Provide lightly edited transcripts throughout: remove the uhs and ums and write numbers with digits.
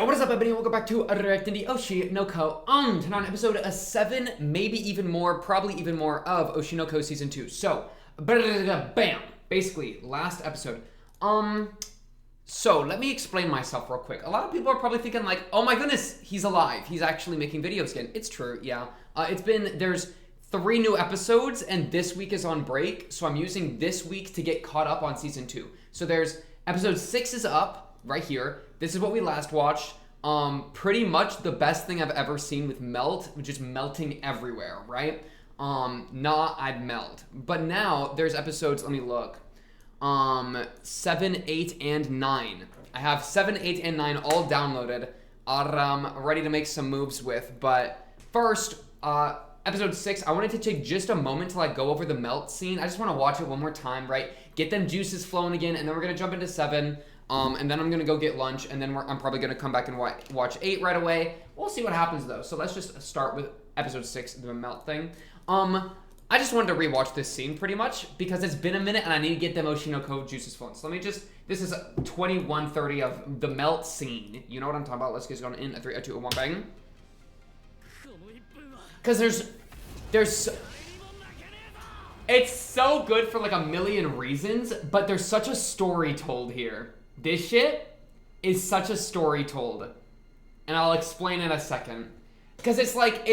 Yo, what is up, everybody? Welcome back to Reacting the Oshi no Ko. Tonight on episode 7, maybe even more, probably even more of Oshi no Ko Season 2. So, bam! Basically, last episode. So let me explain myself real quick. A lot of people are probably thinking like, oh my goodness, he's alive. He's actually making videos again. It's true, yeah. There's 3 new episodes, and this week is on break, so I'm using this week to get caught up on Season 2. So there's episode 6 is up, right here. This is what we last watched. Pretty much the best thing I've ever seen with melt, just melting everywhere, right? I'd melt. But now there's episodes, let me look. 7, 8, and 9. I have 7, 8, and 9 all downloaded. Ready to make some moves with. But first, episode 6, I wanted to take just a moment to like go over the melt scene. I just want to watch it one more time, right? Get them juices flowing again, and then we're gonna jump into 7. And then I'm gonna go get lunch, and then I'm probably gonna come back and watch 8 right away. We'll see what happens though. So let's just start with episode 6, the melt thing. I just wanted to rewatch this scene pretty much because it's been a minute and I need to get them Oshi no Ko juices flowing. So let me just, this is 21:30 of the melt scene. You know what I'm talking about? Let's get going in a 3, a 2, a 1, bang. Because it's so good for like a million reasons, but there's such a story told here. This shit is such a story told. And I'll explain in a second. Because it's like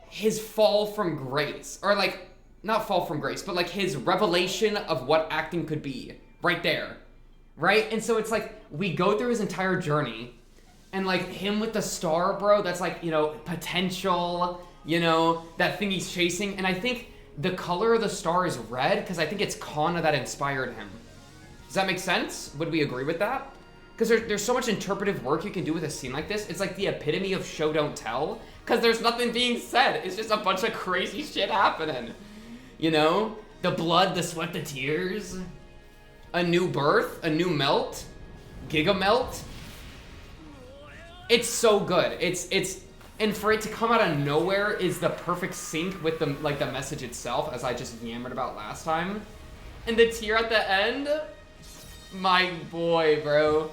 his fall from grace. Or like, not fall from grace, but like his revelation of what acting could be. Right there. Right? And so it's like, we go through his entire journey. And like, him with the star, bro, that's like, you know, potential, you know, that thing he's chasing. And I think the color of the star is red because I think it's Kana that inspired him. Does that make sense? Would we agree with that? Because there's so much interpretive work you can do with a scene like this. It's like the epitome of show don't tell. Because there's nothing being said. It's just a bunch of crazy shit happening. You know? The blood, the sweat, the tears. A new birth. A new melt. Giga melt. It's so good. And for it to come out of nowhere is the perfect sync with the message itself, as I just yammered about last time. And the tear at the end, my boy, bro.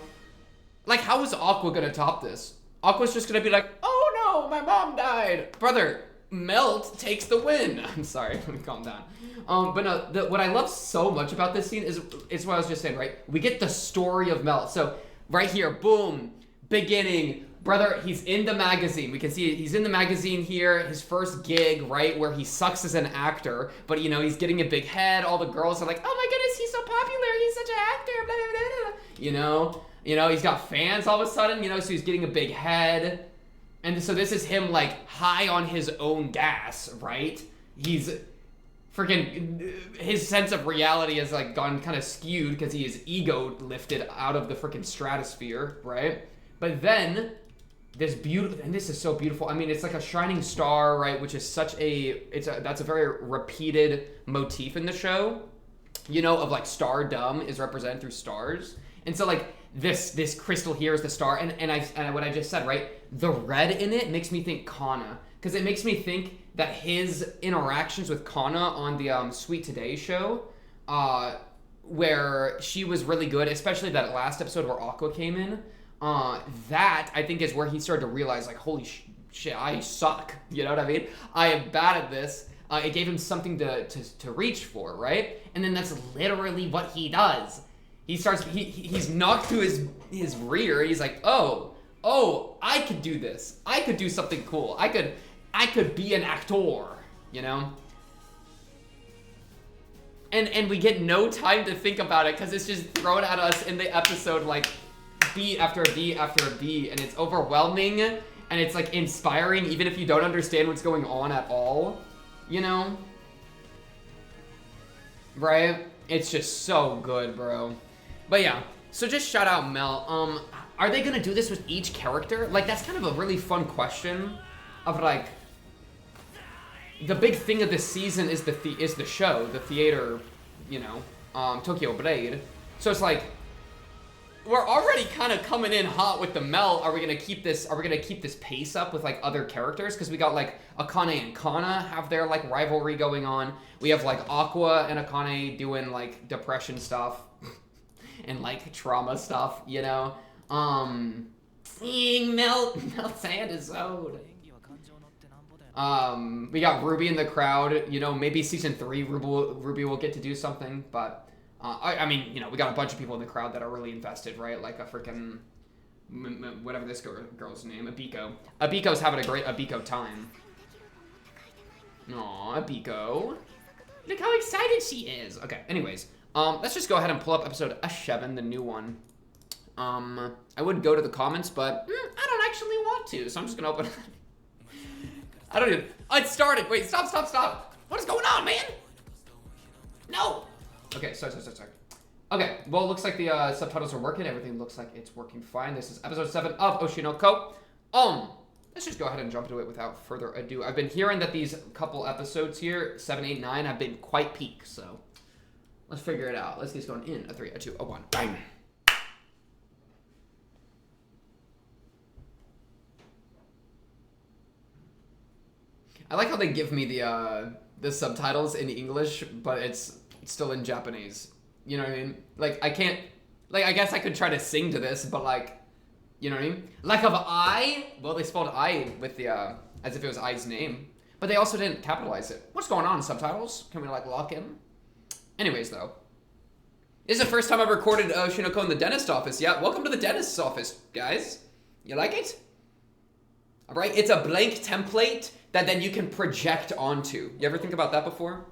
Like, how is Aqua gonna top this? Aqua's just gonna be like, oh no, my mom died. Brother, melt takes the win. I'm sorry, let me calm down. But no, what I love so much about this scene is what I was just saying, right? We get the story of Melt. So, right here, boom, beginning. Brother, he's in the magazine. We can see he's in the magazine here. His first gig, right, where he sucks as an actor. But, you know, he's getting a big head. All the girls are like, oh my goodness, he's so popular. He's such an actor. Blah, blah, blah, blah. You know, he's got fans all of a sudden. You know, so he's getting a big head. And so this is him, like, high on his own gas, right? He's freaking, his sense of reality has, like, gone kind of skewed because he is ego lifted out of the freaking stratosphere, right? But then this beautiful, and this is so beautiful. I mean, it's like a shining star, right? Which is such that's a very repeated motif in the show, you know, of like stardom is represented through stars. And so like this crystal here is the star. And what I just said, right? The red in it makes me think Kana, because it makes me think that his interactions with Kana on the Sweet Today show, where she was really good, especially that last episode where Aqua came in. That, I think, is where he started to realize, like, holy shit, I suck. You know what I mean? I am bad at this. It gave him something to reach for, right? And then that's literally what he does. He's knocked to his rear. He's like, oh, I could do this. I could do something cool. I could be an actor, you know? And we get no time to think about it because it's just thrown at us in the episode, like, beat after a beat after a beat, and it's overwhelming, and it's like inspiring even if you don't understand what's going on at all, you know? Right? It's just so good, bro. But yeah, so just shout out Mel. Are they gonna do this with each character? Like, that's kind of a really fun question of like, the big thing of this season is the show, the theater, you know, Tokyo Blade. So it's like, we're already kind of coming in hot with the melt. Are we gonna keep this pace up with like other characters? Because we got like Akane and Kana have their like rivalry going on. We have like Aqua and Akane doing like depression stuff and like trauma stuff, you know. Dang, Melt's hand is owed. We got Ruby in the crowd. You know, maybe season 3 Ruby will get to do something, but I mean, you know, we got a bunch of people in the crowd that are really invested, right? Like a freaking whatever this girl's name, Abiko. Abiko's having a great Abiko time. Aw, Abiko. Look how excited she is. Okay, anyways, let's just go ahead and pull up episode 7, the new one. I would go to the comments, but I don't actually want to, so I'm just gonna open it. I don't even. It started. Wait, stop. What is going on, man? No. Okay, sorry. Okay, well, it looks like the subtitles are working. Everything looks like it's working fine. This is episode 7 of Oshi no Ko. Let's just go ahead and jump into it without further ado. I've been hearing that these couple episodes here, 7, 8, 9, have been quite peak, so let's figure it out. Let's get this going in a 3, a 2, a 1. Bang. I like how they give me the subtitles in English, but it's still in Japanese. You know what I mean? Like, I can't... Like, I guess I could try to sing to this, but, like... You know what I mean? Lack of I... Well, they spelled I with the, as if it was I's name. But they also didn't capitalize it. What's going on, subtitles? Can we, like, lock in? Anyways, though. This is the first time I've recorded Oshi no Ko in the dentist office. Yeah, welcome to the dentist's office, guys. You like it? Alright, it's a blank template that then you can project onto. You ever think about that before?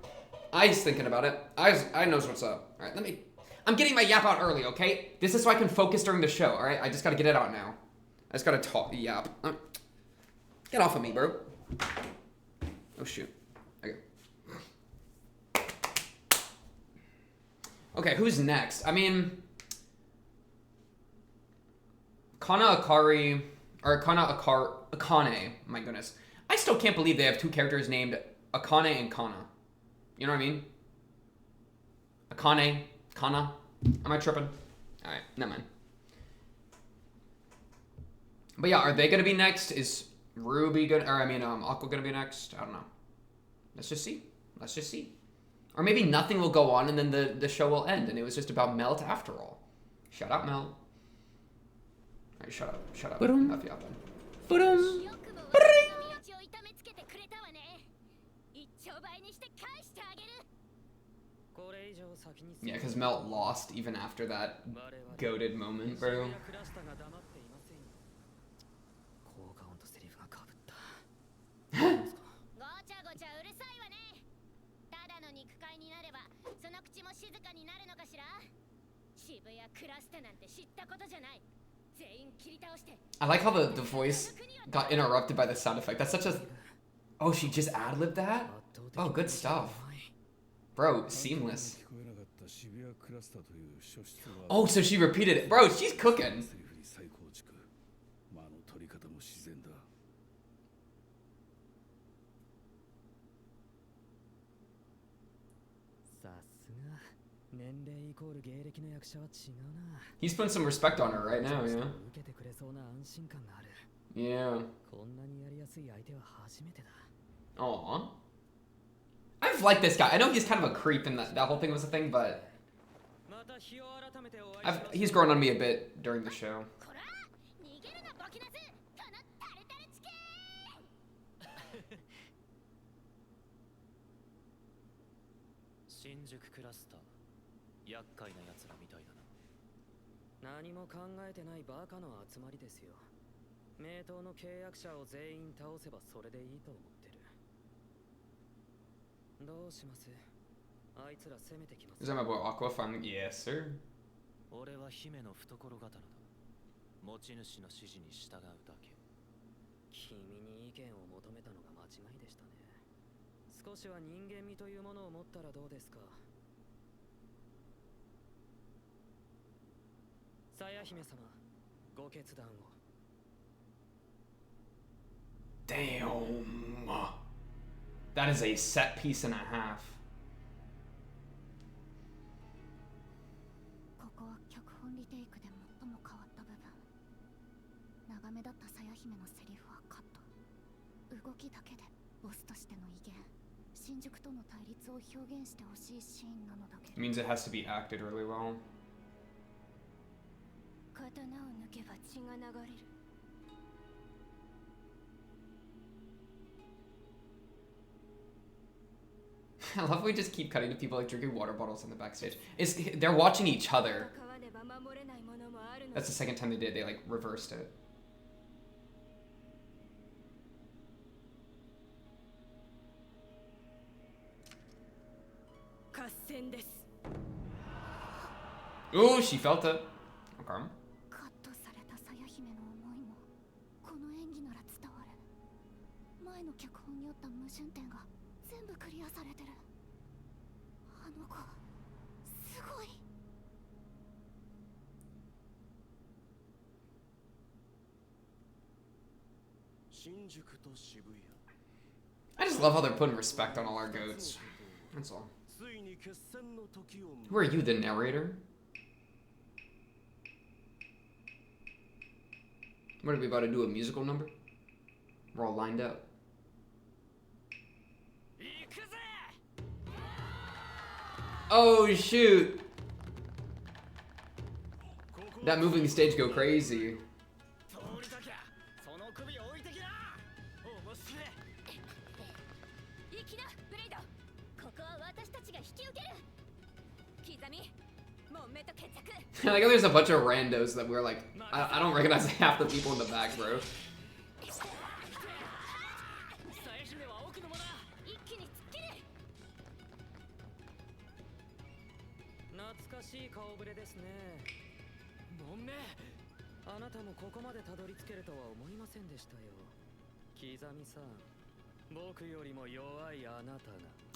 I was thinking about it. I knows what's up. All right, I'm getting my yap out early, okay? This is so I can focus during the show, all right? I just gotta get it out now. I just gotta talk, yap. Get off of me, bro. Oh, shoot. Okay. Okay, who's next? I mean... Akane, my goodness. I still can't believe they have 2 characters named Akane and Kana. You know what I mean? Akane, Kana. Am I tripping? Alright, never mind. But yeah, are they gonna be next? Is Ruby gonna, or I mean, Aqua gonna be next? I don't know. Let's just see. Or maybe nothing will go on and then the show will end and it was just about Melt after all. Shut up, Melt. Alright, shut up. Enough yapping. Yeah, because Melt lost even after that goated moment, bro. I like how the voice got interrupted by the sound effect. That's such a... Oh, she just ad-libbed that? Oh, good stuff. Bro, seamless. Oh, so she repeated it. Bro, she's cooking. He's putting some respect on her right now, yeah? Yeah. Aww. I've liked this guy. I know he's kind of a creep and that whole thing was a thing, but... he's grown on me a bit during the show. Is that my boy Aqua finally? Yes, sir. Damn. That is a set piece and a half. It means it has to be acted really well. I love we just keep cutting to people like drinking water bottles on the backstage. They're watching each other. That's the second time they did. They like reversed it. Ooh, she felt it. Okay. カットされたさや姫の思いもこの演技なら伝わる。前の脚本によった矛盾点が全部クリアされてる。あの子すごい。新宿と渋谷。 I just love how they're putting respect on all our goats. That's all. ついに決戦の時を。 Who are you, the narrator? What are we about to do? A musical number? We're all lined up. Oh shoot! That moving stage go crazy. I like how there's a bunch of randos that we're like, I don't recognize half the people in the back, bro.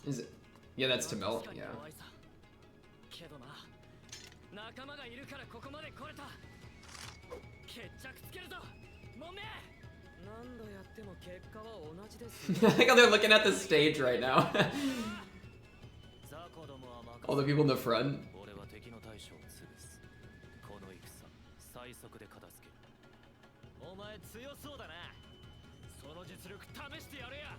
Is it? Yeah, that's Tamil. Yeah. 仲間がいるからここまで来れた。決着つけるぞ。もめ。何度やっても結果は同じです。 I think they're looking at the stage right now. All the people in the front. 俺は敵の大将を潰す。この戦、最速で片付ける。お前強そうだな。その実力試してやれや。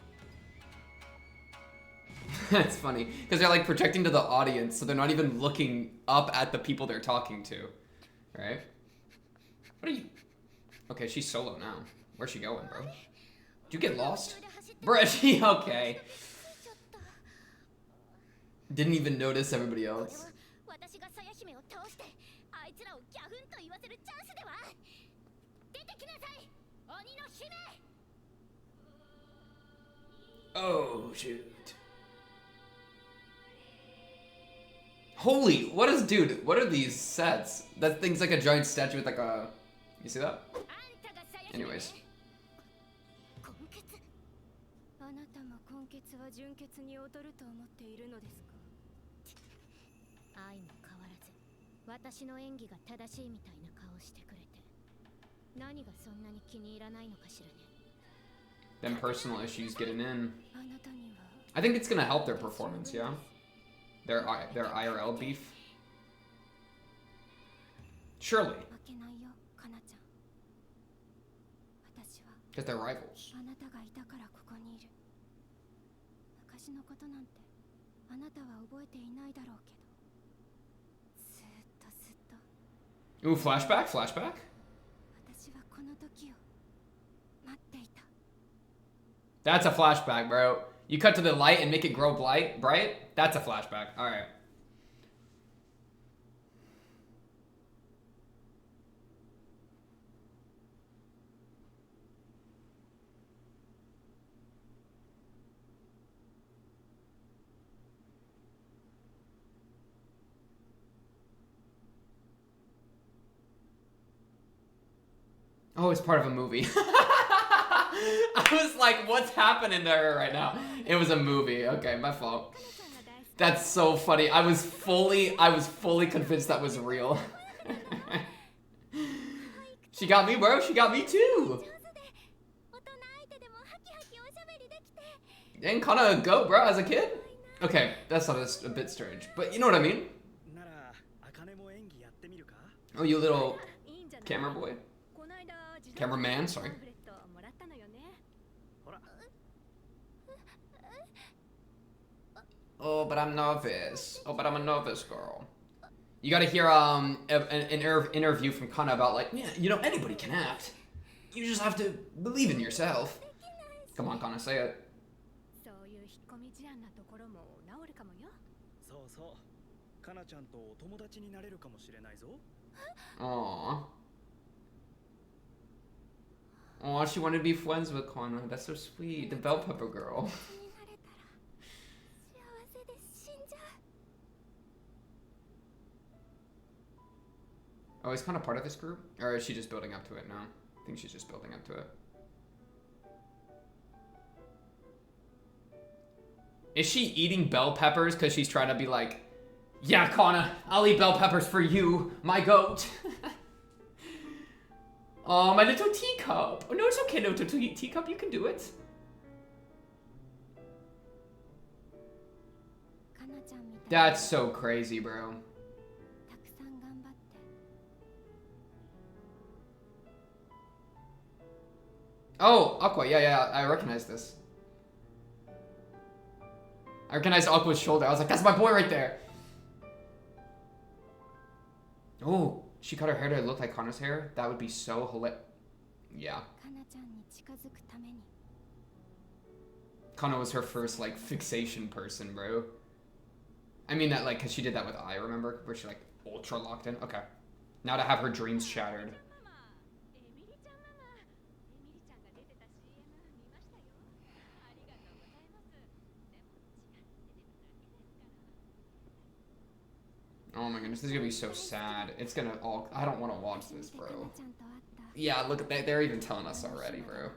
That's funny because they're like projecting to the audience, so they're not even looking up at the people they're talking to, right? What are you? Okay, she's solo now. Where's she going, bro? Did you get lost, bro? Is she okay? Didn't even notice everybody else. Oh shoot. Holy, what is, dude, what are these sets? That thing's like a giant statue with like a, you see that? Anyways. Them personal issues getting in. I think it's gonna help their performance, yeah? Their IRL beef? Surely. Because they're rivals. Ooh, flashback? Flashback? That's a flashback, bro. You cut to the light and make it grow bright? That's a flashback. Alright. Oh, it's part of a movie. I was like, what's happening to her right now? It was a movie. Okay, my fault. That's so funny. I was fully convinced that was real. She got me, bro. She got me too. Didn't kind of go, bro, as a kid. Okay, that's not a bit strange, but you know what I mean. Oh, you little camera boy. Cameraman, sorry. Oh, but I'm novice. Oh, but I'm a novice girl. You gotta hear an interview from Kana about like, yeah, you know, anybody can act. You just have to believe in yourself. Come on, Kana, say it. かもよ。そうそう。かなちゃんとお友達になれるかもしれないぞ。Aww. Aw, she wanted to be friends with Kana. That's so sweet. The bell pepper girl. になれたら幸せで死んじゃう。 Oh, is Kana part of this group? Or is she just building up to it now? I think she's just building up to it. Is she eating bell peppers because she's trying to be like, yeah, Kana, I'll eat bell peppers for you, my goat. Oh, my little teacup. Oh, no, it's okay, little teacup. You can do it. かなちゃんみたいに That's so crazy, bro. たくさん頑張って。 Oh, Aqua. Yeah, yeah, I recognize this. I recognized Aqua's shoulder. I was like, that's my boy right there. Oh, she cut her hair to look like Kana's hair? That would be so hilarious. Yeah. かなちゃんに近づくために。 Kana was her first, like, fixation person, bro. I mean that, like, because she did that with I, remember? Where she, like, ultra locked in? Okay. Now to have her dreams shattered. エミリちゃんママ、エミリちゃんが出てた CM 見ましたよ。ありがとうございます。でもチラッて出ただけですから。 Oh my goodness, this is gonna be so sad. It's gonna all... I don't want to watch this, か bro. なちゃんと会った。 Yeah, look at that. They're even telling us already, bro.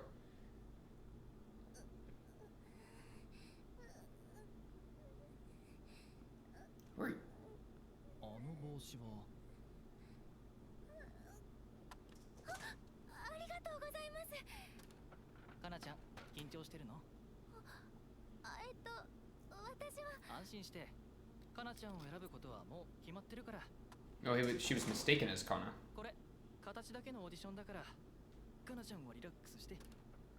Where... あの帽子はありがとうございます。かなちゃん緊張してるの？私は。安心して。かなちゃんを選ぶことはもう決まってるから。 Oh, she was mistaken as Kana. これ形だけのオーディションだから。かなちゃんはリラックスして。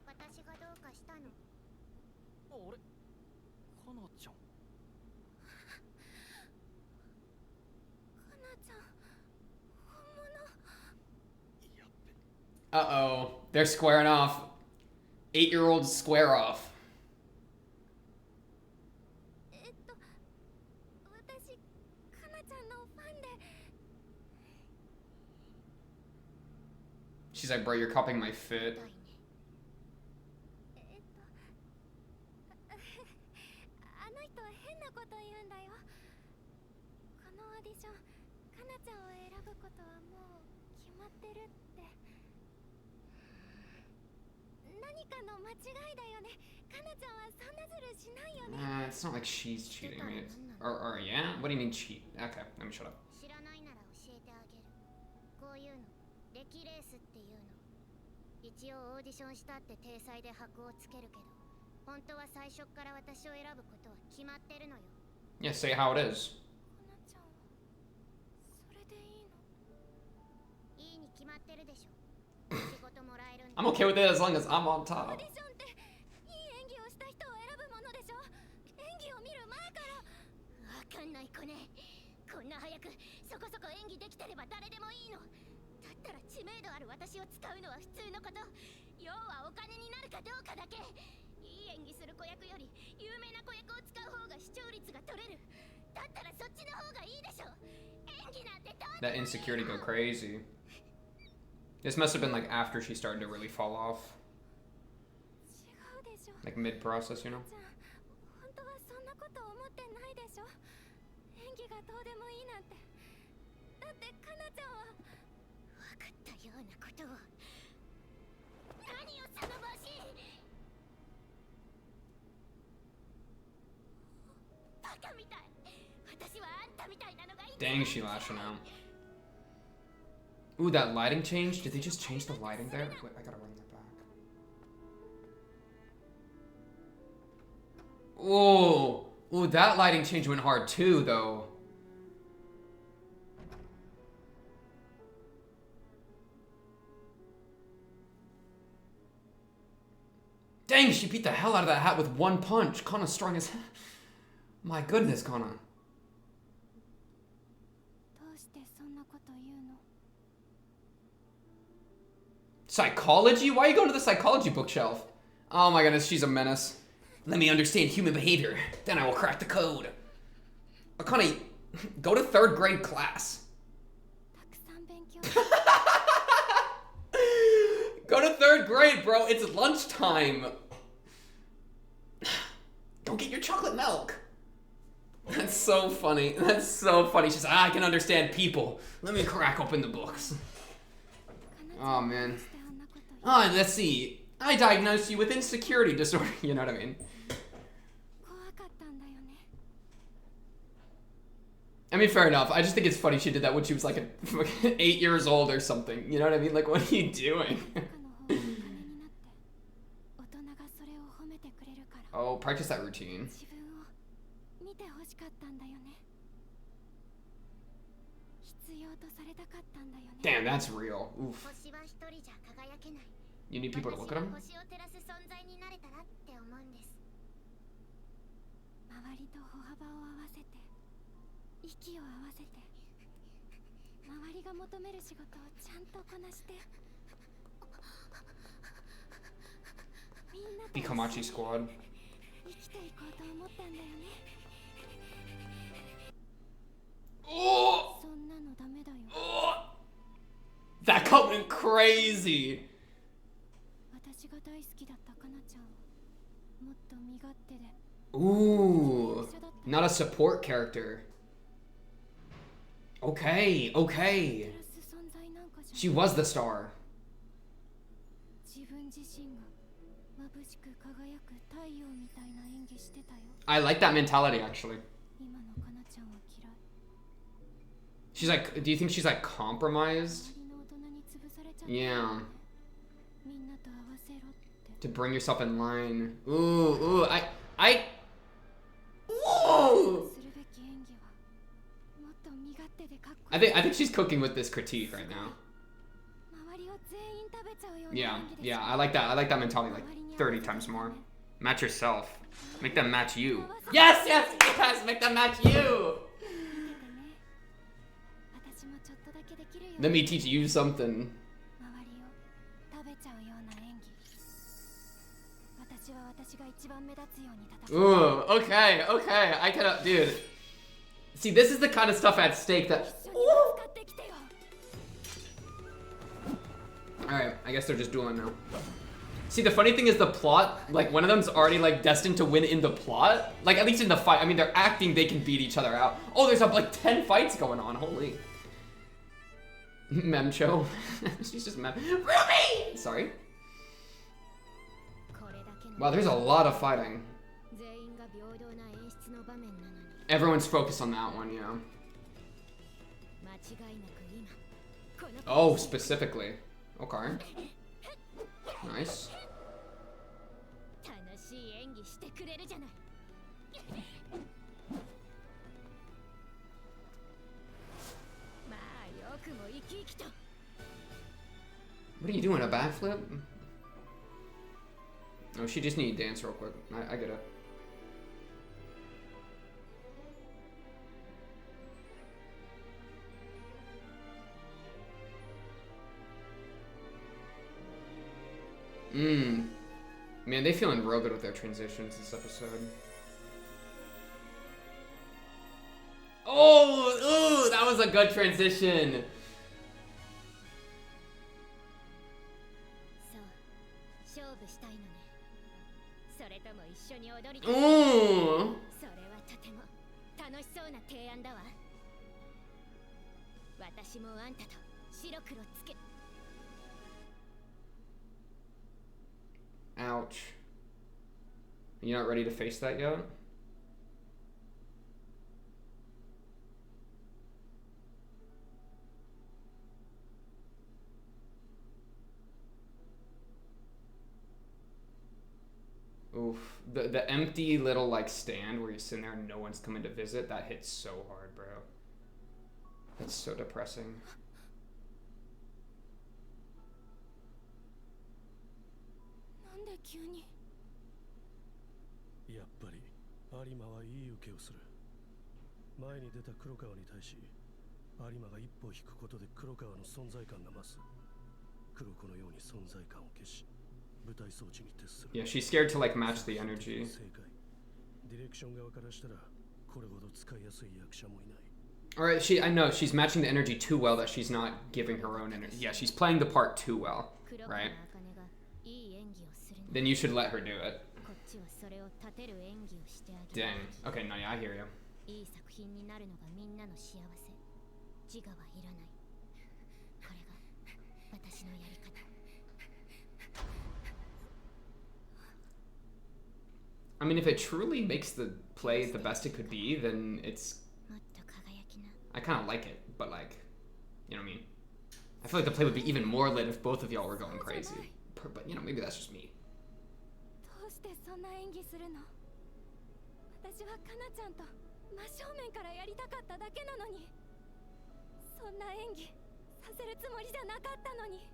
私がどうかしたの？あれ？かなちゃん。かなちゃん、本物。 Uh-oh. They're squaring off. 8-year-olds square off. 私、かなちゃんのファンで。 She's like, bro, you're copying my fit. あの人変なこと言うんだよ。このオーディション、かなちゃんを選ぶことはもう決まってるって。何かの間違いだよね。かなちゃんはそんなズルしないよね。 It's not like she's cheating. I mean, or yeah? What do you mean cheat? Okay, let me shut up. 知らないなら教えてあげる。こういうの、歴レースっていうの。一応オーディションしたって体裁で箔をつけるけど、本当は最初から私を選ぶことは決まってるのよ。 Yeah, say how it is. かなちゃんはそれでいいの？いいに決まってるでしょ。仕事もらえるんだ。 I'm okay with it as long as I'm on オー top. ディションっていい演技をした人を選ぶものでしょ。演技を見る前から。わかんない子ね。こんな早くそこそこ演技できてれば誰でもいいの。だったら知名度ある私を使うのは普通のこと。要はお金になるかどうかだけ。いい演技する子役より有名な子役を使う方が視聴率が取れる。だったらそっちの方がいいでしょ。演技なんてどうで That もいい。 insecurity go crazy. This must have been like after she started to really fall off. 違うでしょ。 Like mid-process, you know? じゃあ本当はそんなこと思ってないでしょ。演技がどうでもいいなんて。だってかなちゃんは分かったようなことを。何よその帽子。バカみたい。私はあんたみたいなのがいい。 Dang, she lashing out. Ooh, that lighting change? Did they just change the lighting there? Wait, I gotta run that back. Ooh. Ooh, that lighting change went hard too, though. Dang, she beat the hell out of that hat with one punch. Kana's strong as hell. My goodness, Kana. どうしてそんなこと言うの？ Psychology? Why are you going to the psychology bookshelf? Oh my goodness, she's a menace. Let me understand human behavior. Then I will crack the code. Akane, go to 3rd grade class. たくさん勉強 Go to 3rd grade, bro. It's lunchtime. Don't get your chocolate milk. That's so funny. That's so funny. She's like, I can understand people. Let me crack open the books. Oh, man. Oh, let's see. I diagnosed you with insecurity disorder. You know what I mean? 怖かったんだよね I mean, fair enough. I just think it's funny she did that when she was like 8 years old or something. You know what I mean? Like, what are you doing? 他の方が金になって大人がそれを褒めてくれるから Oh, practice that routine. 自分を見てほしかったんだよね必要とされたかったんだよね Damn, that's real. Oof. 星は一人じゃ輝けない You need people to look at him? 星を照らす存在になれたらって思うんです周りと歩幅を合わせて息を合わせて周りが求める仕事をちゃんとこなしてみんなと The Kamachi squad. 生きていこうと思ったんだよね Oh! そんなのダメだよ Oh! That cut went crazy. 私が大好きだったかなちゃんをもっと身勝手で Ooh. Not a support character. Okay, 照 okay. らす存在なんかじゃ She was the star. 自分自身が眩しく輝く太陽みたいな演技してたよ I like that mentality, actually. 今のかなちゃんは嫌い She's like, do you think she's like compromised? 周りの大人に潰されちゃった Yeah. みんなと合わせろって To bring yourself in line. Ooh, Ooh. するべき演技はもっと身勝手でかっこ I いい think she's cooking with this critique right now. 周りを全員食べちゃうような Yeah, 演技でしょ yeah, I like that. I like that mentality like 30 times more. Match yourself. Make them match you. Yes, yes, yes! Make them match you! 見ててね私もちょっとだけできるよ Let me teach you something. 周りを食べちゃうような演技私は私が一番目立つように戦う Ooh, okay, okay. I cannot, dude. See, this is the kind of stuff at stake that. 一緒にぶつかってきてよ Alright, I guess they're just dueling now. See, the funny thing is the plot, like, one of them's already, like, destined to win in the plot. Like, at least in the fight. I mean, they're acting they can beat each other out. Oh, there's, like, 10 fights going on. Holy. Memcho. She's just mem. Ruby! Sorry. これだけの Wow, there's a lot of fighting. 全員が平等な演出の場面なのに Everyone's focused on that one, yeah. 間違いなく今この Oh, specifically. Okay. Nice. 楽しい演技してくれるじゃないまあよくも生き生きと What are you doing, a backflip? Oh, she just need to dance real quick. I get it. Man, they feeling real good with their transitions this episode. Oh, ooh, that was a good transition. そう勝負したいのねそれとも一緒に踊り Ooh. それはとても楽しそうな提案だわ私もあんたと白黒つけ Ouch. You not ready to face that yet? Oof. The empty little like stand where you're sitting there and no one's coming to visit, that hits so hard, bro. That's so depressing. なんで急にやっぱり有馬はいい受けをする。前に出た黒川に対し有馬が一歩引くことで黒川の存在感が増す。黒子のように存在感を消し舞台装置に徹する。 Yeah, she's scared to like match the energy. 正解。ディレクション側からしたらこれほど使いやすい役者もいない。 Or I know she's matching the energy too well that she's not giving her own energy. Yeah, she's playing the part too well, right? Then you should let her do it. Dang. Okay, no, yeah, I hear you. I mean, if it truly makes the play the best it could be, then it's... I kind of like it, but like, you know what I mean? I feel like the play would be even more lit if both of y'all were going crazy. But, you know, maybe that's just me. どうしてそんな演技するの？私はかなちゃんと真正面からやりたかっただけなのに。そんな演技させるつもりじゃなかったのに。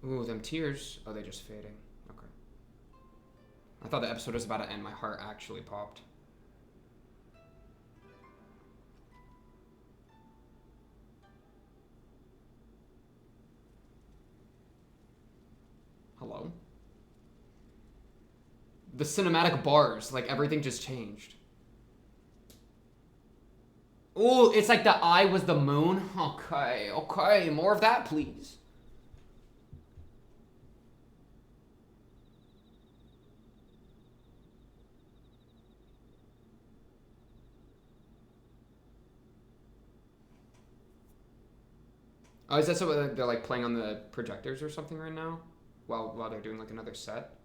Ooh, them tears. Oh, they're just fading. Okay. I thought the episode was about to end. My heart actually popped. Hello? The cinematic bars, like everything just changed. Ooh, it's like the eye was the moon. Okay, okay, more of that, please. Oh, is that so they're like playing on the projectors or something right now? While they're doing like another set?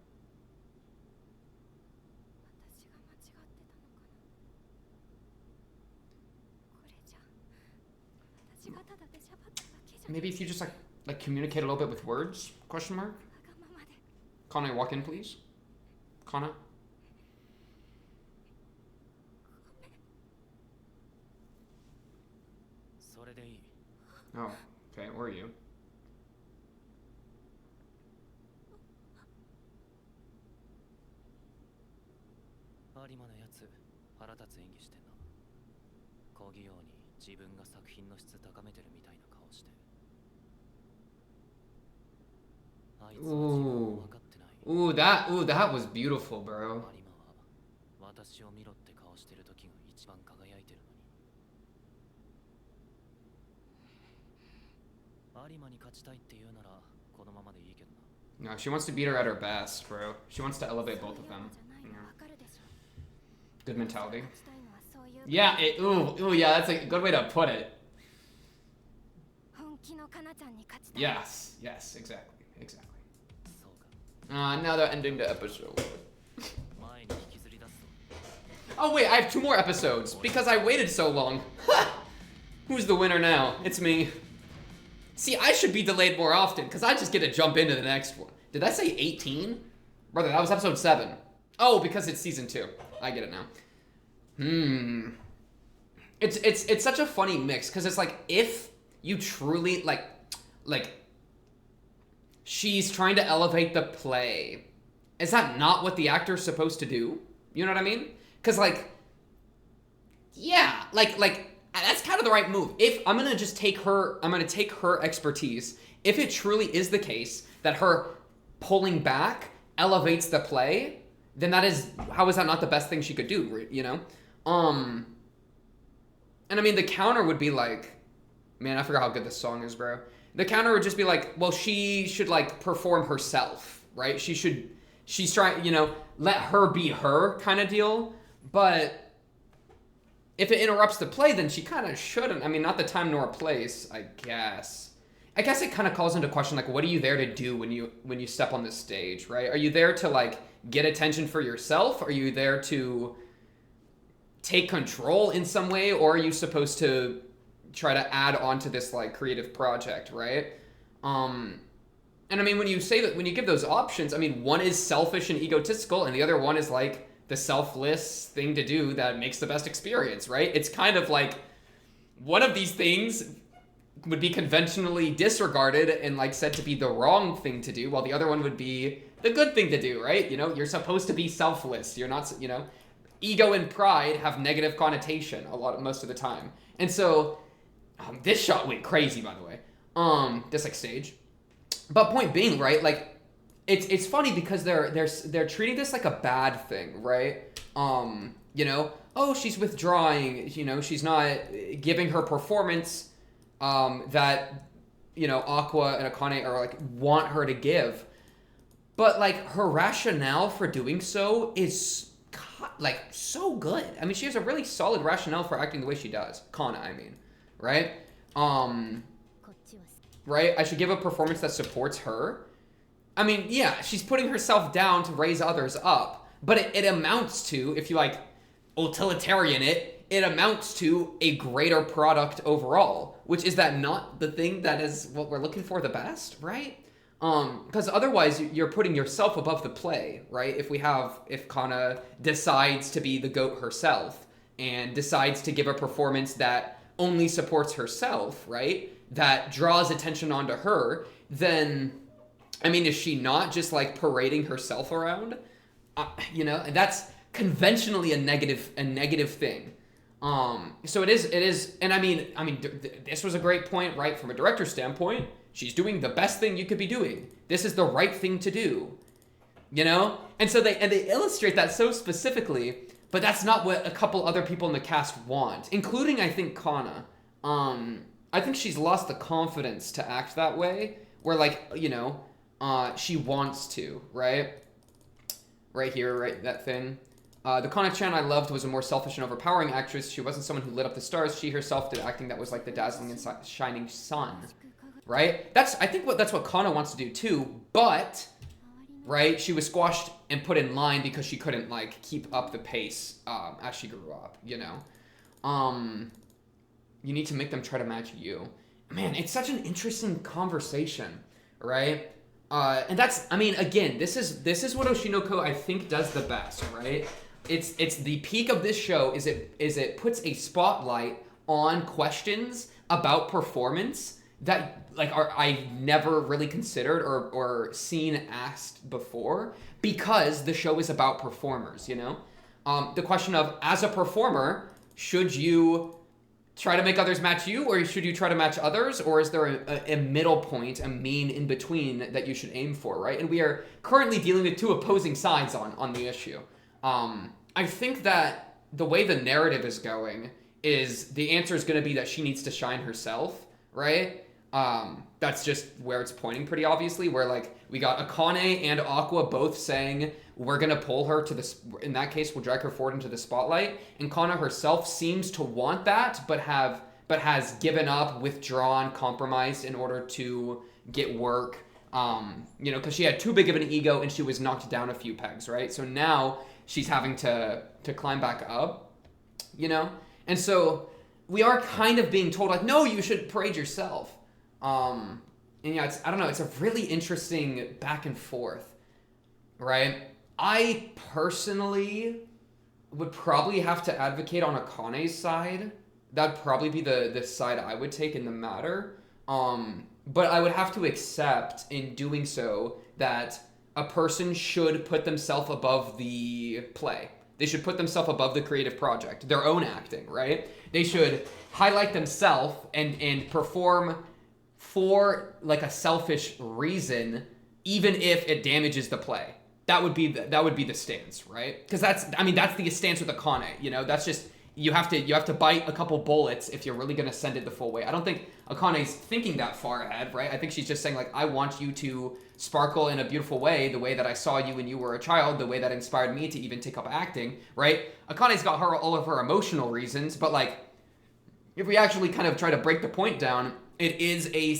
Maybe if you just like communicate a little bit with words? Question mark? Kana, walk in, please. Kana? Oh, okay, where are you? Ooh. Ooh, that was beautiful, bro. No, she wants to beat her at her best, bro. She wants to elevate both of them. Yeah. Good mentality. Yeah, ooh, yeah, that's a good way to put it. Yes, exactly. Now they're ending the episode. Oh wait, I have 2 more episodes because I waited so long. Who's the winner now? It's me. See, I should be delayed more often because I just get to jump into the next one. Did I say 18? Brother, that was episode 7. Oh, because it's season 2. I get it now. It's such a funny mix because it's like if you truly like she's trying to elevate the play. Is that not what the actor's supposed to do? You know what I mean? Because like, yeah, like that's kind of the right move. If I'm gonna just take her, I'm gonna take her expertise. If it truly is the case that her pulling back elevates the play, then how is that not the best thing she could do? You know, and I mean the counter would be like, man, I forgot how good this song is, bro. The counter would just be like, well, she should like perform herself, right? She's trying, you know, let her be her kind of deal. But if it interrupts the play, then she kind of shouldn't. I mean, not the time nor place, I guess. I guess it kind of calls into question, like, what are you there to do when you step on this stage, right? Are you there to, like, get attention for yourself? Are you there to take control in some way? Or are you supposed to try to add on to this, like, creative project, right? And I mean, when you give those options, I mean, one is selfish and egotistical, and the other one is, like, the selfless thing to do that makes the best experience, right? It's kind of like one of these things would be conventionally disregarded and like said to be the wrong thing to do, while the other one would be the good thing to do, right? You know, you're supposed to be selfless. You're not, you know, ego and pride have negative connotation most of the time. And so this shot went crazy, by the way. This like stage. But point being, right, like it's funny because they're treating this like a bad thing, right? You know, oh, she's withdrawing, you know, she's not giving her performance that, you know, Aqua and Akane are like want her to give. But like her rationale for doing so is like so good. I mean, she has a really solid rationale for acting the way she does. Kana, I mean, right? Right? I should give a performance that supports her. I mean, yeah, she's putting herself down to raise others up, but it amounts to, if you like utilitarian it amounts to a greater product overall, which is that not the thing that is what we're looking for the best, right? Because otherwise you're putting yourself above the play, right? If Kana decides to be the GOAT herself and decides to give a performance that only supports herself, right? That draws attention onto her, then, I mean, is she not just like parading herself around? You know, and that's conventionally a negative thing. So it is, and I mean, this was a great point, right? From a director's standpoint, she's doing the best thing you could be doing. This is the right thing to do, you know? And so they illustrate that so specifically, but that's not what a couple other people in the cast want, including, I think, Kana. I think she's lost the confidence to act that way, where, like, you know, she wants to, right? Right here, right, that thing. The Kana-chan I loved was a more selfish and overpowering actress. She wasn't someone who lit up the stars. She herself did acting that was like the dazzling and shining sun, right? I think that's what Kana wants to do too, but, right, she was squashed and put in line because she couldn't, like, keep up the pace as she grew up, you know? You need to make them try to match you. Man, it's such an interesting conversation, right? And that's, I mean, again, this is what Oshinoko I think does the best, right? It's the peak of this show is it puts a spotlight on questions about performance that like I've never really considered or seen asked before, because the show is about performers, you know? The question of, as a performer, should you try to make others match you, or should you try to match others, or is there a middle point, a mean in between that you should aim for, right? And we are currently dealing with two opposing sides on the issue. I think that the way the narrative is going is the answer is going to be that she needs to shine herself, right? That's just where it's pointing pretty obviously, where like we got Akane and Aqua both saying we're going to pull her to this, in that case we'll drag her forward into the spotlight, and Kana herself seems to want that, but has given up, withdrawn, compromised in order to get work, you know, because she had too big of an ego and she was knocked down a few pegs, right? So now she's having to climb back up, you know? And so we are kind of being told, like, no, you should parade yourself. And yeah, I don't know, it's a really interesting back and forth, right? I personally would probably have to advocate on Akane's side. That'd probably be the side I would take in the matter. But I would have to accept in doing so that a person should put themselves above the play. They should put themselves above the creative project, their own acting, right? They should highlight themselves and perform for like a selfish reason, even if it damages the play. That would be the stance, right? Because that's the stance with Akane, you know? That's just, you have to bite a couple bullets if you're really gonna send it the full way. I don't think Akane's thinking that far ahead, right? I think she's just saying, like, I want you to sparkle in a beautiful way, the way that I saw you when you were a child, the way that inspired me to even take up acting, right? Akane's got all of her emotional reasons, but like, if we actually kind of try to break the point down, it's a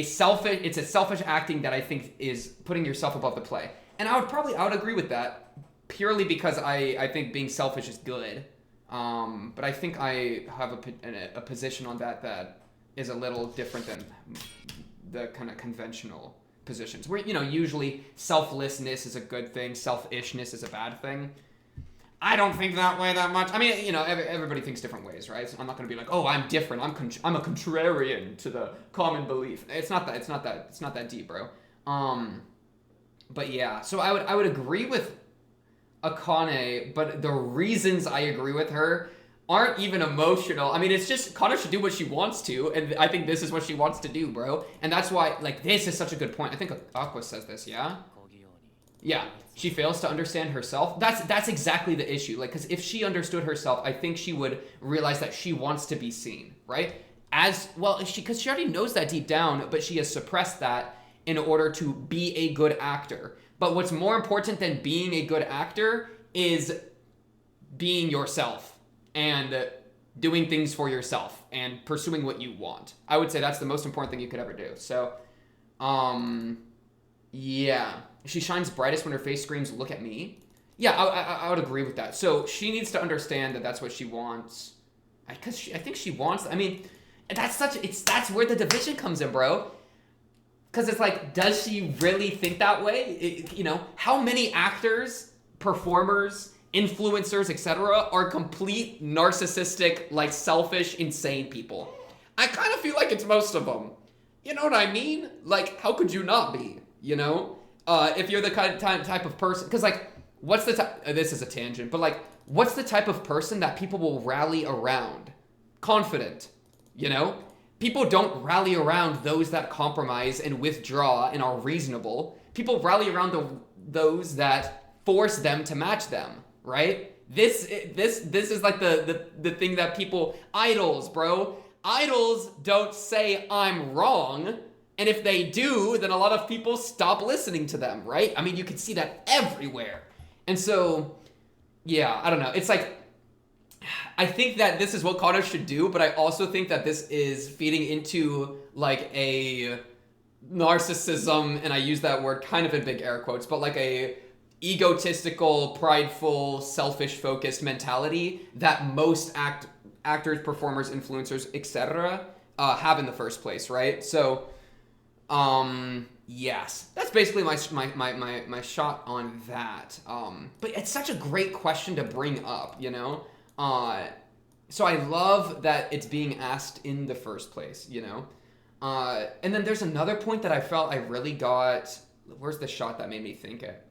selfish acting that I think is putting yourself above the play. And I would agree with that, purely because I think being selfish is good. But I think I have a position on that is a little different than the kind of conventional positions, where, you know, usually selflessness is a good thing, selfishness is a bad thing. I don't think that way that much. I mean, you know, everybody thinks different ways, right? So I'm not going to be like, oh, I'm different. I'm a contrarian to the common belief. It's not that deep, bro. But yeah, so I would agree with Akane, but the reasons I agree with her aren't even emotional. I mean, it's just Kana should do what she wants to, and I think this is what she wants to do, bro. And that's why, like, this is such a good point. I think Aqua says this, yeah? Yeah, she fails to understand herself. That's exactly the issue. Like, because if she understood herself, I think she would realize that she wants to be seen, right? As well, because she already knows that deep down, but she has suppressed that in order to be a good actor. But what's more important than being a good actor is being yourself and doing things for yourself and pursuing what you want. I would say that's the most important thing you could ever do. So, yeah. She shines brightest when her face screams, "Look at me." Yeah, I would agree with that. So she needs to understand that that's what she wants. Because I think she wants, I mean, that's where the division comes in, bro. Because it's like, does she really think that way? You know, how many actors, performers, influencers, etc. are complete narcissistic, like selfish, insane people? I kind of feel like it's most of them. You know what I mean? Like, how could you not be, you know? If you're the kind of type of person, because like, what's the type, this is a tangent, but like, what's the type of person that people will rally around? Confident, you know? People don't rally around those that compromise and withdraw and are reasonable. People rally around those that force them to match them, right? This is like the thing that people, idols, bro. Idols don't say I'm wrong. And if they do, then a lot of people stop listening to them, right? I mean, you can see that everywhere. And so, yeah, I don't know. It's like, I think that this is what Kana should do, but I also think that this is feeding into like a narcissism, and I use that word kind of in big air quotes, but like a egotistical, prideful, selfish-focused mentality that most actors, performers, influencers, etc. Have in the first place, right? So, yes, that's basically my shot on that. But it's such a great question to bring up, you know? So I love that it's being asked in the first place, you know? And then there's another point that I felt I really got, where's the shot that made me think it?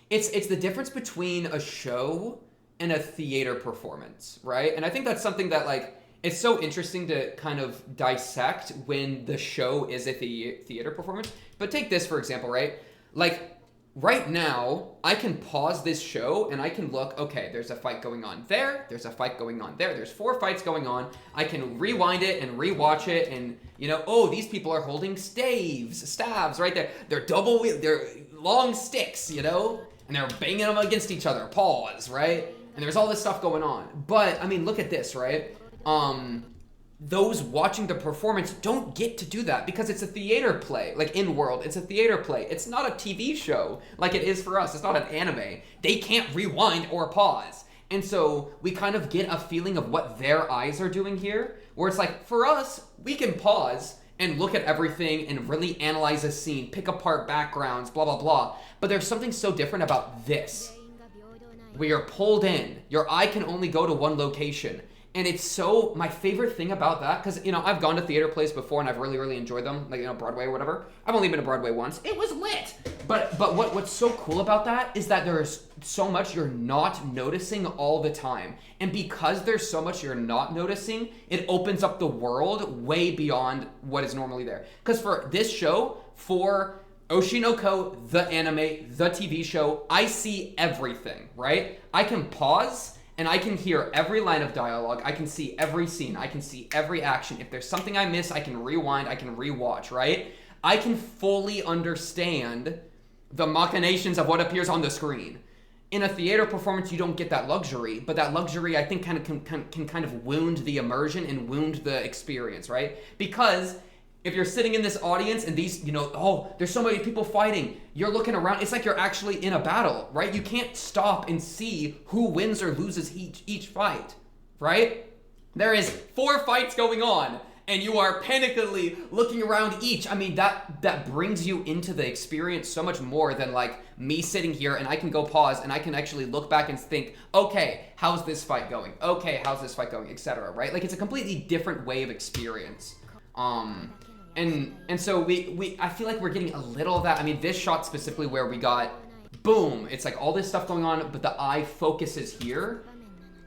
It's the difference between a show and a theater performance, right? And I think that's something that like, it's so interesting to kind of dissect when the show is a theater performance. But take this, for example, right? Like, right now, I can pause this show and I can look, okay, there's a fight going on there, there's a fight going on there, there's 4 fights going on. I can rewind it and rewatch it and, you know, oh, these people are holding staves right there. They're long sticks, you know? And they're banging them against each other, pause, right? And there's all this stuff going on. But, I mean, look at this, right? Those watching the performance don't get to do that because it's a theater play, like in world, it's a theater play. It's not a TV show like it is for us. It's not an anime. They can't rewind or pause. And so we kind of get a feeling of what their eyes are doing here, where it's like, for us, we can pause and look at everything and really analyze a scene, pick apart backgrounds, blah, blah, blah. But there's something so different about this. We are pulled in. Your eye can only go to one location. And it's so, my favorite thing about that, because, you know, I've gone to theater plays before and I've really, really enjoyed them, like, you know, Broadway or whatever. I've only been to Broadway once. It was lit. But what's so cool about that is that there's so much you're not noticing all the time. And because there's so much you're not noticing, it opens up the world way beyond what is normally there. Because for this show, for Oshi no Ko, the anime, the TV show, I see everything, right? I can pause and I can hear every line of dialogue. I can see every scene. I can see every action. If there's something I miss, I can rewind. I can rewatch, right? I can fully understand the machinations of what appears on the screen. In a theater performance, you don't get that luxury, but that luxury, I think, can kind of wound the immersion and wound the experience, right? Because if you're sitting in this audience and these, you know, oh, there's so many people fighting, you're looking around, it's like you're actually in a battle, right? You can't stop and see who wins or loses each fight, right? There is 4 fights going on, and you are panically looking around each. I mean, that brings you into the experience so much more than like me sitting here and I can go pause and I can actually look back and think, okay, how's this fight going? Okay, how's this fight going, etc., right? Like, it's a completely different way of experience. And so I feel like we're getting a little of that. I mean, this shot specifically where we got, boom, it's like all this stuff going on, but the eye focuses here.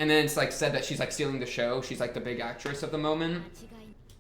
And then it's like said that she's like stealing the show. She's like the big actress of the moment.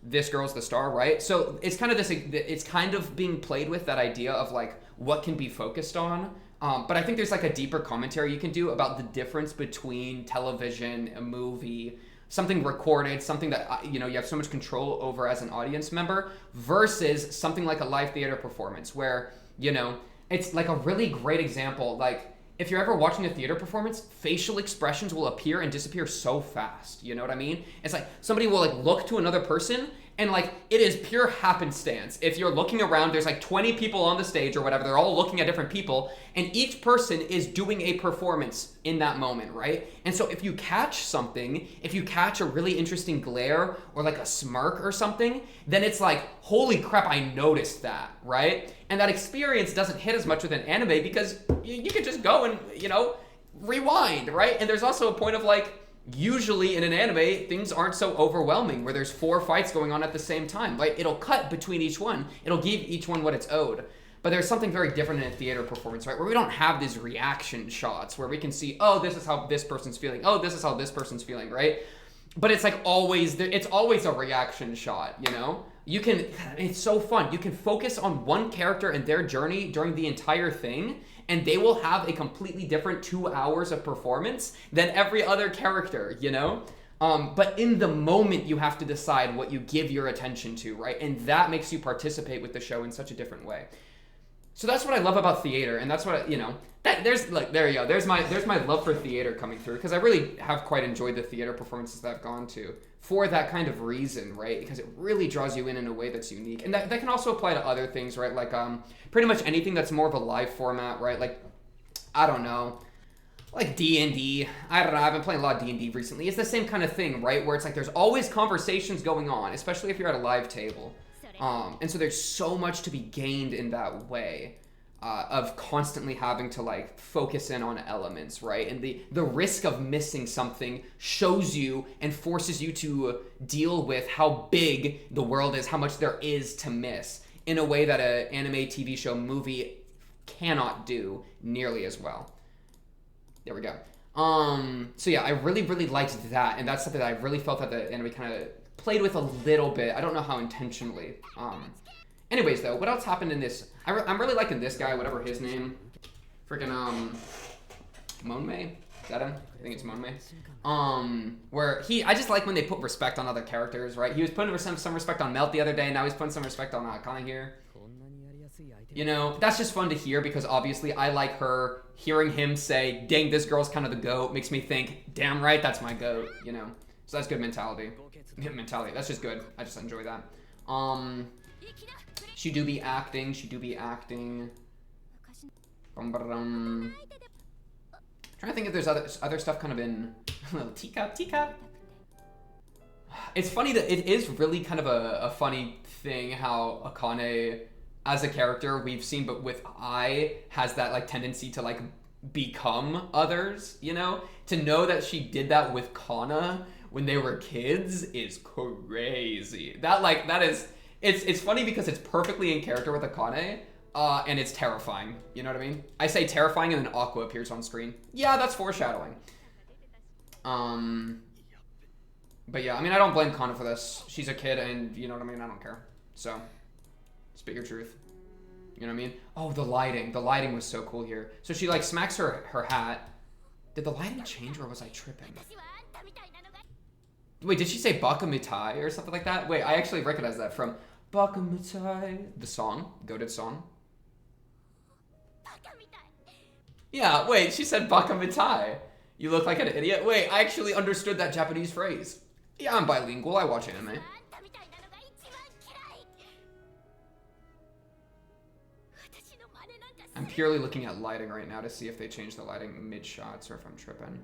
This girl's the star, right? So it's kind of this, it's kind of being played with, that idea of like what can be focused on. But I think there's like a deeper commentary you can do about the difference between television, a movie, something recorded, something that, you know, you have so much control over as an audience member, versus something like a live theater performance where, you know, it's like a really great example. Like, if you're ever watching a theater performance, facial expressions will appear and disappear so fast. You know what I mean? It's like somebody will like look to another person and like it is pure happenstance. If you're looking around, there's like 20 people on the stage or whatever. They're all looking at different people and each person is doing a performance in that moment, right? And so if you catch something, if you catch a really interesting glare or like a smirk or something, then it's like, holy crap, I noticed that, right? And that experience doesn't hit as much with an anime because you can just go and, you know, rewind, right? And there's also a point of like, usually in an anime, things aren't so overwhelming where there's 4 fights going on at the same time. Like, it'll cut between each one. It'll give each one what it's owed. But there's something very different in a theater performance, right? Where we don't have these reaction shots where we can see, oh, this is how this person's feeling. Oh, this is how this person's feeling, right? But it's like always, it's always a reaction shot, you know? You can, it's so fun. You can focus on one character and their journey during the entire thing, and they will have a completely different 2 hours of performance than every other character, you know? But in the moment, you have to decide what you give your attention to, right? And that makes you participate with the show in such a different way. So that's what I love about theater, and that's what, you know, there you go. There's my love for theater coming through, because I really have quite enjoyed the theater performances that I've gone to for that kind of reason, right? Because it really draws you in a way that's unique. And that can also apply to other things, right? Like pretty much anything that's more of a live format, right? Like, I don't know, like D&D. I don't know, I've been playing a lot of D&D recently. It's the same kind of thing, right? Where it's like there's always conversations going on, especially if you're at a live table. And so there's so much to be gained in that way. Of constantly having to like focus in on elements, right? And the risk of missing something shows you and forces you to deal with how big the world is, how much there is to miss, in a way that an anime, TV show, movie cannot do nearly as well. There we go. So yeah, I really, really liked that, and that's something that I really felt that the anime kind of played with a little bit. I don't know how intentionally. Anyways, though, what else happened in this? I'm really liking this guy, whatever his name. Freaking, Monmei? Is that him? I think it's Monmei. Where I just like when they put respect on other characters, right? He was putting some respect on Melt the other day, and now he's putting some respect on Akane here. You know, that's just fun to hear, because obviously I like her. Hearing him say, dang, this girl's kind of the GOAT, makes me think, damn right, that's my GOAT, you know? So that's good mentality. That's just good. I just enjoy that. She do be acting. Trying to think if there's other stuff kind of in teacup. It's funny that it is really kind of a funny thing how Akane, as a character, we've seen, but with Ai, has that like tendency to like become others, you know? To know that she did that with Kana when they were kids is crazy. It's funny because it's perfectly in character with Akane, and it's terrifying. You know what I mean? I say terrifying and then Aqua appears on screen. Yeah, that's foreshadowing. But yeah, I mean, I don't blame Kana for this. She's a kid and, you know what I mean? I don't care. So, spit your truth. You know what I mean? Oh, the lighting. The lighting was so cool here. So she, like, smacks her hat. Did the lighting change or was I tripping? Wait, did she say Baka Mitai or something like that? Wait, I actually recognize that from Baka Mitai. The song. Goated song. Yeah, wait, she said Baka Mitai. You look like an idiot. Wait, I actually understood that Japanese phrase. Yeah, I'm bilingual. I watch anime. I'm purely looking at lighting right now to see if they changed the lighting mid-shots or if I'm tripping.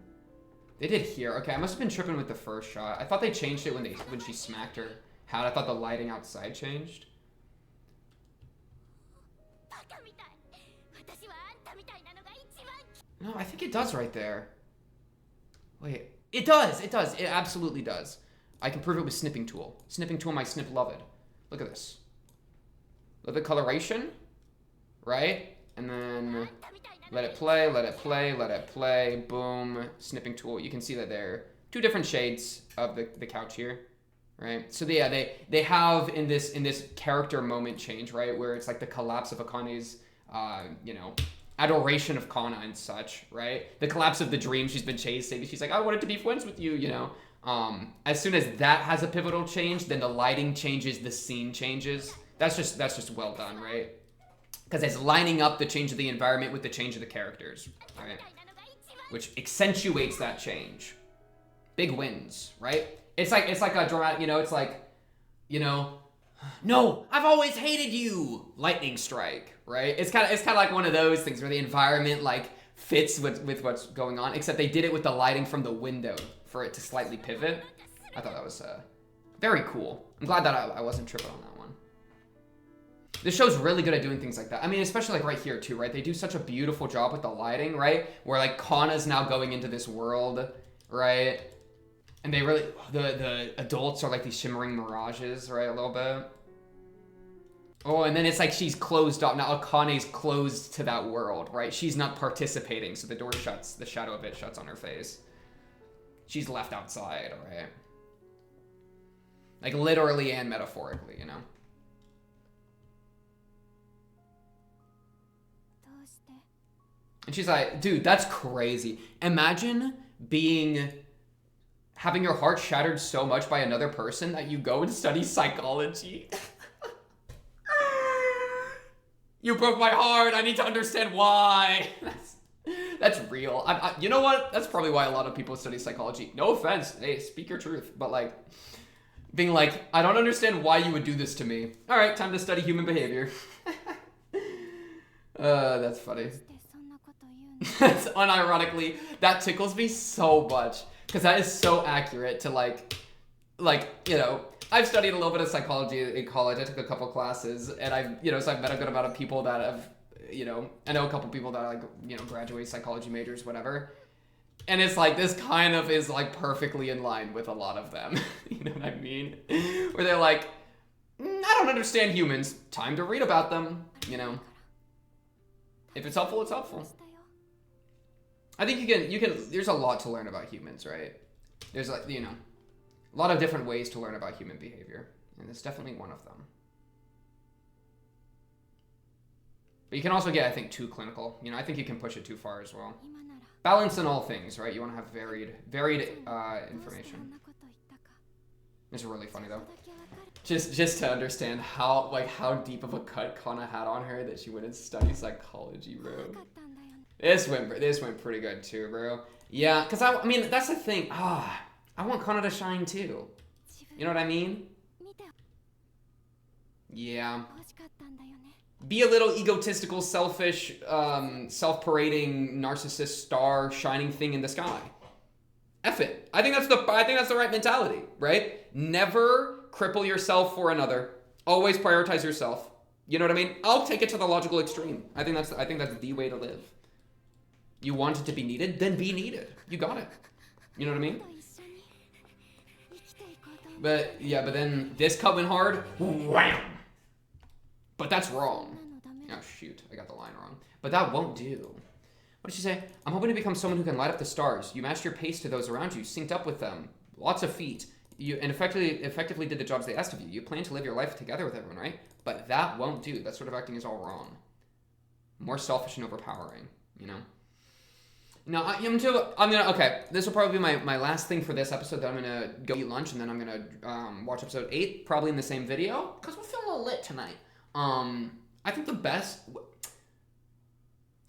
They did here. Okay, I must have been tripping with the first shot. I thought they changed it when she smacked her hat. I thought the lighting outside changed. No, I think it does right there. Wait, it does. It does. It absolutely does. I can prove it with snipping tool. Snipping tool, my snip loved. Look at this. Look at the coloration, right? And then let it play, let it play, let it play. Boom. Snipping tool. You can see that there are two different shades of the couch here, right? So yeah, they have in this character moment change, right, where it's like the collapse of Akane's, you know, adoration of Kana and such, right? The collapse of the dream she's been chasing. She's like, I wanted to be friends with you, you know. As soon as that has a pivotal change, then the lighting changes, the scene changes. That's just well done, right? Because it's lining up the change of the environment with the change of the characters, right? Which accentuates that change. Big wins, right? It's like a dramatic, you know, it's like, you know, no, I've always hated you. Lightning strike, right? It's kind of like one of those things where the environment like fits with what's going on, except they did it with the lighting from the window for it to slightly pivot. I thought that was very cool. I'm glad that I wasn't tripping on that one. This show's really good at doing things like that. I mean, especially like right here too, right? They do such a beautiful job with the lighting, right? Where like Kana's now going into this world, right? And they really, the adults are like these shimmering mirages, right? A little bit. Oh, and then it's like she's closed off. Now Akane's closed to that world, right? She's not participating, so the door shuts, the shadow of it shuts on her face. She's left outside, right? Like literally and metaphorically, you know? And she's like, dude, that's crazy. Imagine having your heart shattered so much by another person that you go and study psychology. You broke my heart. I need to understand why. That's real. You know what? That's probably why a lot of people study psychology. No offense. Hey, speak your truth. But like, being like, I don't understand why you would do this to me. All right, time to study human behavior. That's funny. That's unironically, that tickles me so much because that is so accurate to like, you know, I've studied a little bit of psychology in college. I took a couple classes and so I've met a good amount of people that have, you know, I know a couple people that are like, you know, graduate psychology majors, whatever. And it's like, this kind of is like perfectly in line with a lot of them. You know what I mean? Where they're like, I don't understand humans. Time to read about them, you know. If it's helpful, it's helpful. I think you can, there's a lot to learn about humans, right? There's like, you know, a lot of different ways to learn about human behavior. And it's definitely one of them. But you can also get, I think, too clinical. You know, I think you can push it too far as well. Balance in all things, right? You want to have varied information. It's really funny though. Just to understand how deep of a cut Kana had on her that she went and studied psychology, bro. This went pretty good too, bro. Yeah, because I mean, that's the thing. I want Kana to shine too. You know what I mean? Yeah. Be a little egotistical, selfish, self-parading, narcissist star shining thing in the sky. F it. I think that's the right mentality, right? Never cripple yourself for another. Always prioritize yourself. You know what I mean? I'll take it to the logical extreme. I think that's the way to live. You want it to be needed, then be needed. You got it. You know what I mean? But yeah, but then this cut went hard. Wham! But that's wrong. Oh shoot, I got the line wrong. But that won't do. What did she say? I'm hoping to become someone who can light up the stars. You matched your pace to those around you, synced up with them. Lots of feet. And effectively did the jobs they asked of you. You plan to live your life together with everyone, right? But that won't do. That sort of acting is all wrong. More selfish and overpowering, you know? No, okay, this will probably be my last thing for this episode, that I'm gonna go eat lunch, and then I'm gonna watch episode 8, probably in the same video, because we're feeling a little lit tonight. I think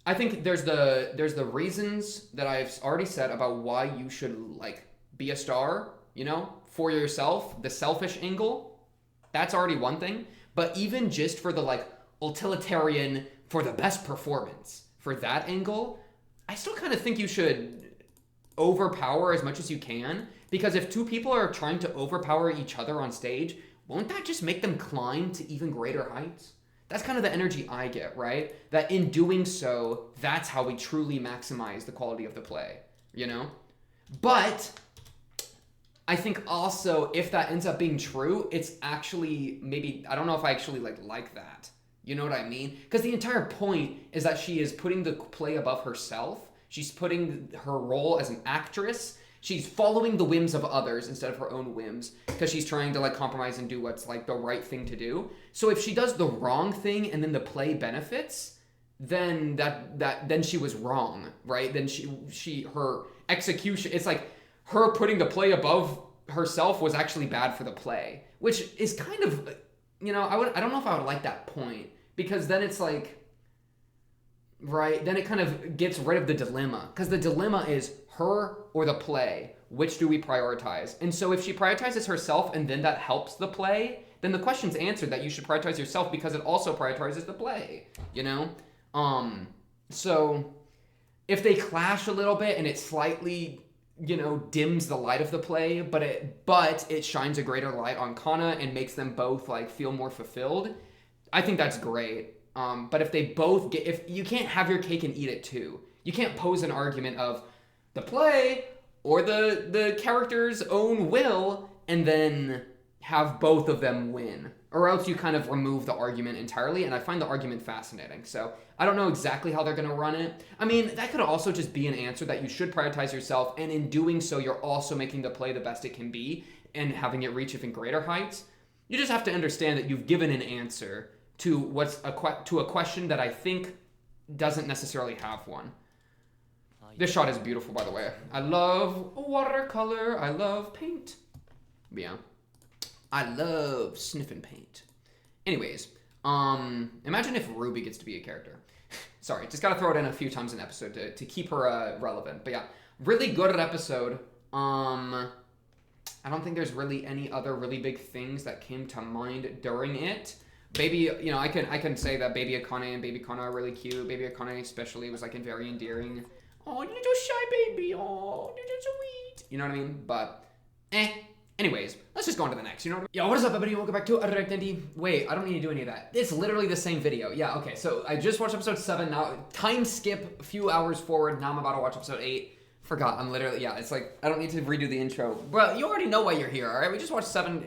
I think there's the reasons that I've already said about why you should, like, be a star, you know, for yourself, the selfish angle, that's already one thing, but even just for the, like, utilitarian, for the best performance, for that angle, I still kind of think you should overpower as much as you can, because if two people are trying to overpower each other on stage, won't that just make them climb to even greater heights? That's kind of the energy I get, right? That in doing so, that's how we truly maximize the quality of the play, you know? But I think also, if that ends up being true, it's actually maybe, I don't know if I actually like that. You know what I mean? Because the entire point is that she is putting the play above herself. She's putting her role as an actress. She's following the whims of others instead of her own whims because she's trying to like compromise and do what's like the right thing to do. So if she does the wrong thing and then the play benefits, then then she was wrong, right? Then her execution, it's like her putting the play above herself was actually bad for the play, which is kind of, you know, I don't know if I would like that point, because then it's like, right, then it kind of gets rid of the dilemma, because the dilemma is her or the play. Which do we prioritize? And so if she prioritizes herself and then that helps the play, then the question's answered that you should prioritize yourself because it also prioritizes the play, you know? So if they clash a little bit and it slightly, you know, dims the light of the play, but it shines a greater light on Kana and makes them both like feel more fulfilled, I think that's great. But if they both get, if you can't have your cake and eat it too, you can't pose an argument of the play or the character's own will and then have both of them win, or else you kind of remove the argument entirely. And I find the argument fascinating. So I don't know exactly how they're going to run it. I mean, that could also just be an answer that you should prioritize yourself, and in doing so, you're also making the play the best it can be and having it reach even greater heights. You just have to understand that you've given an answer to to a question that I think doesn't necessarily have one. This shot is beautiful, by the way. I love watercolor. I love paint. Yeah. I love sniffing paint. Anyways, imagine if Ruby gets to be a character. Sorry, just gotta throw it in a few times an episode to keep her relevant. But yeah, really good episode. I don't think there's really any other really big things that came to mind during it. Baby, you know, I can say that Baby Akane and Baby Kana are really cute. Baby Akane especially was like very endearing. Oh, you're just shy baby. Oh, you're just sweet. You know what I mean? But, anyways, let's just go on to the next. You know what I mean? Yo, what is up, everybody? Welcome back to Identity. Wait, I don't need to do any of that. It's literally the same video. Yeah, okay. So I just watched episode 7. Now, time skip a few hours forward. Now I'm about to watch episode 8. Forgot. I'm literally, yeah, it's like, I don't need to redo the intro. But you already know why you're here, all right? We just watched 7.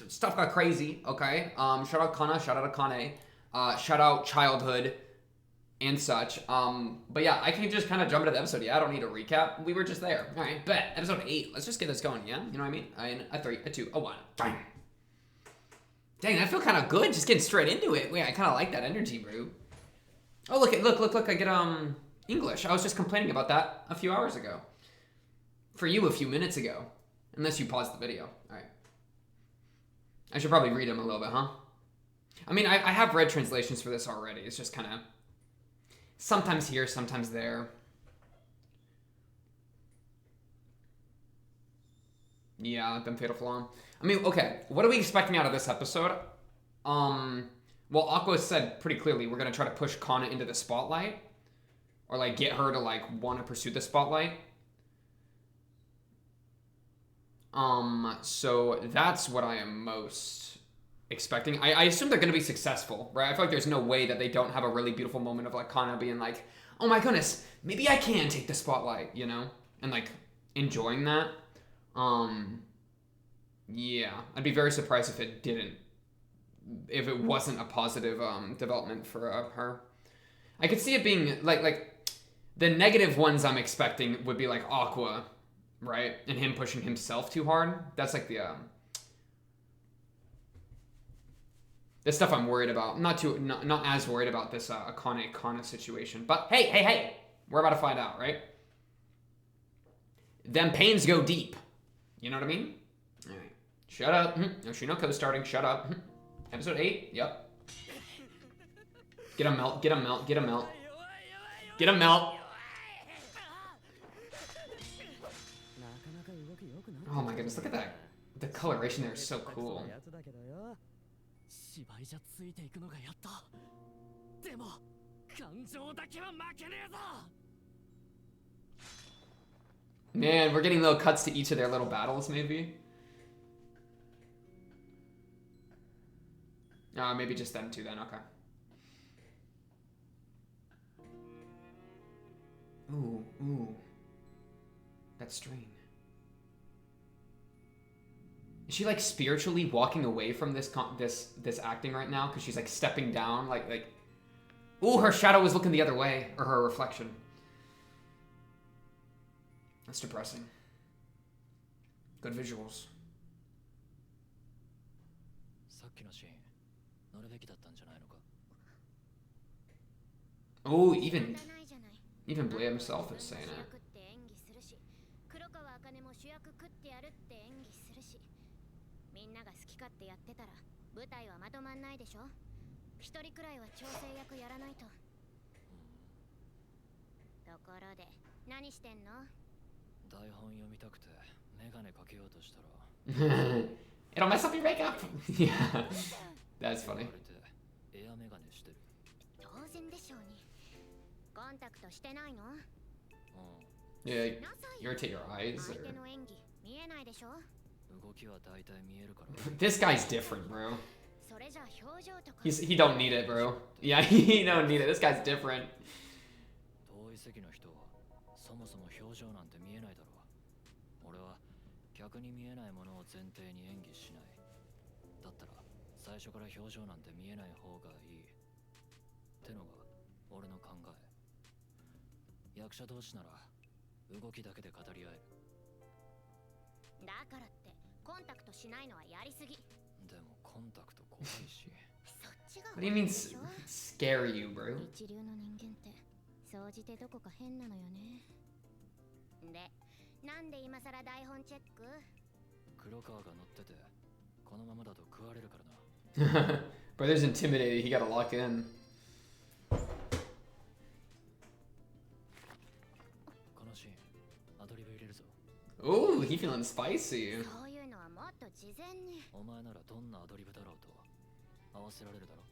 Stuff got crazy, okay? Shout out Kana. Shout out Akane. Shout out Childhood and such. But yeah, I can just kind of jump into the episode. Yeah, I don't need a recap. We were just there. All right, bet. Episode 8. Let's just get this going, yeah? You know what I mean? A 3, a 2, a 1. Bang. Dang, I feel kind of good just getting straight into it. Wait, I kind of like that energy, bro. Oh, look. I get, English. I was just complaining about that a few hours ago. For you, a few minutes ago. Unless you paused the video. All right. I should probably read them a little bit, huh? I mean, I have read translations for this already. It's just kind of sometimes here, sometimes there. Yeah, them Fatal Flaw. I mean, okay, what are we expecting out of this episode? Well, Aqua said pretty clearly we're going to try to push Kana into the spotlight. Or, like, get her to, like, want to pursue the spotlight. So that's what I am most expecting. I assume they're going to be successful, right? I feel like there's no way that they don't have a really beautiful moment of, like, Kana being like, oh my goodness, maybe I can take the spotlight, you know? And, like, enjoying that. Yeah. I'd be very surprised if it didn't. If it wasn't a positive, development for, her. I could see it being, like, the negative ones I'm expecting would be, like, Aqua, right? And him pushing himself too hard. That's, like, the stuff I'm worried about. Not as worried about this Akane Kana situation. But hey, we're about to find out, right? Them pains go deep. You know what I mean? All right. Shut up. Yoshino co-starting. Shut up. Episode 8. Yep. Get a melt. Get a melt. Get a melt. Get a melt. Oh my goodness, look at that. The coloration there is so cool. Man, we're getting little cuts to each of their little battles, maybe. Maybe just them two then, okay. Ooh. That string. Is she like spiritually walking away from this this acting right now? Because she's like stepping down, like. Ooh, her shadow was looking the other way, or her reflection. That's depressing. Good visuals. さっきのシーン乗るべきだったんじゃないのか。 Oh, even Blade himself is saying it. 黒川茜も主役食ってやるって演技するし、みんなが好き勝手やってたら舞台はまとまんないでしょ。一人くらいは調整役やらないと。ところで何してんの？台本読みたくてメガネかけようとしたら It'll mess up your makeup. Yeah, that's funny. エアメガネしてる。当然でしょうに。コンタクトしてないの？ Yeah, irritate your eyes. 相 Or... 手の演技見えないでしょ？ 動きは大体見えるから。 This guy's different, bro. それじゃ表情とか。He don't need it, bro. Yeah, he don't need it. This guy's different. 遠い席の人はそもそも表情なんて見えないだろう。俺は逆に見えないものを前提に演技しない。だったら最初から表情なんて見えない方がいい。ってのが俺の考え。役者同士なら動きだけで語り合える。だからってコンタクトしないのはやりすぎ。でもコンタクト怖いし。そっちが What do you mean scare you, bro? 一流の人間って総じてどこか変なのよね。で、なんで今さら台本チェック？黒川が乗っててこのままだと食われるからな。Brother's intimidated. He gotta lock in. このシーンアドリブ入れるぞ。 Ooh, he feeling spicy. そういうのはもっと事前に。お前ならどんなアドリブだろうと合わせられるだろう。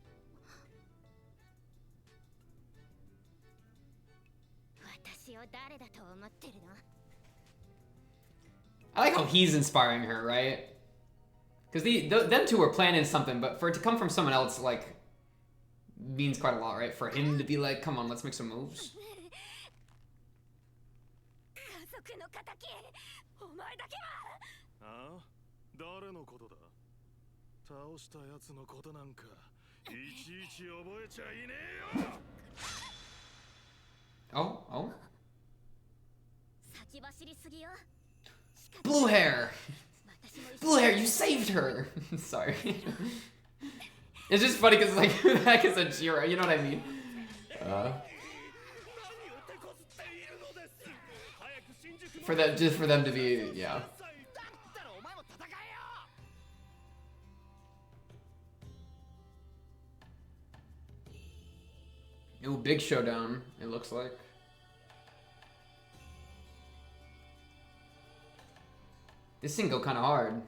私を誰だと思ってるの？ I like how he's inspiring her, right? Because them two were planning something, but for it to come from someone else, like, means quite a lot, right? For him to be like, come on, let's make some moves. 家族の仇、お前だけは。ああ、誰のことだ？倒したやつのことなんかいちいち覚えちゃいねえよ。 Oh. 先走りすぎよ。 Blue hair! Blue hair, you saved her! Sorry. It's just funny because, like, who the heck is a Jiro? You know what I mean? Just for them to be, yeah. Ooh, big showdown, it looks like. This thing go kind of hard.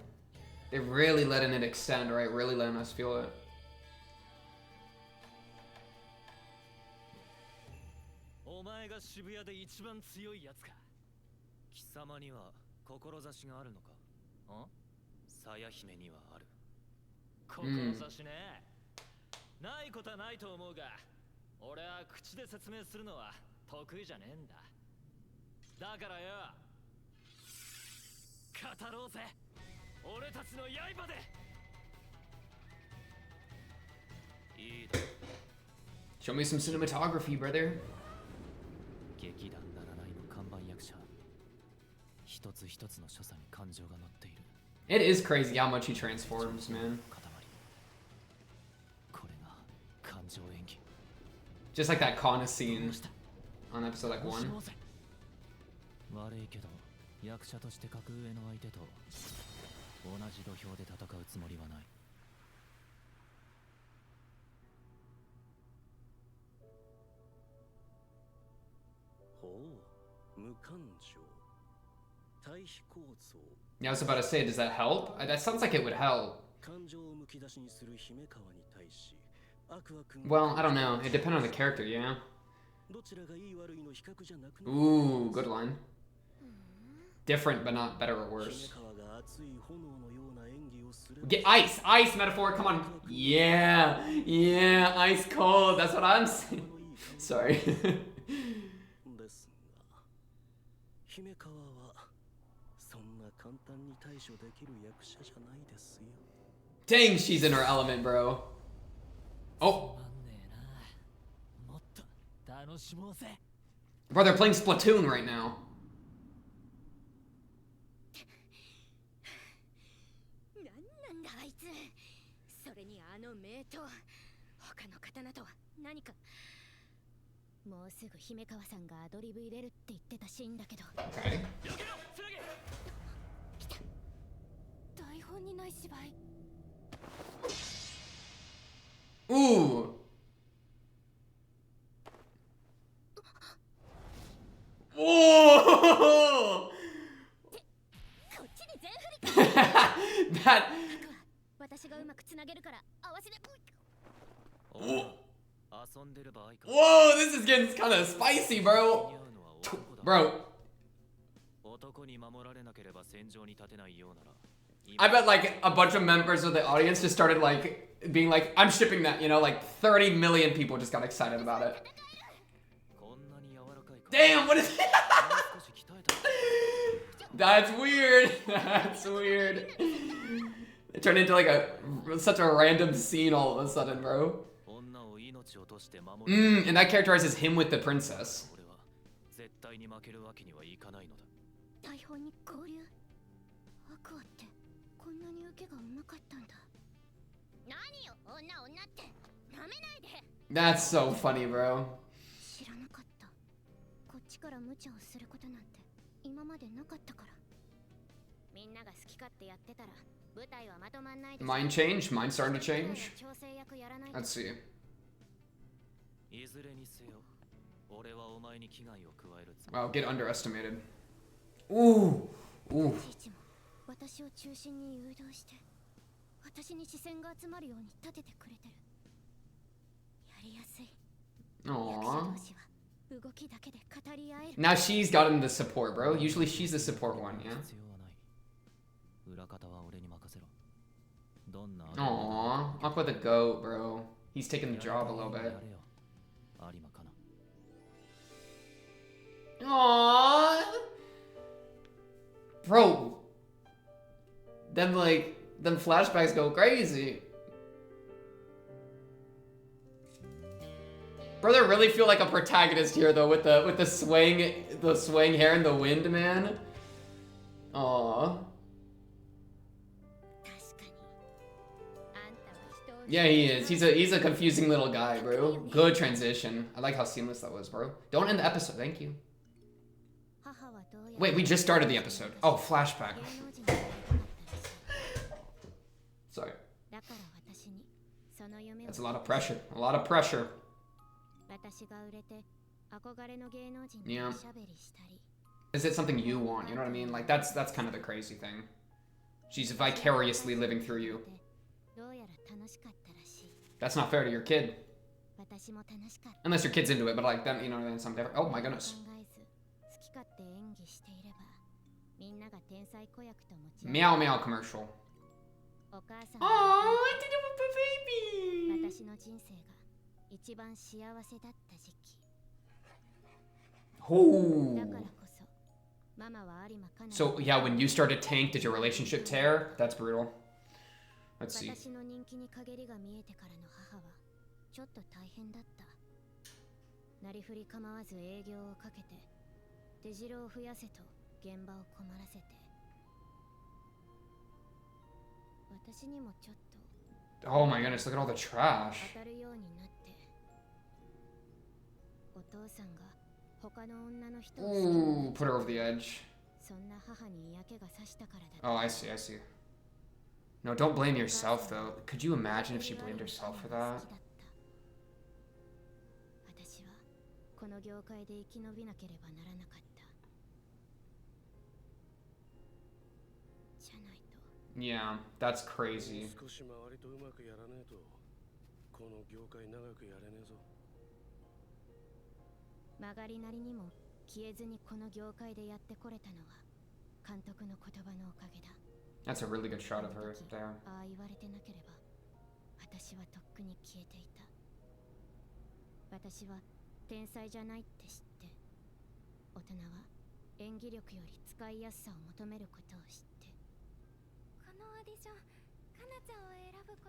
They're really letting it extend, right? Really letting us feel it. お前が渋谷で一番強いやつか。貴様には志があるのか？さや姫にはある。志ね。ないことはないと思うが、俺は口で説明するのは得意じゃねえんだ。だからよ、語ろうぜ。俺たちの刃で。いいだろ。 Show me some cinematography, brother. 劇団ならないの看板役者。一つ一つの所作に感情が乗っている。 It is crazy how much he transforms, man. これが感情演技。 Just like that Kana scene on episode like 1. 悪いけど役者として格上の相手と同じ土俵で戦うつもりはない。ほう、無感情。対比構造。 Yeah, I was about to say, does that help? That sounds like it would help. 感情をむき出しにする姫川に対し、悪悪 Well, I don't know. It depends on the character, yeah? どちらがいい悪いの比較じゃなくなる。 Ooh, good line. Different, but not better or worse. 姫川が熱い炎のような演技をする。 Get ice! Ice metaphor, come on! Yeah! Yeah, ice cold, that's what I'm saying. Sorry. ですが、姫川はそんな感簡単に対処できる役者じゃないですよ。 Dang, she's in her element, bro. Oh, なんねえな。もっと楽しもうぜ。 bro, they're playing Splatoon right now. なんだあいつ。それにあの名刀、他の刀とは何か。もうすぐ姫川さんがアドリブ入れるって言ってたシーンだけど。 Okay. 来た。台本にない芝居。 Ooh. Whoa! こっちに全振り。 That. 私がうまくつなげるから合わせて。 遊んでる場合か。 Whoa, this is getting kind of spicy, bro. Bro, 男に守られなければ戦場に立てないようなら。 I bet like a bunch of members of the audience just started like being like, I'm shipping that, you know, like 30 million people just got excited about it. こんなに柔らかいか。 Damn, what is もう少し鍛えた。 That's weird. That's weird. It turned into like such a random scene all of a sudden, bro. 女を命を落として守る。 And that characterizes him with the princess. 俺は絶対に負けるわけにはいかないのだ。 台本に交流。アクアってこんなに受けがうまかったんだ。何よ、女ってなめないで。 That's so funny, bro. 知らなかった。こっちから無茶をすることなんて今までなかったから。みんなが好き勝手やってたら舞台はまとまんないで。 Mind change? Mind starting to change? 調整役やらないと。 Let's see. いずれにせよ、俺はお前に危害を加えるつ Wow, get underestimated. Ooh. Ooh. いちいちも私を中心に誘導して私に視線が集まるように立ててくれてる。やりやすい。役者 Aww. 同士は動きだけで語り合える。 Now she's gotten the support, bro. Usually she's the support one, yeah? 必要はない。裏方は俺に任せろ。どんな Aww. Aqua the goat, bro. He's taking the job a little bit. やれよ。有馬かな。 Aww. Bro. Then flashbacks go crazy. Brother really feel like a protagonist here though with the swaying hair and the wind, man. Aww. 確かに。あんたは人を Yeah, he is. He's a confusing little guy, bro. Good transition. I like how seamless that was, bro. Don't end the episode. Thank you. 母はどうやら Wait, we just started the episode. Oh, flashback. 芸能人になりたかったらしい。 Sorry. だから私にその夢を That's a lot of pressure. A lot of pressure. 私が売れて憧れの芸能人と Yeah. おしゃべりしたり。 Is it something you want? You know what I mean? Like that's kind of the crazy thing. She's vicariously living through you. どうやら楽しかったらしい。 That's not fair to your kid. 私も楽しかった。 Unless your kid's into it, but like then you know then something different. Oh my goodness. 考えず好き勝手演技していればみんなが天才子役と持ち Meow meow commercial. お母さん Oh, I did it with the baby. 私の人生が一番幸せだった時期。 Oh. だからこそママは有馬かな。 So yeah, when you started tank, did your relationship tear? That's brutal. Let's see. 私の人気に陰りが見えてからの母はちょっと大変だった。なりふり構わず営業をかけて出城を増やせと現場を困らせて、私にもちょっと Oh my goodness, look at all the trash. 当たるようになって、お父さんが他の女の人を好き Ooh, に put her over the edge. そんな母に嫌気がさしたからだ。 Oh, I see, I see. No, don't blame yourself though. Could you imagine if she blamed herself for that? 私はこの業界で生き延びなければならなかった。じゃないと。 Yeah, that's crazy. 少し周りとうまくやらねえとこの業界長くやれねえぞ。曲がりなりにも消えずにこの業界でやってこれたのは監督の言葉のおかげだ。 That's a really good shot of her there. ああ言われてなければ私はとっくに消えていた。私は天才じゃないって知って、大人は演技力より使いやすさを求めることを知って、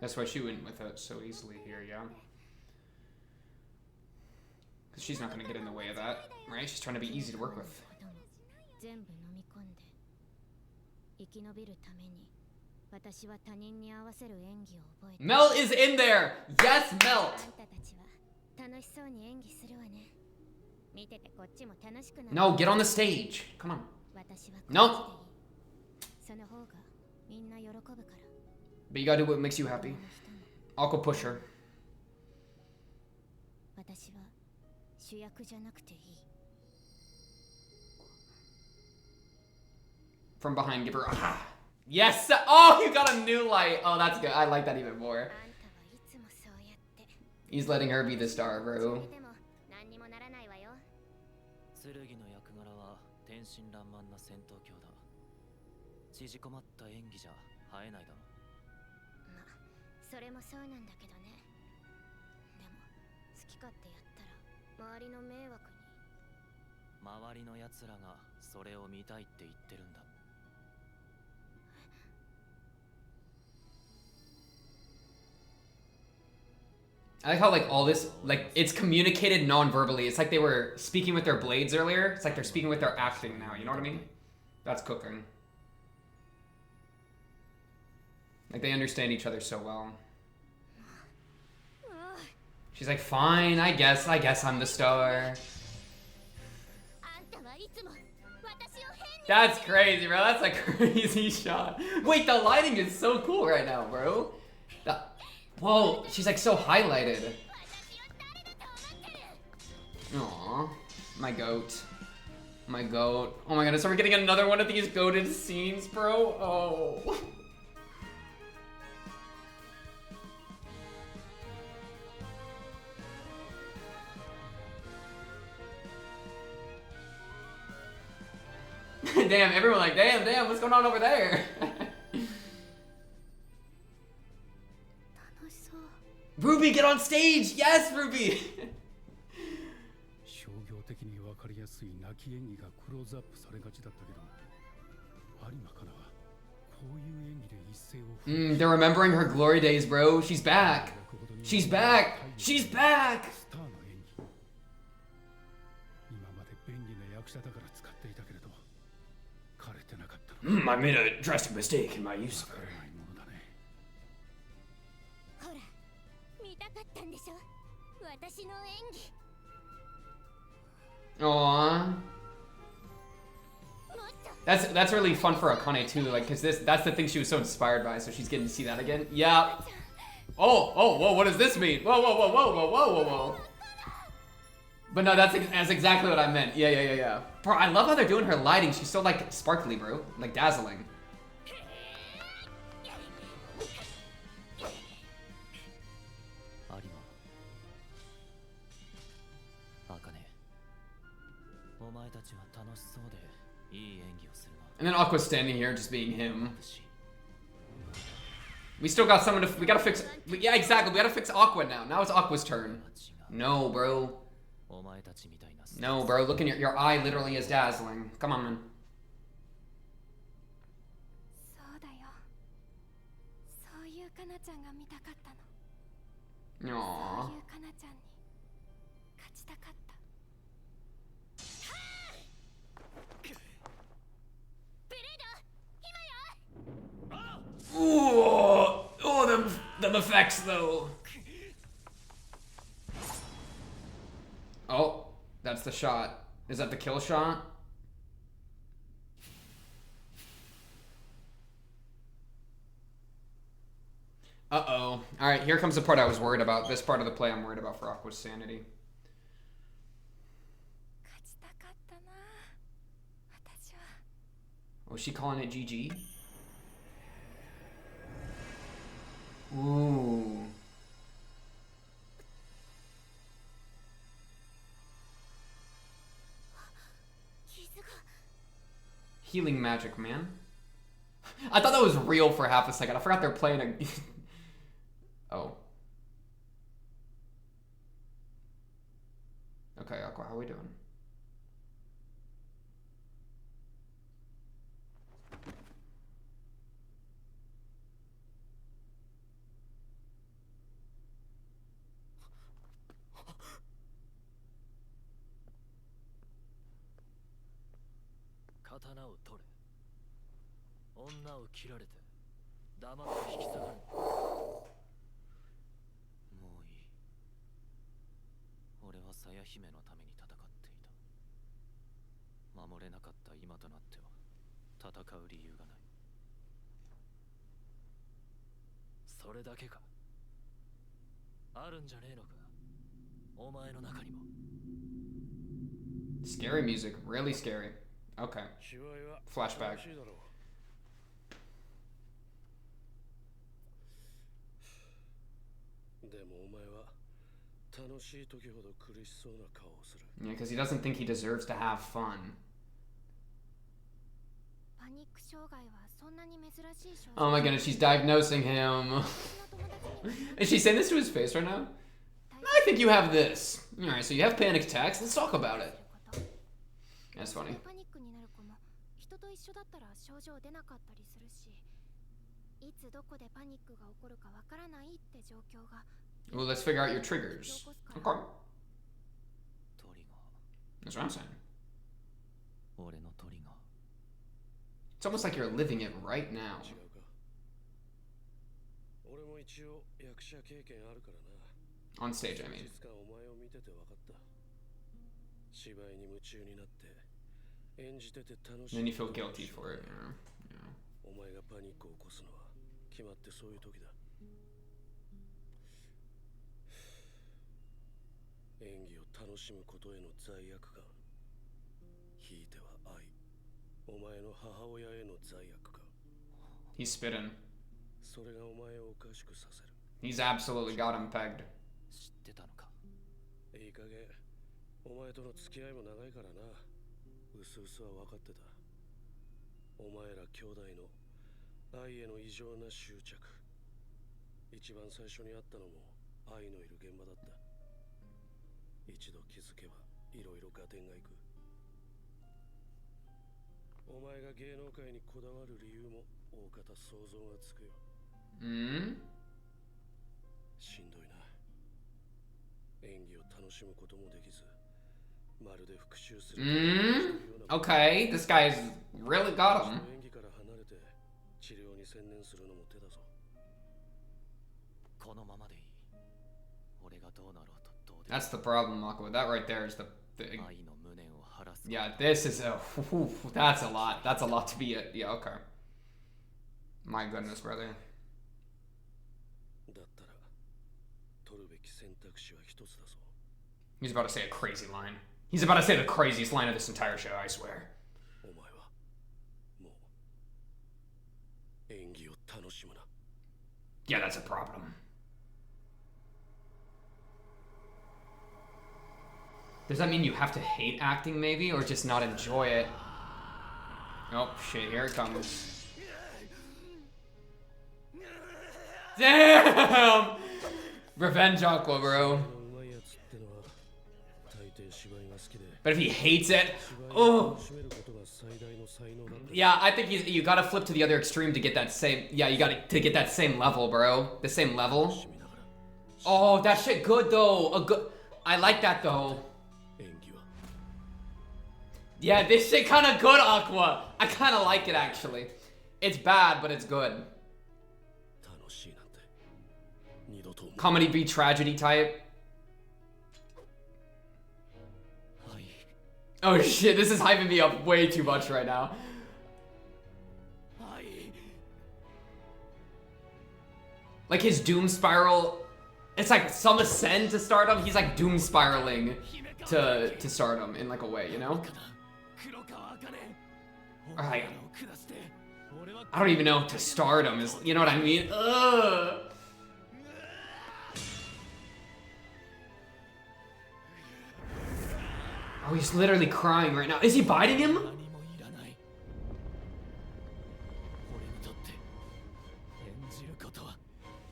That's why she went with it so easily here, yeah. Because she's not going to get in the way of that, right? She's trying to be easy to work with. Mel is in there! Yes, Melt! No, get on the stage. Come on. No! But you gotta do what makes you happy. Aqua push her. From behind, give her a ha. Yes! Oh, you got a new light. Oh, that's good. I like that even more. He's letting her be the star, bro. 剣の役柄は天真爛漫な戦闘狂だ。縮こまった演技じゃ映えないだろ。まあ、それもそうなんだけどね。でも好き勝手やったら周りの迷惑に。周りの奴らがそれを見たいって言ってるんだ。I like how like all this, like it's communicated non-verbally. It's like they were speaking with their blades earlier. It's like they're speaking with their acting now, you know what I mean? That's cooking. Like they understand each other so well. She's like, fine, I guess I'm the star. That's crazy, bro. That's a crazy shot. Wait, the lighting is so cool right now, bro. Whoa, she's like so highlighted. Aww, my goat. My goat. Oh my goodness, are we getting another one of these goated scenes, bro? Oh. Damn, everyone like, damn, what's going on over there? Ruby, get on stage! Yes, Ruby! 商業的に分かりやすい泣き演技がクローズアップされがちだったけど、有馬かなはこういう演技で一世を they're remembering her glory days, bro. She's back. She's back. She's back. スターの演技。今まで便利な役者だから使っていたけれど、枯れてなかったの。I made a drastic mistake in my use of her. かったんでしょ私の演技 Aww. That's really fun for Akane too, like, cause that's the thing she was so inspired by, so she's getting to see that again. Yeah. Oh, whoa, what does this mean? Whoa. But no, that's exactly what I meant. Yeah. Bro, I love how they're doing her lighting. She's so like sparkly, bro, like dazzling. And then Aqua's standing here just being him. We still got someone to, we gotta fix, yeah, exactly, we gotta fix Aqua now. Now it's Aqua's turn. No, bro. No, bro, look in your eye literally is dazzling. Come on, man. Aww. Ooh, oh, them effects though. Oh, that's the shot. Is that the kill shot? Uh-oh. Alright, here comes the part I was worried about. This part of the play I'm worried about for Aqua's sanity. Was she calling it GG? Ooh. Healing magic, man. I thought that was real for half a second. I forgot they're playing a... Oh. Okay, Aqua, how are we doing? 刀を取れ。女を切られて黙って引き下がる。もういい。俺は鞘姫のために戦っていた。守れなかった今となっては戦う理由がない。それだけか。あるんじゃねえのか、お前の中にも。 Scary music, really scary. Okay. 芝居は Flashback. 楽しいだろう。でもお前は楽しい時ほど苦しそうな顔をする。 Yeah, because he doesn't think he deserves to have fun. パニック障害はそんなに珍しい症 Oh 状 my goodness, she's diagnosing him. 私の友達には Is she saying this to his face right now? I think you have this. Alright, so you have panic attacks. Let's talk about it. That's funny. パニックになる子も人と一緒だったら症状出なかったりするし、いつどこでパニックが起こるかわからないって状況が Well, let's figure out your triggers. Okay. トリガ That's what I'm saying. ー、俺のトリガー。 It's almost like you're living it right now. 違うか。俺も一応役者経験あるからな。 On stage, I mean. 実感お前を見てて分かった。芝居に夢中になって演じてて楽しい。 And then you feel guilty for it, you know? Yeah. お前がパニックを起こすのは決まってそういう時だ。演技を楽しむことへの罪悪感、ひいては愛、お前の母親への罪悪感。 He's spitting. それがお前をおかしくさせる。 He's absolutely got him pegged. 知ってたのか。いい加減お前との付き合いも長いからな。うすうすは分かってた。お前ら兄弟の愛への異常な執着。一番最初に会ったのも愛のいる現場だった。一度気づけばいろいろ合点がいく。お前が芸能界にこだわる理由も大方想像がつくよ。しんどいな。演技を楽しむこともできず、まるで復讐する。Okay, this guy's really got him. 演技から離れて治療に専念するのも手だぞ。このままでいい。俺がどうなろうとどうでも。 That's the problem, Aqua. That right there is the... 愛の無念を晴らす。 Yeah, this is a... That's a lot. That's a lot to be it. Yeah, okay. My goodness, brother. だったら取るべき選択肢は一つだぞ。 He's about to say a crazy line. He's about to say the craziest line of this entire show, I swear. お前はもう演技を楽しむな。 Yeah, that's a problem. Does that mean you have to hate acting, maybe? Or just not enjoy it? Oh, shit, here it comes. Damn! Revenge Aqua, bro. うまいやつってのは大抵芝居が好きで。 But if he hates it, oh! 楽しめることが最大の才能だった。 Yeah, I think you gotta flip to the other extreme to get that same... Yeah, you gotta to get that same level, bro. The same level. Oh, that shit good, though. I like that, though. 演技は Yeah, this shit kinda good, Aqua. I kinda like it, actually. It's bad, but it's good. 楽しいなんて二度と。 Comedy beat tragedy type. はい。 Oh shit, this is hyping me up way too much right now. はい。 Like his doom spiral, it's like some ascend to stardom. He's like doom spiraling to stardom in like a way, you know? 黒川茜。 Or like, を下して俺は I don't even know if to stardom is, you know what I mean? Ugh. Oh, he's literally crying right now. Is he biting him? 何もいらない。俺にとって演じることは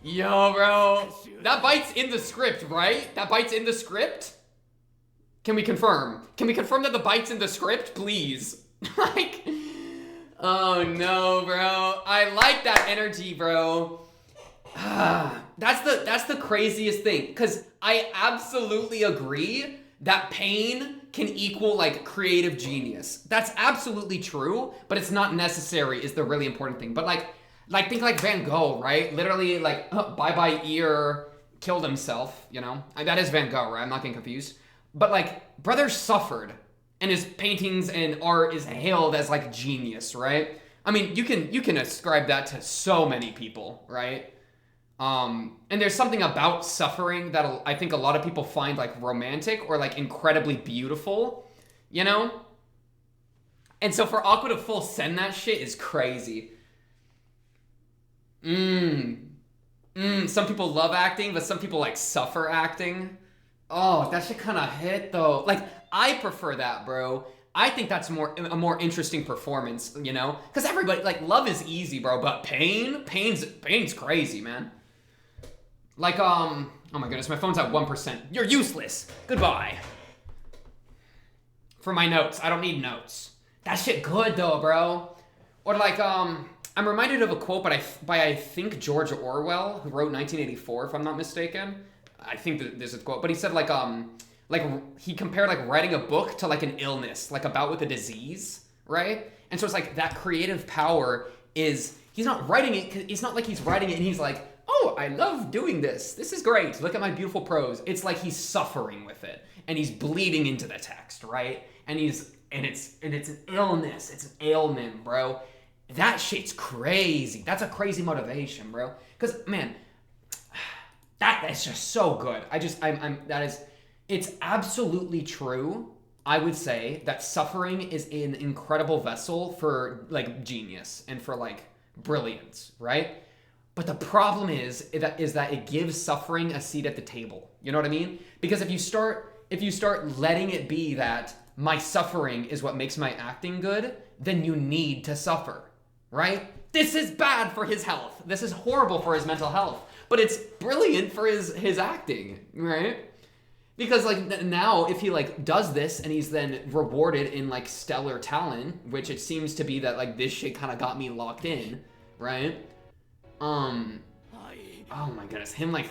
Yo, bro. That bite's in the script, right? That bite's in the script? Can we confirm? Can we confirm that the bite's in the script, please? Like, oh no, bro. I like that energy, bro. That's the craziest thing, because I absolutely agree that pain can equal like creative genius. That's absolutely true, but it's not necessary is the really important thing. But like think like Van Gogh, right? Literally like bye-bye ear, killed himself, you know? That is Van Gogh, right? I'm not getting confused. But like, brother suffered, and his paintings and art is hailed as like genius, right? I mean, you can ascribe that to so many people, right? And there's something about suffering that I think a lot of people find like romantic or like incredibly beautiful, you know? And so for Aqua to full send that shit is crazy. Some people love acting, but some people like suffer acting. Oh, that shit kind of hit though. Like, I prefer that, bro. I think that's a more interesting performance, you know? Because everybody, like, love is easy, bro, but pain's crazy, man. Like, oh my goodness, my phone's at 1%. You're useless. Goodbye. For my notes, I don't need notes. That shit good though, bro. Or like, I'm reminded of a quote by I think George Orwell, who wrote 1984, if I'm not mistaken. I think that there's a quote, but he said like he compared like writing a book to like an illness, like a bout with a disease, right? And so it's like that creative power is, he's not writing it, it's not like he's writing it and he's like, oh, I love doing this. This is great. Look at my beautiful prose. It's like he's suffering with it and he's bleeding into the text, right? And it's an illness. It's an ailment, bro. That shit's crazy. That's a crazy motivation, bro. Because, man, that's just so good. It's absolutely true. I would say that suffering is an incredible vessel for, like, genius and for, like, brilliance, right? But the problem is that it gives suffering a seat at the table. You know what I mean? Because if you start letting it be that my suffering is what makes my acting good, then you need to suffer. Right? This is bad for his health. This is horrible for his mental health. But it's brilliant for his acting, right? Because like now if he like does this and he's then rewarded in like stellar talent, which it seems to be that like this shit kind of got me locked in, right? Oh my goodness, him like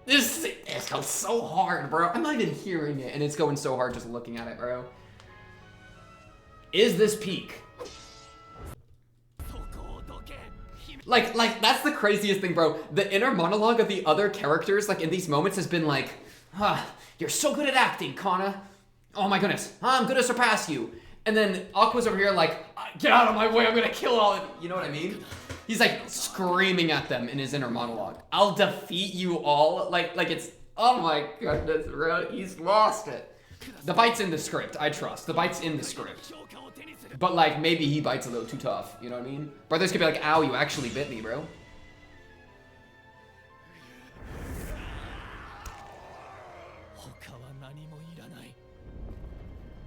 this goes so hard, bro. I'm not even hearing it and it's going so hard just looking at it, bro. Is this peak? Like, that's the craziest thing, bro. The inner monologue of the other characters, like, in these moments has been like, you're so good at acting, Kana. Oh my goodness, I'm gonna surpass you. And then Aqua's over here like, get out of my way, I'm gonna kill all of you. You know what I mean? He's like screaming at them in his inner monologue. I'll defeat you all. Like it's, oh my goodness, bro. He's lost it. The bite's in the script, I trust. The bite's in the script. But like, maybe he bites a little too tough, you know what I mean? Brothers could be like, ow, you actually bit me, bro.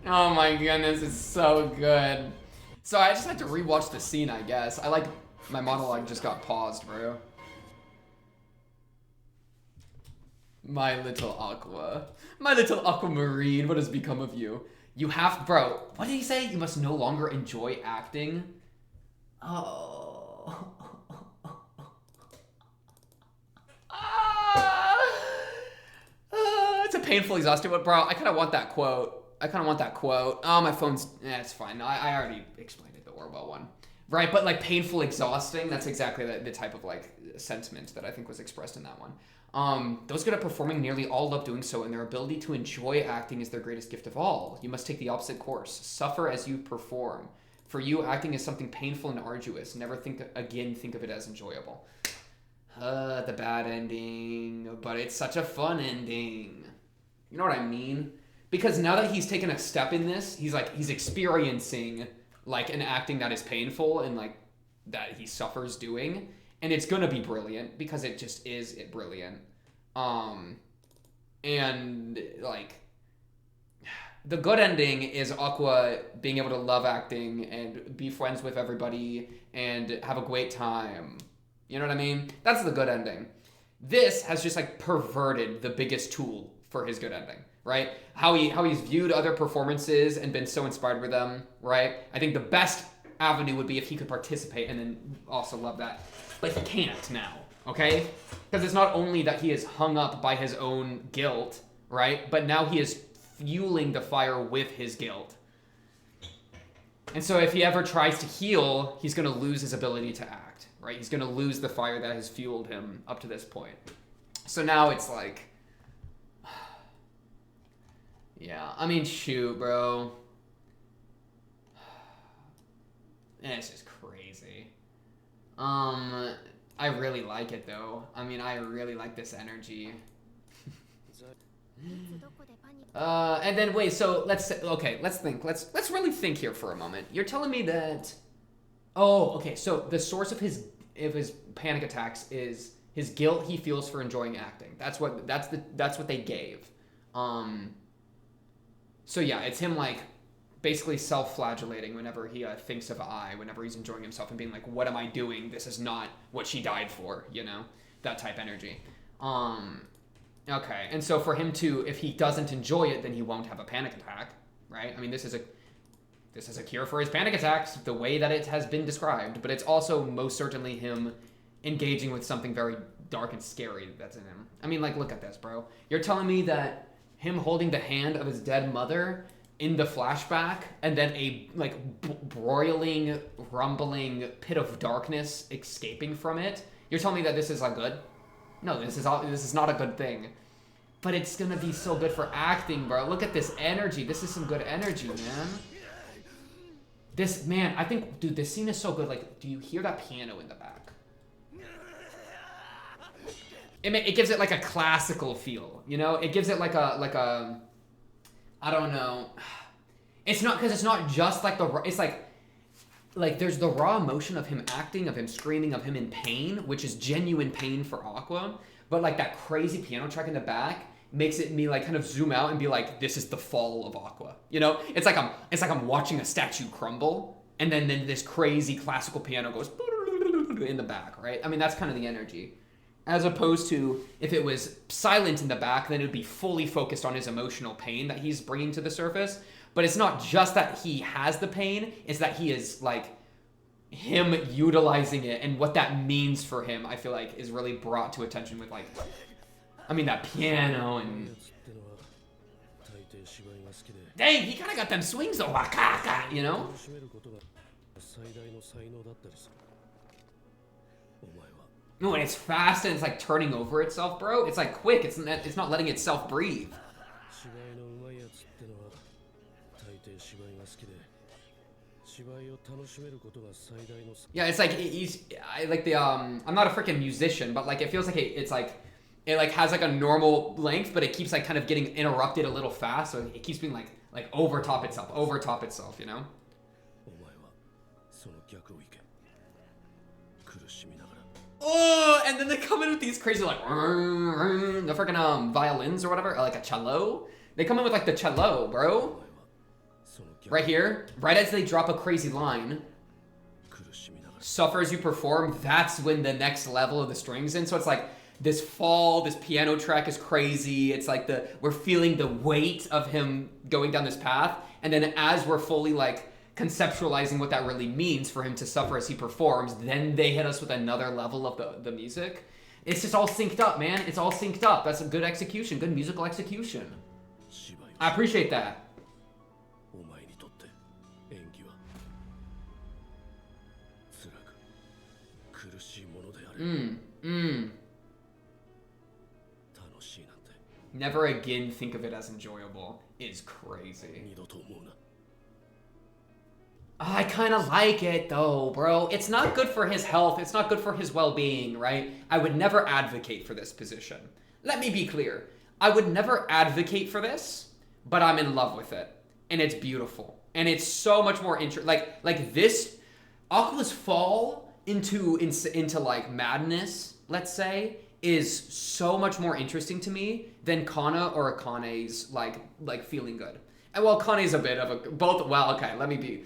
Oh my goodness, it's so good. So I just had to rewatch the scene, I guess. My monologue just got paused, bro. My little Aqua. My little aquamarine, what has become of you? You have, bro, what did he say? You must no longer enjoy acting? Oh. It's a painful, exhausting one, bro. I kind of want that quote. Oh, my phone's, it's fine. I already explained it, the Orwell one. Right, but like painful, exhausting, that's exactly the type of like sentiment that I think was expressed in that one. Those good at performing nearly all love doing so, and their ability to enjoy acting is their greatest gift of all. You must take the opposite course. Suffer as you perform. For you, acting is something painful and arduous. Never think of it as enjoyable. The bad ending, but it's such a fun ending. You know what I mean? Because now that he's taken a step in this, he's experiencing like an acting that is painful and like that he suffers doing. And it's gonna be brilliant because it just is brilliant. And like the good ending is Aqua being able to love acting and be friends with everybody and have a great time. You know what I mean? That's the good ending. This has just like perverted the biggest tool for his good ending, right? How he's viewed other performances and been so inspired with them, right? I think the best avenue would be if he could participate and then also love that. But he can't now, okay? Because it's not only that he is hung up by his own guilt, right? But now he is fueling the fire with his guilt. And so if he ever tries to heal, he's going to lose his ability to act, right? He's going to lose the fire that has fueled him up to this point. So now it's like, yeah, I mean, shoot, bro. It's just crazy. I really like it though. I mean, I really like this energy. And then wait, so let's think. Let's really think here for a moment. You're telling me that, oh, okay, so the source of his panic attacks is his guilt he feels for enjoying acting. That's what they gave. So yeah, it's him like basically self-flagellating whenever he thinks of I, whenever he's enjoying himself and being like, what am I doing? This is not what she died for, you know? That type energy. Okay, and so for him to, if he doesn't enjoy it, then he won't have a panic attack, right? I mean, this is a cure for his panic attacks, the way that it has been described, but it's also most certainly him engaging with something very dark and scary that's in him. I mean, like, look at this, bro. You're telling me that him holding the hand of his dead mother in the flashback, and then a, like, broiling, rumbling pit of darkness escaping from it, you're telling me that this is, like, good? No, this is not a good thing. But it's gonna be so good for acting, bro. Look at this energy. This is some good energy, man. This, man, I think, dude, this scene is so good. Like, do you hear that piano in the back? It gives it like a classical feel, you know? It gives it like a, I don't know. It's not, because it's not just like it's like there's the raw emotion of him acting, of him screaming, of him in pain, which is genuine pain for Aqua. But like that crazy piano track in the back makes it me like kind of zoom out and be like, this is the fall of Aqua. You know, it's like I'm watching a statue crumble, and then this crazy classical piano goes in the back, right? I mean, that's kind of the energy. As opposed to if it was silent in the back, then it would be fully focused on his emotional pain that he's bringing to the surface. But it's not just that he has the pain, it's that he is like him utilizing it, and what that means for him, I feel like, is really brought to attention with like, I mean, that piano and... Dang, he kind of got them swings though, you know? No, and it's fast and it's like turning over itself, bro. It's like quick, it's not letting itself breathe. Yeah, it's like I'm not a freaking musician, but like it feels like it has like a normal length, but it keeps like kind of getting interrupted a little fast, so it keeps being like overtop itself, you know? Oh, and then they come in with these crazy like the freaking violins or whatever, or like a cello. They come in with like the cello, bro. Right here, right as they drop a crazy line, suffer as you perform, that's when the next level of the strings in. So it's like this fall, this piano track is crazy. It's like we're feeling the weight of him going down this path. And then as we're fully like conceptualizing what that really means for him to suffer as he performs, then they hit us with another level of the music. It's just all synced up, man. It's all synced up. That's a good execution, good musical execution. I appreciate that. Never again think of it as enjoyable is crazy. I kind of like it though, bro. It's not good for his health. It's not good for his well-being, right? I would never advocate for this position. Let me be clear. I would never advocate for this, but I'm in love with it. And it's beautiful. And it's so much more like this, Aqua's fall into like madness, let's say, is so much more interesting to me than Kana or Akane's like feeling good. And while Kane's a bit of a both, well, okay, let me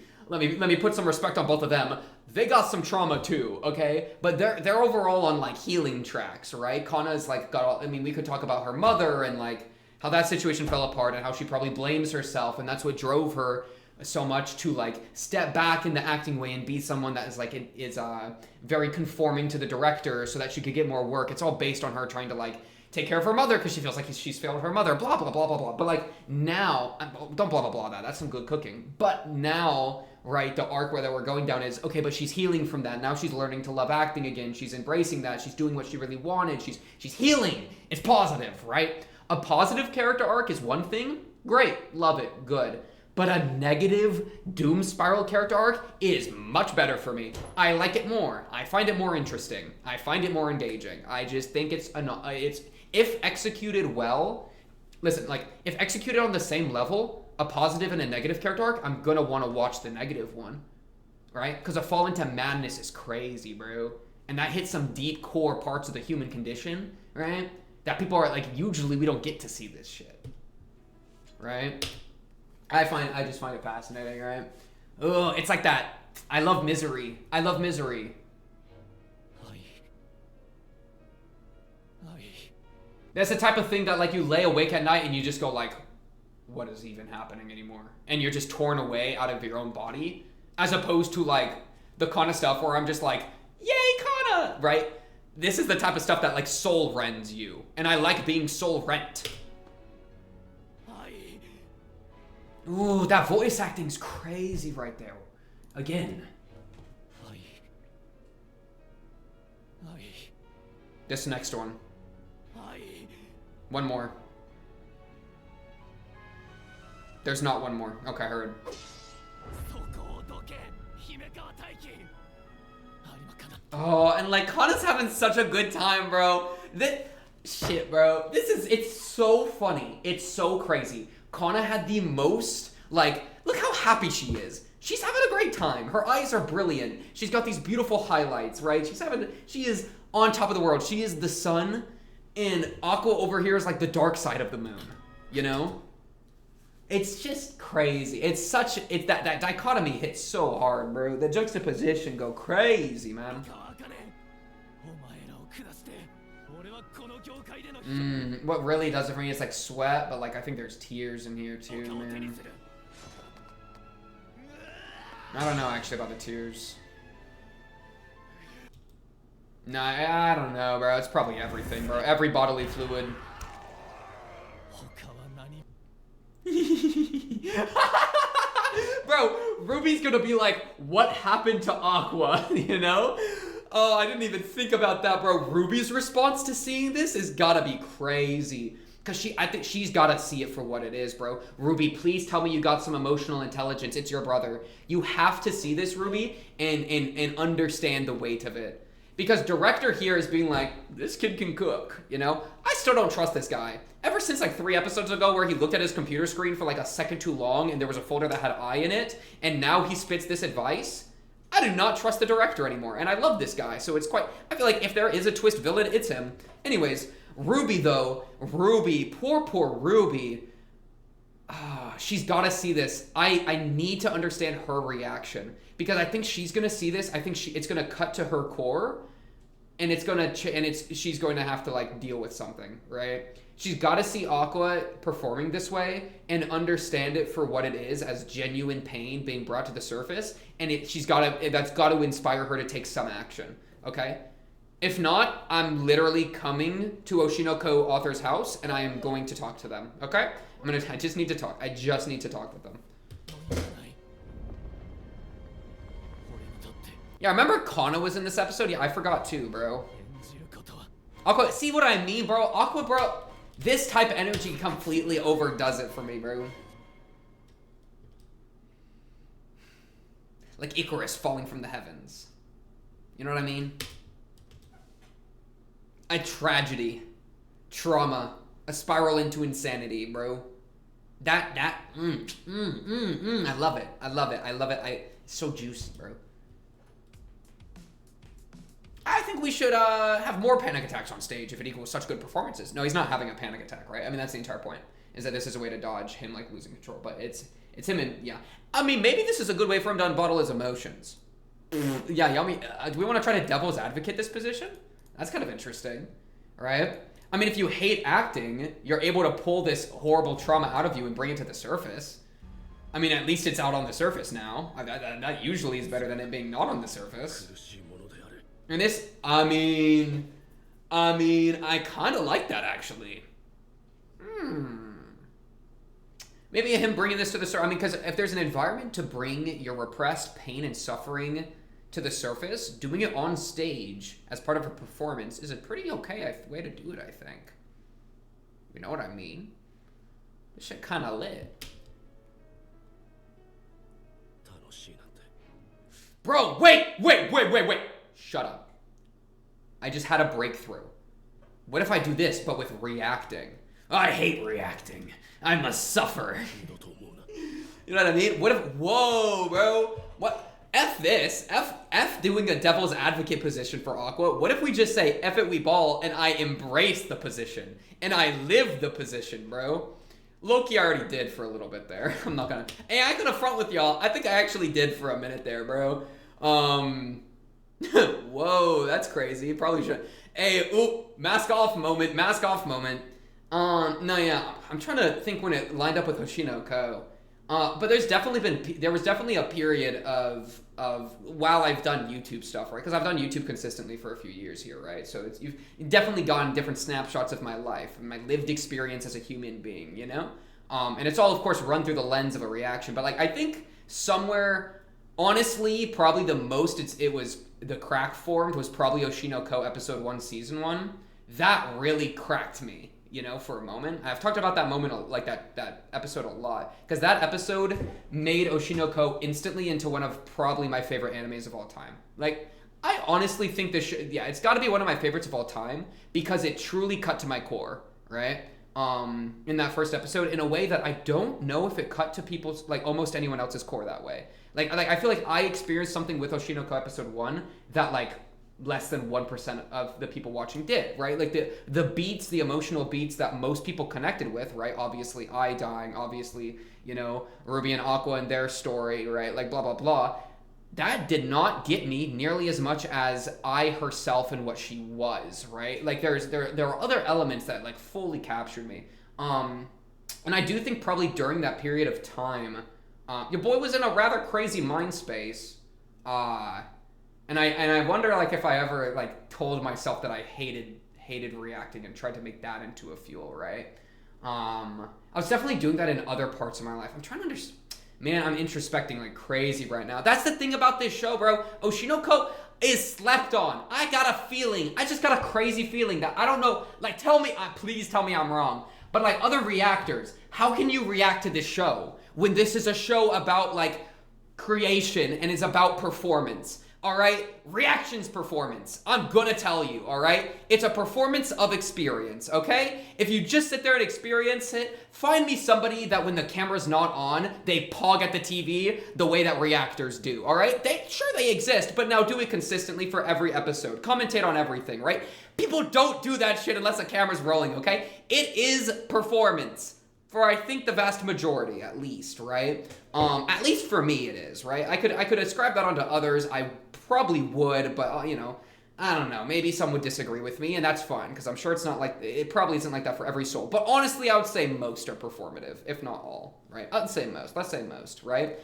put some respect on both of them. They got some trauma too, okay? But they're overall on like healing tracks, right? Kana's like got all, I mean, we could talk about her mother and like how that situation fell apart and how she probably blames herself, and that's what drove her so much to like step back in the acting way and be someone that is very conforming to the director so that she could get more work. It's all based on her trying to like take care of her mother because she feels like she's failed her mother, blah, blah, blah, blah, blah. But like now, don't blah, blah, blah that. That's some good cooking. But now, right, the arc where we're going down is, okay, but she's healing from that. Now she's learning to love acting again. She's embracing that. She's doing what she really wanted. She's healing. It's positive, right? A positive character arc is one thing. Great. Love it. Good. But a negative doom spiral character arc is much better for me. I like it more. I find it more interesting. I find it more engaging. I just think it's if executed well, listen, like, if executed on the same level, a positive and a negative character arc, I'm gonna want to watch the negative one, right? Because a fall into madness is crazy, bro. And that hits some deep core parts of the human condition, right? That people are like, usually we don't get to see this shit, right? I just find it fascinating, right? Oh, it's like that. I love misery. I love misery. That's the type of thing that, like, you lay awake at night and you just go like, what is even happening anymore? And you're just torn away out of your own body, as opposed to like the kind of stuff where I'm just like, yay, Kana, right? This is the type of stuff that like soul rends you, and I like being soul rent. Ooh, that voice acting's crazy right there. Again. This next one. One more. There's not one more. Okay, I heard. Oh, and like Kana's having such a good time, bro. Shit, bro. It's so funny. It's so crazy. Kana had the most, like, look how happy she is. She's having a great time. Her eyes are brilliant. She's got these beautiful highlights, right? She is on top of the world. She is the sun, and Aqua over here is like the dark side of the moon, you know? It's just crazy. That dichotomy hits so hard, bro. The juxtaposition go crazy, man. What really does it for me is like sweat, but like I think there's tears in here too, man. I don't know actually about the tears. Nah, I don't know, bro. It's probably everything, bro. Every bodily fluid. Bro, Ruby's gonna be like, what happened to Aqua, you know? Oh, I didn't even think about that, bro. Ruby's response to seeing this is gotta be crazy. Because I think she's gotta see it for what it is, bro. Ruby, please tell me you got some emotional intelligence. It's your brother. You have to see this, Ruby, and understand the weight of it. Because director here is being like, this kid can cook, you know? I still don't trust this guy. Ever since like 3 episodes ago where he looked at his computer screen for like a second too long and there was a folder that had I in it, and now he spits this advice, I do not trust the director anymore. And I love this guy, so it's quite, I feel like if there is a twist villain, it's him. Anyways, Ruby though, poor Ruby, she's gotta see this. I need to understand her reaction, because I think she's gonna see this. I think it's gonna cut to her core, and she's going to have to like deal with something, right? She's got to see Aqua performing this way and understand it for what it is, as genuine pain being brought to the surface, and that's got to inspire her to take some action, okay? If not, I'm literally coming to Oshinoko author's house and I am going to talk to them, okay? I just need to talk. I just need to talk with them. Yeah, remember Kana was in this episode? Yeah, I forgot too, bro. Aqua, see what I mean, bro? Aqua, bro, this type of energy completely overdoes it for me, bro. Like Icarus falling from the heavens. You know what I mean? A tragedy. Trauma. A spiral into insanity, bro. I love it. I love it. I love it. It's so juicy, bro. I think we should have more panic attacks on stage if it equals such good performances. No, he's not having a panic attack, right? I mean, that's the entire point, is that this is a way to dodge him, like, losing control. But it's him and, yeah. I mean, maybe this is a good way for him to unbottle his emotions. Yeah, Yummy, do we want to try to devil's advocate this position? That's kind of interesting, right? I mean, if you hate acting, you're able to pull this horrible trauma out of you and bring it to the surface. I mean, at least it's out on the surface now. That usually is better than it being not on the surface. And this, I mean, I mean, I kind of like that, actually. Maybe him bringing this to the surface. I mean, because if there's an environment to bring your repressed pain and suffering to the surface, doing it on stage as part of a performance is a pretty okay way to do it, I think. You know what I mean? This shit kind of lit. Bro, wait! Shut up. I just had a breakthrough. What if I do this, but with reacting? I hate reacting. I must suffer. You know what I mean? What if, whoa, bro. What? F this. F doing a devil's advocate position for Aqua. What if we just say, F it, we ball, and I embrace the position. And I live the position, bro. Loki already did for a little bit there. I'm not gonna, hey, I ain't gonna front with y'all. I think I actually did for a minute there, bro. Whoa, that's crazy. Probably should. Hey, ooh, mask off moment. No, yeah, I'm trying to think when it lined up with Hoshinoko. But there was definitely a period of while I've done YouTube stuff, right? Because I've done YouTube consistently for a few years here, right? So you've definitely gotten different snapshots of my life and my lived experience as a human being, you know? And it's all, of course, run through the lens of a reaction. But like, I think somewhere, honestly, probably the most it was the crack formed was probably Oshinoko episode 1, season 1. That really cracked me, you know, for a moment. I've talked about that moment, like that episode a lot, because that episode made Oshinoko instantly into one of probably my favorite animes of all time. Like, I honestly think this it's got to be one of my favorites of all time because it truly cut to my core, right? In that first episode, in a way that I don't know if it cut to people's, like, almost anyone else's core that way. Like I feel like I experienced something with Oshinoko episode 1 that, like, less than 1% of the people watching did, right? Like the beats, the emotional beats that most people connected with, right? Obviously, I dying, obviously, you know, Ruby and Aqua and their story, right? Like blah, blah, blah. That did not get me nearly as much as I herself and what she was, right? Like there are other elements that, like, fully captured me. And I do think probably during that period of time, your boy was in a rather crazy mind space. And I wonder, like, if I ever, like, told myself that I hated reacting and tried to make that into a fuel, right? I was definitely doing that in other parts of my life. I'm trying to understand. Man, I'm introspecting like crazy right now. That's the thing about this show, bro. Oshinoko is slept on. I got a feeling. I just got a crazy feeling that I don't know. Like, please tell me I'm wrong. But, like, other reactors, how can you react to this show when this is a show about, like, creation and is about performance? All right? Reactions performance. I'm gonna tell you, all right? It's a performance of experience, okay? If you just sit there and experience it, find me somebody that when the camera's not on, they pog at the TV the way that reactors do, all right? They exist, but now do it consistently for every episode. Commentate on everything, right? People don't do that shit unless the camera's rolling, okay? It is performance. For, I think, the vast majority, at least, right? At least for me it is, right? I could ascribe that onto others. I probably would, but, you know, I don't know. Maybe some would disagree with me, and that's fine, because I'm sure it probably isn't like that for every soul. But honestly, I would say most are performative, if not all, right? Let's say most, right?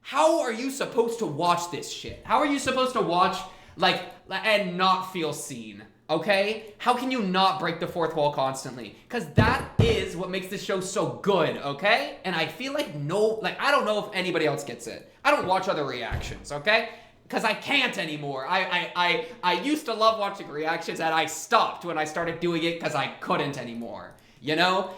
How are you supposed to watch this shit? How are you supposed to watch, like, and not feel seen? Okay? How can you not break the fourth wall constantly? Because that is what makes this show so good, okay? And I feel like I don't know if anybody else gets it. I don't watch other reactions, okay? Because I can't anymore. I used to love watching reactions, and I stopped when I started doing it because I couldn't anymore. You know?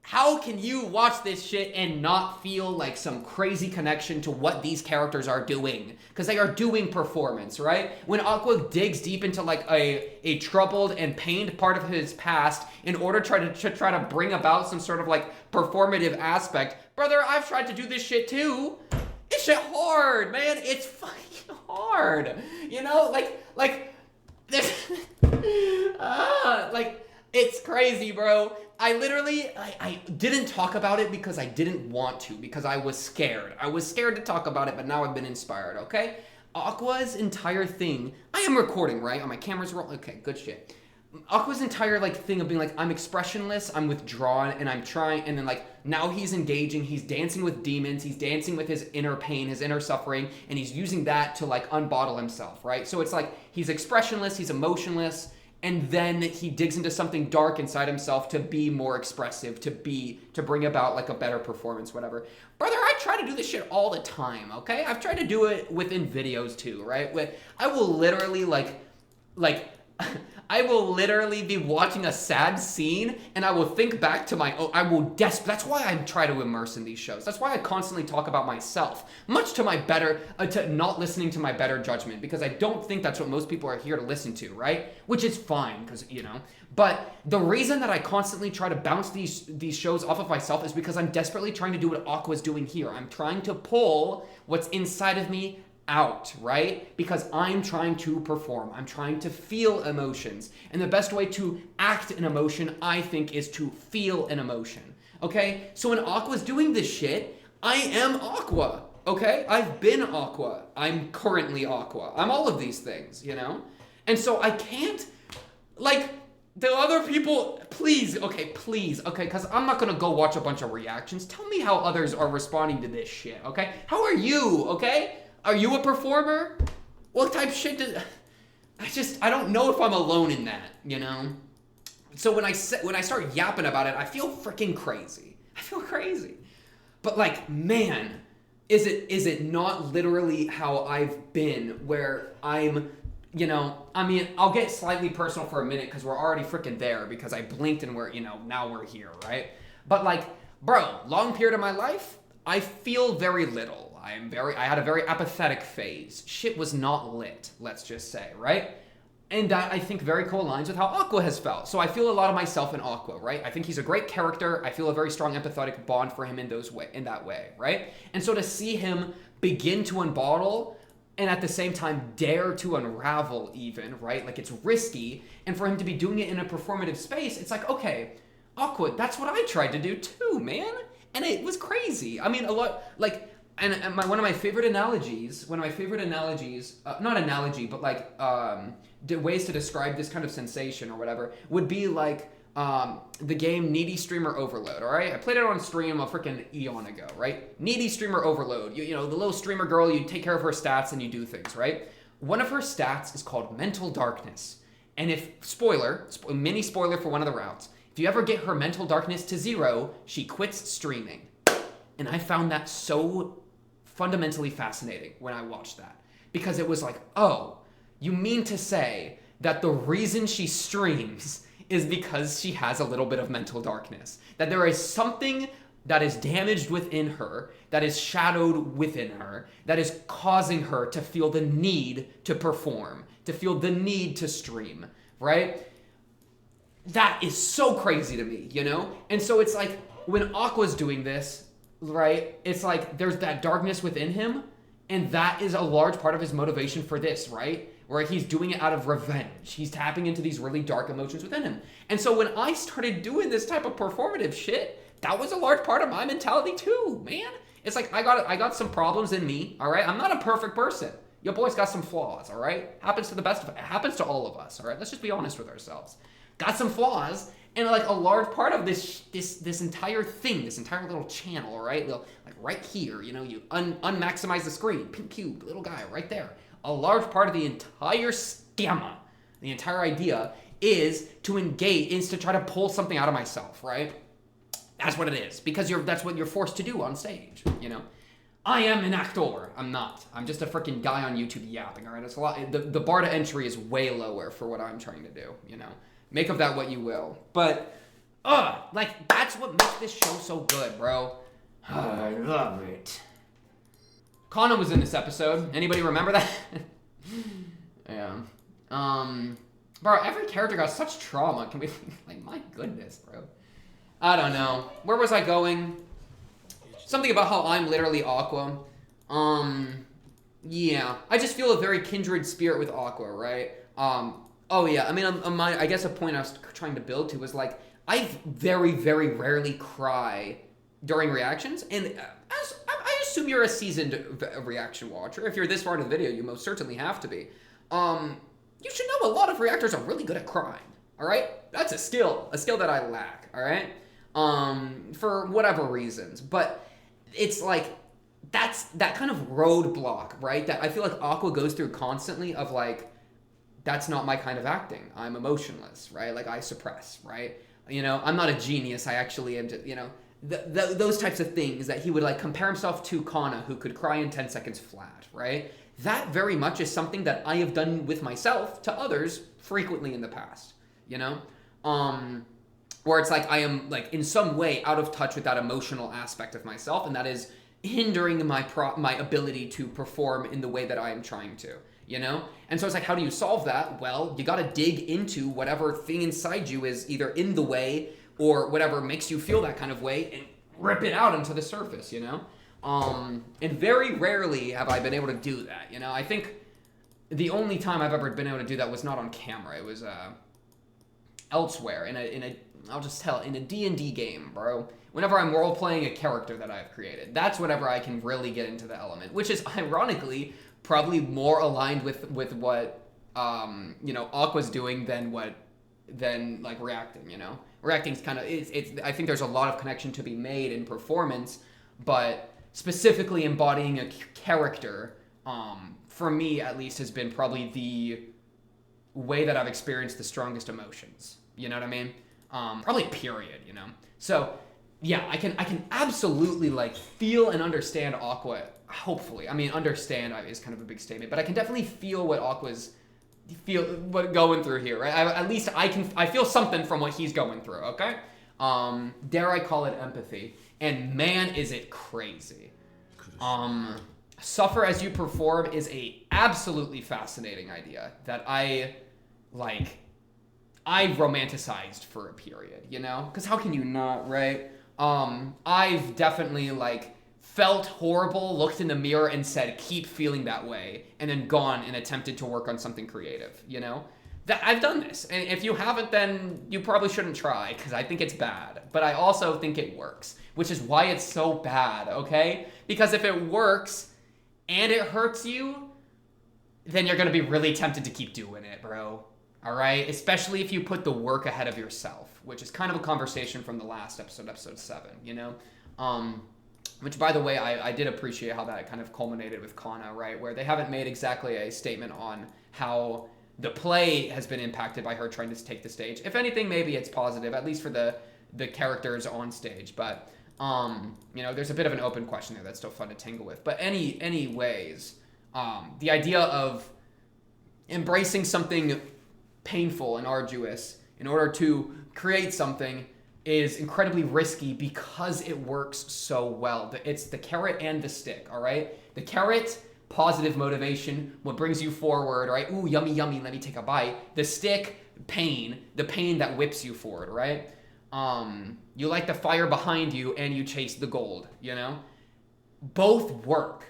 How can you watch this shit and not feel like some crazy connection to what these characters are doing? Because they are doing performance, right? When Aqua digs deep into like a troubled and pained part of his past in order to try to bring about some sort of like performative aspect, brother, I've tried to do this shit too. It's shit hard, man. It's fucking hard. You know, like it's crazy, bro. I didn't talk about it because I didn't want to, because I was scared. I was scared to talk about it, but now I've been inspired, okay? Aqua's entire thing, I am recording, right? On my camera's rolling. Okay, good shit. Aqua's entire, like, thing of being like, I'm expressionless, I'm withdrawn, and I'm trying, and then, like, now he's engaging, he's dancing with demons, he's dancing with his inner pain, his inner suffering, and he's using that to, like, unbottle himself, right? So it's like, he's expressionless, he's emotionless, and then he digs into something dark inside himself to be more expressive, to bring about like a better performance, whatever. Brother, I try to do this shit all the time, okay? I've tried to do it within videos too, right? I will literally I will literally be watching a sad scene and I will think back to that's why I try to immerse in these shows. That's why I constantly talk about myself, much to my better, to not listening to my better judgment, because I don't think that's what most people are here to listen to, right? Which is fine, because, but the reason that I constantly try to bounce these shows off of myself is because I'm desperately trying to do what Aqua's doing here. I'm trying to pull what's inside of me out, right? Because I'm trying to perform. I'm trying to feel emotions. And the best way to act an emotion, I think, is to feel an emotion. Okay? So when Aqua's doing this shit, I am Aqua. Okay? I've been Aqua. I'm currently Aqua. I'm all of these things, And so I can't, the other people, please, okay, because I'm not gonna go watch a bunch of reactions. Tell me how others are responding to this shit, okay? How are you, okay? Are you a performer? What type of shit I don't know if I'm alone in that, So when I start yapping about it, I feel freaking crazy. I feel crazy. But man, is it not literally how I've been, where I'm, I'll get slightly personal for a minute because we're already freaking there, because I blinked and now we're here, right? But bro, long period of my life, I feel very little. I had a very apathetic phase. Shit was not lit, let's just say, right? And that, I think, very co-aligns with how Aqua has felt. So I feel a lot of myself in Aqua, right? I think he's a great character. I feel a very strong empathetic bond for him in that way, right? And so to see him begin to unbottle and at the same time dare to unravel even, right? It's risky. And for him to be doing it in a performative space, it's okay, Aqua, that's what I tried to do too, man. And it was crazy. I mean, a lot, and one of my favorite analogies, not analogy, but ways to describe this kind of sensation or whatever, would be the game Needy Streamer Overload, all right? I played it on stream a freaking eon ago, right? Needy Streamer Overload. The little streamer girl, you take care of her stats and you do things, right? One of her stats is called Mental Darkness. And if, mini spoiler for one of the routes, if you ever get her mental darkness to 0, she quits streaming. And I found that so fundamentally fascinating when I watched that. Because it was oh, you mean to say that the reason she streams is because she has a little bit of mental darkness. That there is something that is damaged within her, that is shadowed within her, that is causing her to feel the need to perform, to feel the need to stream, right? That is so crazy to me, And so it's when Aqua's doing this, right, it's there's that darkness within him, and that is a large part of his motivation for this, right? Where he's doing it out of revenge. He's tapping into these really dark emotions within him. And so when I started doing this type of performative shit, that was a large part of my mentality too, man. It's I got some problems in me, all right? I'm not a perfect person. Your boy's got some flaws, all right? Happens to the best of it. Happens to all of us, all right? Let's just be honest with ourselves. Got some flaws, and a large part of this entire thing, this entire little channel, right? Right here, you unmaximize the screen, pink cube, little guy right there. A large part of the entire schema, the entire idea is to try to pull something out of myself, right? That's what it is, because that's what you're forced to do on stage, I am an actor. I'm not. I'm just a freaking guy on YouTube yapping, all right? It's a lot. The bar to entry is way lower for what I'm trying to do, Make of that what you will. But, that's what makes this show so good, bro. I love it. Kana was in this episode. Anybody remember that? Yeah. Bro, every character got such trauma. Can we, my goodness, bro. I don't know. Where was I going? Something about how I'm literally Aqua. Yeah. I just feel a very kindred spirit with Aqua, right? Oh yeah, I guess a point I was trying to build to was I very, very rarely cry during reactions, and I assume you're a seasoned reaction watcher. If you're this far into the video, you most certainly have to be. You should know a lot of reactors are really good at crying, all right? That's a skill that I lack, all right? For whatever reasons, but it's that's that kind of roadblock, right? That I feel Aqua goes through constantly of that's not my kind of acting. I'm emotionless, right? Like I suppress, right? I'm not a genius. I actually am just, those types of things that he would like compare himself to Kana, who could cry in 10 seconds flat, right? That very much is something that I have done with myself to others frequently in the past, where it's like I am like in some way out of touch with that emotional aspect of myself, and that is hindering my ability to perform in the way that I am trying to, And so it's like, how do you solve that? Well, you got to dig into whatever thing inside you is either in the way or whatever makes you feel that kind of way and rip it out onto the surface, And very rarely have I been able to do that, I think the only time I've ever been able to do that was not on camera. It was elsewhere in a D&D game, bro. Whenever I'm role-playing a character that I've created, that's whenever I can really get into the element, which is ironically probably more aligned with what Aqua's doing than like reacting, Reacting's kind of it's I think there's a lot of connection to be made in performance, but specifically embodying a character, for me at least, has been probably the way that I've experienced the strongest emotions. You know what I mean? Probably period, So yeah, I can absolutely like feel and understand Aqua. Hopefully, I mean, understand is kind of a big statement, but I can definitely feel what Aqua's going through here, right? At least I feel something from what he's going through. Okay, dare I call it empathy? And man, is it crazy. Suffer as you perform is a absolutely fascinating idea that I romanticized for a period, Because how can you not, right? I've definitely felt horrible, looked in the mirror and said, keep feeling that way, and then gone and attempted to work on something creative, That I've done this. And if you haven't, then you probably shouldn't try, because I think it's bad. But I also think it works, which is why it's so bad, okay? Because if it works and it hurts you, then you're going to be really tempted to keep doing it, bro. All right? Especially if you put the work ahead of yourself, which is kind of a conversation from the last episode 7, Which, by the way, I did appreciate how that kind of culminated with Kana, right? Where they haven't made exactly a statement on how the play has been impacted by her trying to take the stage. If anything, maybe it's positive, at least for the characters on stage. But, there's a bit of an open question there that's still fun to tangle with. But anyways, the idea of embracing something painful and arduous in order to create something is incredibly risky because it works so well. It's the carrot and the stick, all right? The carrot, positive motivation, what brings you forward, right? Ooh, yummy, yummy, let me take a bite. The stick, pain, the pain that whips you forward, right? You light the fire behind you and you chase the gold, Both work.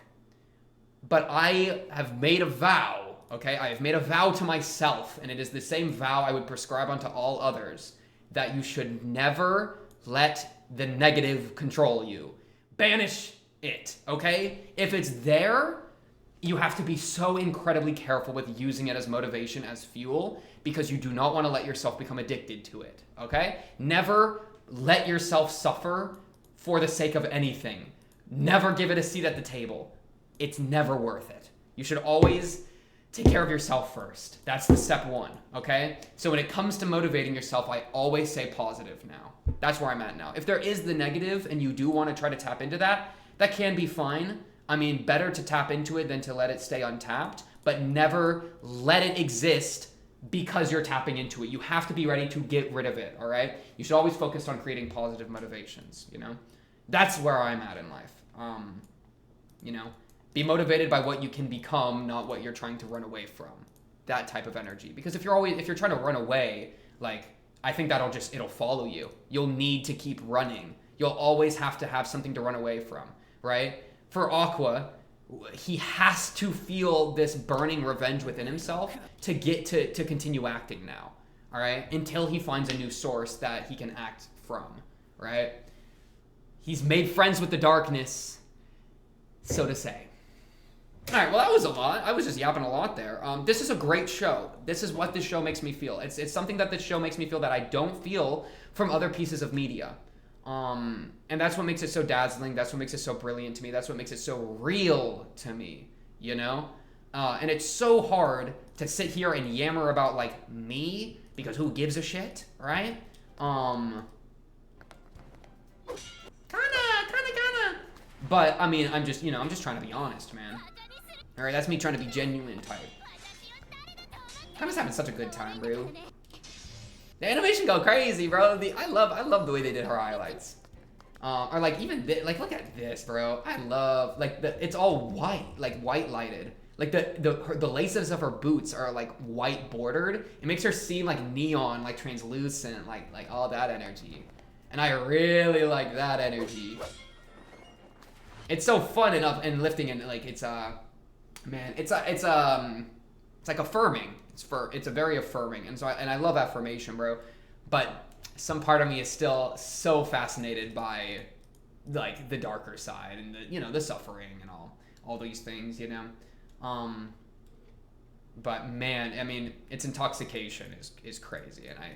But I have made a vow, okay? I have made a vow to myself, and it is the same vow I would prescribe unto all others, that you should never let the negative control you. Banish it, okay? If it's there, you have to be so incredibly careful with using it as motivation, as fuel, because you do not want to let yourself become addicted to it, okay? Never let yourself suffer for the sake of anything. Never give it a seat at the table. It's never worth it. You should always take care of yourself first. That's the step 1, okay? So when it comes to motivating yourself, I always say positive now. That's where I'm at now. If there is the negative and you do want to try to tap into that, that can be fine. I mean, better to tap into it than to let it stay untapped, but never let it exist because you're tapping into it. You have to be ready to get rid of it, all right? You should always focus on creating positive motivations, That's where I'm at in life. Be motivated by what you can become, not what you're trying to run away from. That type of energy. Because if you're trying to run away, I think it'll follow you. You'll need to keep running. You'll always have to have something to run away from, right? For Aqua, he has to feel this burning revenge within himself to get to continue acting now, all right? Until he finds a new source that he can act from, right? He's made friends with the darkness, so to say. All right, well, that was a lot. I was just yapping a lot there. This is a great show. This is what this show makes me feel. It's something that this show makes me feel that I don't feel from other pieces of media. And that's what makes it so dazzling. That's what makes it so brilliant to me. That's what makes it so real to me, And it's so hard to sit here and yammer about, like, me, because who gives a shit, right? Kinda. But, I mean, I'm just, you know, I'm just trying to be honest, man. Alright, that's me trying to be genuine type. I'm just having such a good time, bro. The animation go crazy, bro. I love the way they did her highlights. Or like even like look at this, bro. I love like it's all white, like white lighted. Like the laces of her boots are like white bordered. It makes her seem like neon, like translucent, like all that energy. And I really like that energy. It's so fun and lifting and like it's man, it's like affirming. It's a very affirming, and so I love affirmation, bro. But some part of me is still so fascinated by like the darker side and the suffering and all these things, you know. But man, I mean, its intoxication is crazy, and I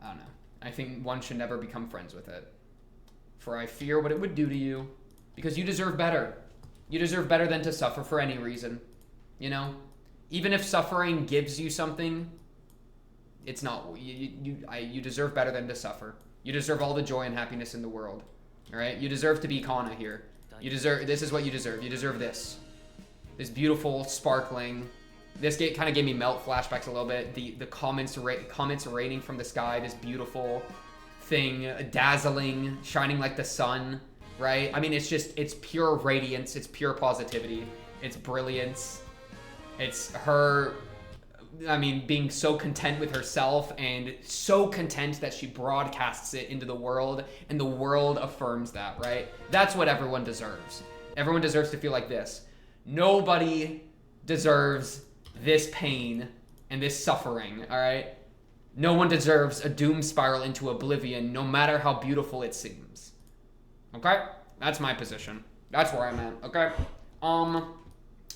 don't know. I think one should never become friends with it, for I fear what it would do to you, because you deserve better. You deserve better than to suffer for any reason, you know. Even if suffering gives you something, it's not you deserve better than to suffer. You deserve all the joy and happiness in the world. All right? You deserve to be Kana here. You deserve this is what you deserve. You deserve this. This beautiful, sparkling. This kind of gave me Melt flashbacks a little bit. The comments raining from the sky, this beautiful thing, dazzling, shining like the sun, right? I mean, it's pure radiance, it's pure positivity, it's brilliance. It's her, I mean, being so content with herself and so content that she broadcasts it into the world, and the world affirms that, right? That's what everyone deserves. Everyone deserves to feel like this. Nobody deserves this pain and this suffering, all right? No one deserves a doom spiral into oblivion, no matter how beautiful it seems. Okay? That's my position. That's where I'm at, okay?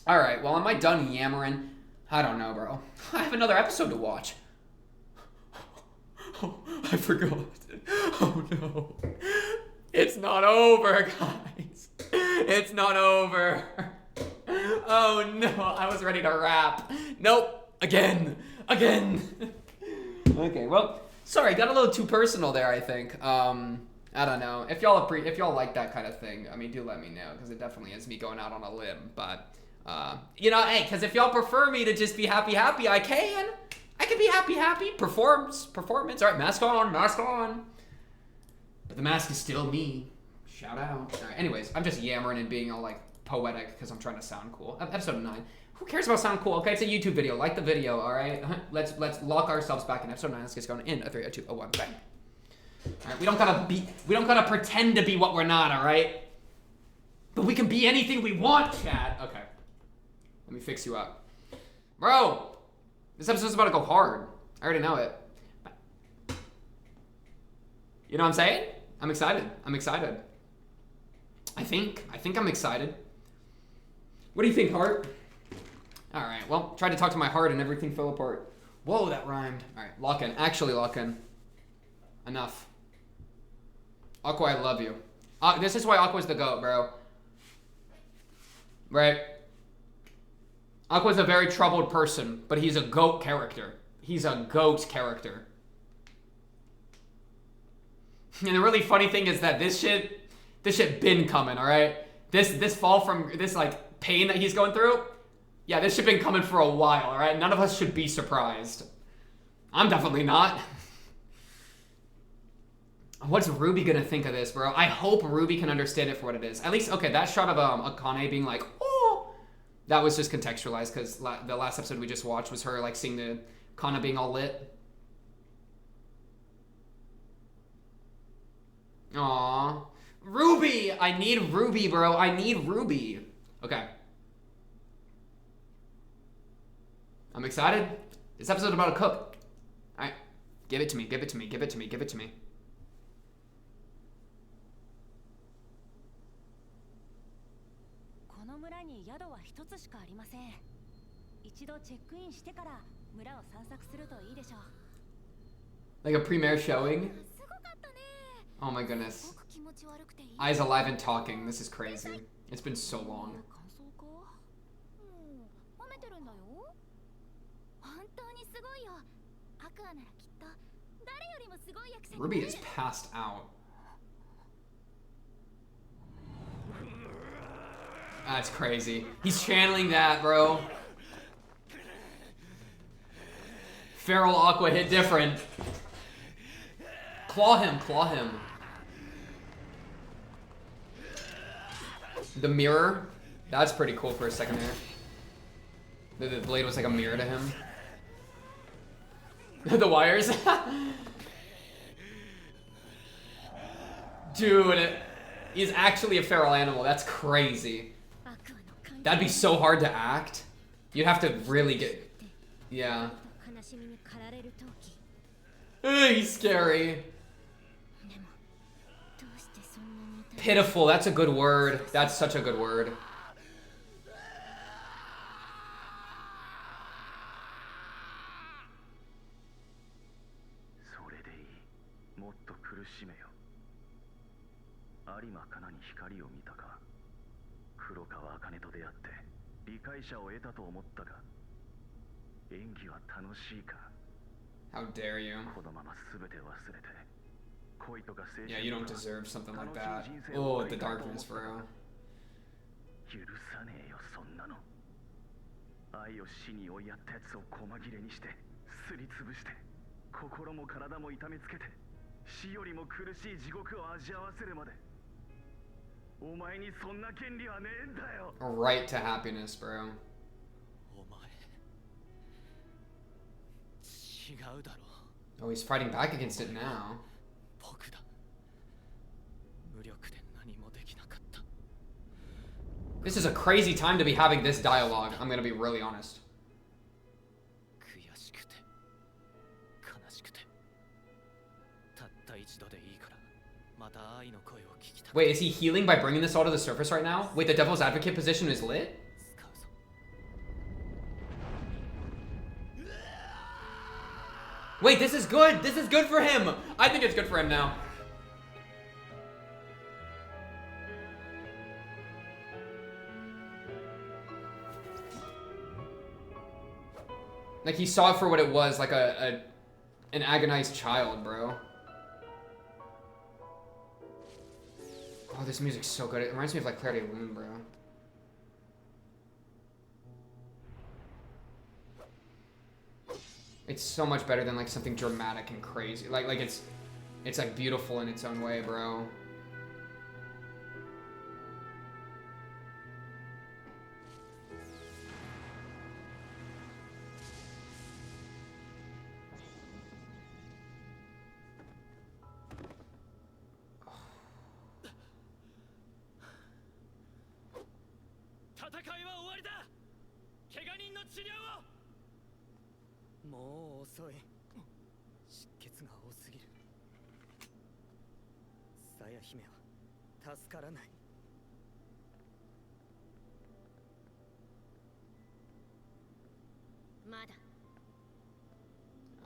Alright, well, am I done yammering? I don't know, bro. I have another episode to watch. Oh, I forgot. Oh, no. It's not over, guys. It's not over. Oh, no. I was ready to rap. Nope. Again. Okay, well, sorry. Got a little too personal there, I think. I don't know. If y'all like that kind of thing, I mean, do let me know, because it definitely is me going out on a limb, but... you know, hey, because if y'all prefer me to just be happy, I can be happy, performance, all right, mask on, but the mask is still me, shout out. All right, anyways, I'm just yammering and being all, like, poetic, because I'm trying to sound cool. Episode 9, who cares about sound cool? Okay, it's a YouTube video, like the video, all right? Let's lock ourselves back in episode 9, let's get going in, a 3, a 2, a 1, bang. All right, we don't gotta pretend to be what we're not, all right? But we can be anything we want, chat. Okay. Let me fix you up. Bro! This episode's about to go hard. I already know it. You know what I'm saying? I'm excited. I think I'm excited. What do you think, heart? Alright, well, tried to talk to my heart and everything fell apart. Whoa, that rhymed. Alright, lock in. Actually lock in. Enough. Aqua, I love you. This is why Aqua's the GOAT, bro. Right? Aqua's a very troubled person, but he's a GOAT character. He's a GOAT character. And the really funny thing is that this shit been coming, alright? This fall from this like pain that he's going through, yeah, this shit been coming for a while, alright? None of us should be surprised. I'm definitely not. What's Ruby gonna think of this, bro? I hope Ruby can understand it for what it is. At least, okay, that shot of Akane being like, oh, that was just contextualized because the last episode we just watched was her like seeing the Kana being all lit. Aww. Ruby! I need Ruby, bro. I need Ruby. Okay. I'm excited. This episode's about to cook. Alright. Give it to me. この村に宿は一つしかありません。一度チェックインしてから村を散策するといいでしょう。 Like a premiere showing? Oh my goodness. Eyes alive and talking. This is crazy. It's been so long. てるんだよ。本当にすごいよ。アクアならきっと誰よりもすごい役者になれ Ruby る。 is passed out. That's crazy. He's channeling that, bro. Feral Aqua hit different. Claw him, claw him. The mirror. That's pretty cool for a second there. The blade was like a mirror to him. The wires. Dude, he's actually a feral animal. That's crazy. That'd be so hard to act. You'd have to really get... Yeah. He's scary. Pitiful, that's a good word. That's such a good word. How dare you? Yeah, you don't deserve something like that. Oh, the darkness, bro. A right to happiness, bro. Oh, he's fighting back against it now. This is a crazy time to be having this dialogue, I'm gonna be really honest. Wait, is he healing by bringing this all to the surface right now? Wait, the Devil's Advocate position is lit? Wait, this is good! This is good for him! I think it's good for him now. Like, he saw it for what it was, like an agonized child, bro. Oh, this music's so good. It reminds me of, like, Clarity of Lune, bro. It's so much better than, like, something dramatic and crazy. Like it's like, beautiful in its own way, bro.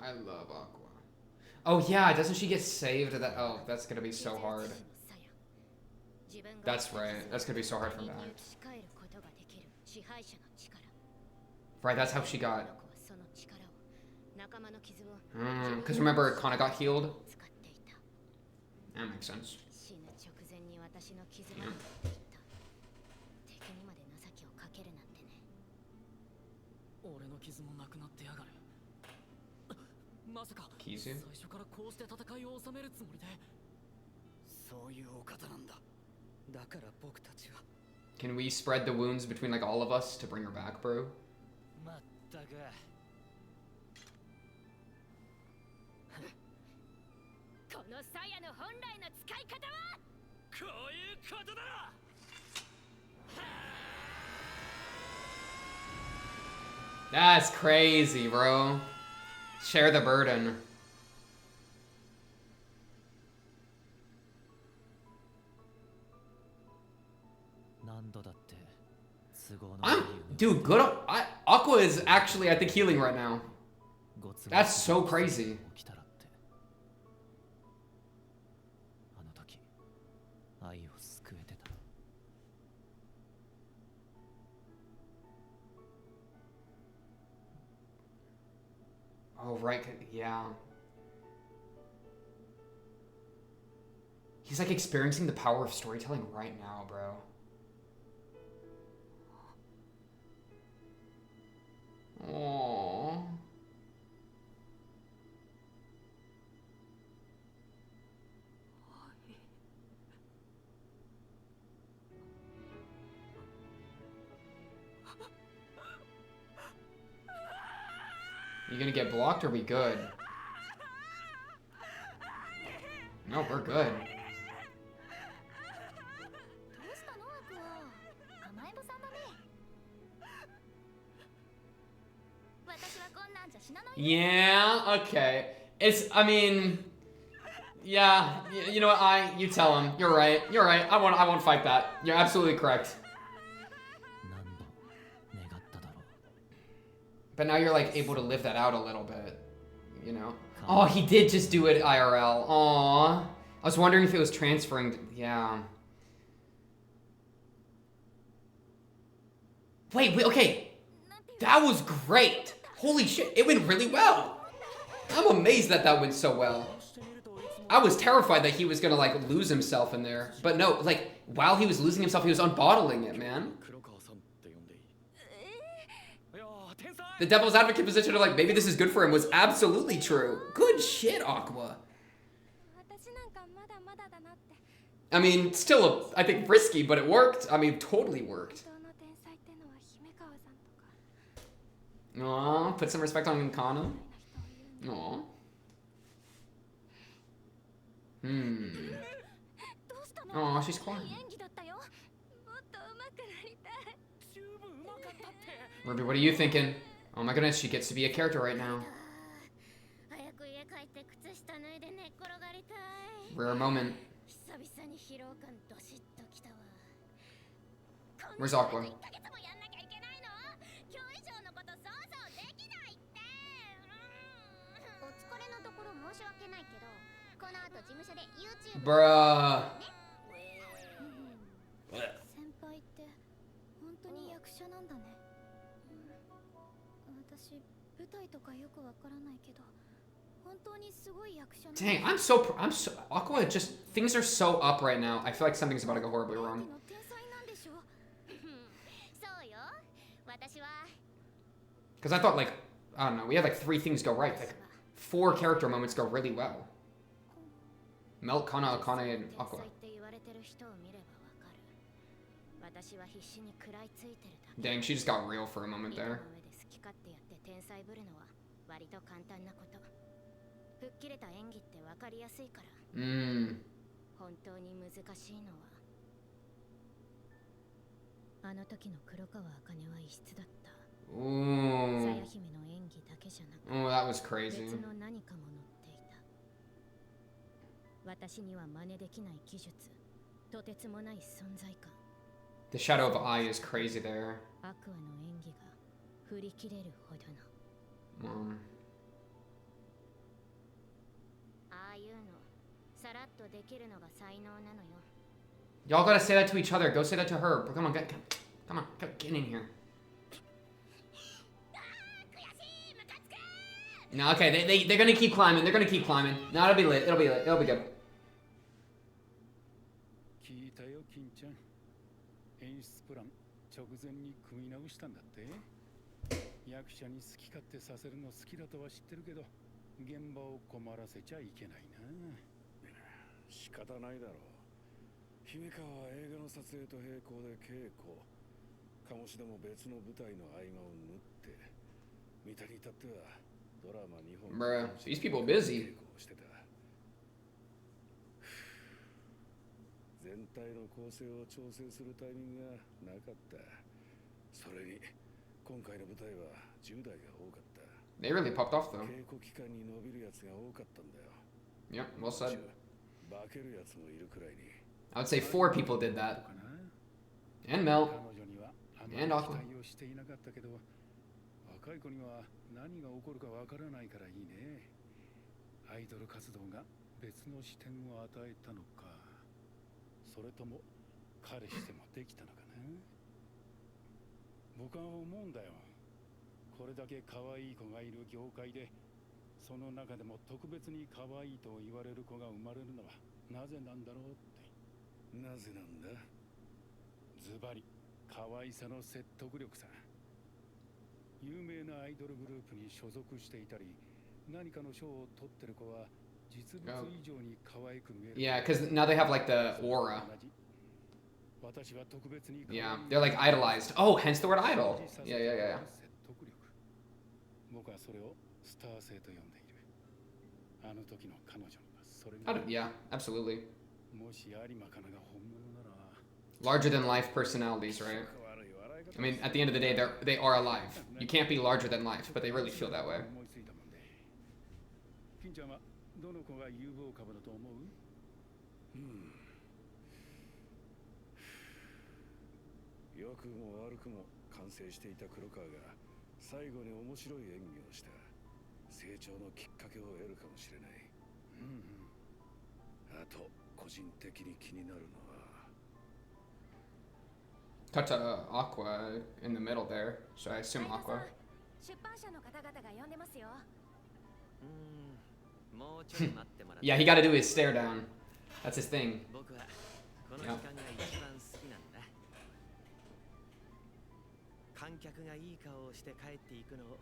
I love Aqua. Oh yeah, doesn't she get saved? Oh, that's gonna be so hard. That's right. That's gonna be so hard from that. Right, that's how she got. Because remember, Kana got healed? That makes sense. Yeah. Kizu? Can we spread the wounds between, like, all of us to bring her back, bro? That's crazy, bro. Share the burden. Dude, good. Aqua is actually, I think, healing right now. That's so crazy. Oh, right. Yeah. He's like experiencing the power of storytelling right now, bro. Aww. You gonna get blocked or we good? No, we're good. Yeah, okay. I mean, yeah, you know what, you tell him. You're right, I won't fight that. You're absolutely correct. But now you're like able to live that out a little bit, you know? Oh, he did just do it IRL. Aww. I was wondering if it was transferring to, yeah. Wait, okay. That was great. Holy shit, it went really well. I'm amazed that went so well. I was terrified that he was gonna like lose himself in there. But no, like while he was losing himself, he was unbottling it, man. The devil's advocate position of like, maybe this is good for him was absolutely true. Good shit, Aqua. I mean, still, I think risky, but it worked. I mean, totally worked. Aw, put some respect on Nkana. Aw. Aw, she's quiet. Ruby, what are you thinking? Oh my goodness, she gets to be a character right now. Rare moment. Where's Aqua? Bruh. Dang, I'm so Aqua just things are so up right now. I feel like something's about to go horribly wrong. Because I thought like, I don't know, we had like 3 things go right. Like 4 character moments go really well. Melt, Kana, Akane, and Aqua. Dang, she just got real for a moment there. Mmm. Ooh. Oh, that was crazy. The shadow of eye is crazy there. Y'all gotta say that to each other. Go say that to her. Come on, get in here. No, okay, they're gonna keep climbing. They're gonna keep climbing. No, it'll be lit. It'll be lit. It'll be good. Bruh, these people busy. They really popped off though. Yep, well said. I would say 4 people did that. And Mel. And Aqua. その中でも特別に可愛いと言われる子が生まれるのはなぜなんだろうって。なぜなんだ。ズバリ可愛さの説得力さ。有名なアイドルグループに所属していたり、何かの賞を取ってる子は実物以上に可愛く見える。Yeah, because now they have like the aura. 私は特別に Yeah, they're like idolized. Oh, hence the word idol. Yeah, yeah, yeah, yeah. 僕はそれをスター性と呼んでいる。あの時の彼女にはそれが。Yeah, absolutely. もし有馬かなが本物なら。Larger than life personalities, right? I mean, at the end of the day, they are alive. You can't be larger than life, but they really feel that way. 金ちゃんはどの子が有望株だと思う？良くも悪くも完成していた黒川が最後に面白い演技をした成長のきっかけを得るかもしれない。あと個人的に気になるのは。Cut to Aqua in the middle there, so I assume Aqua. 出版社の方々が呼んでますよ。もうちょっと待ってもらって。Yeah, he got to do his stare down. That's his thing. 僕はこの時間が一番好きなんだ。観客がいい顔をして帰っていくのを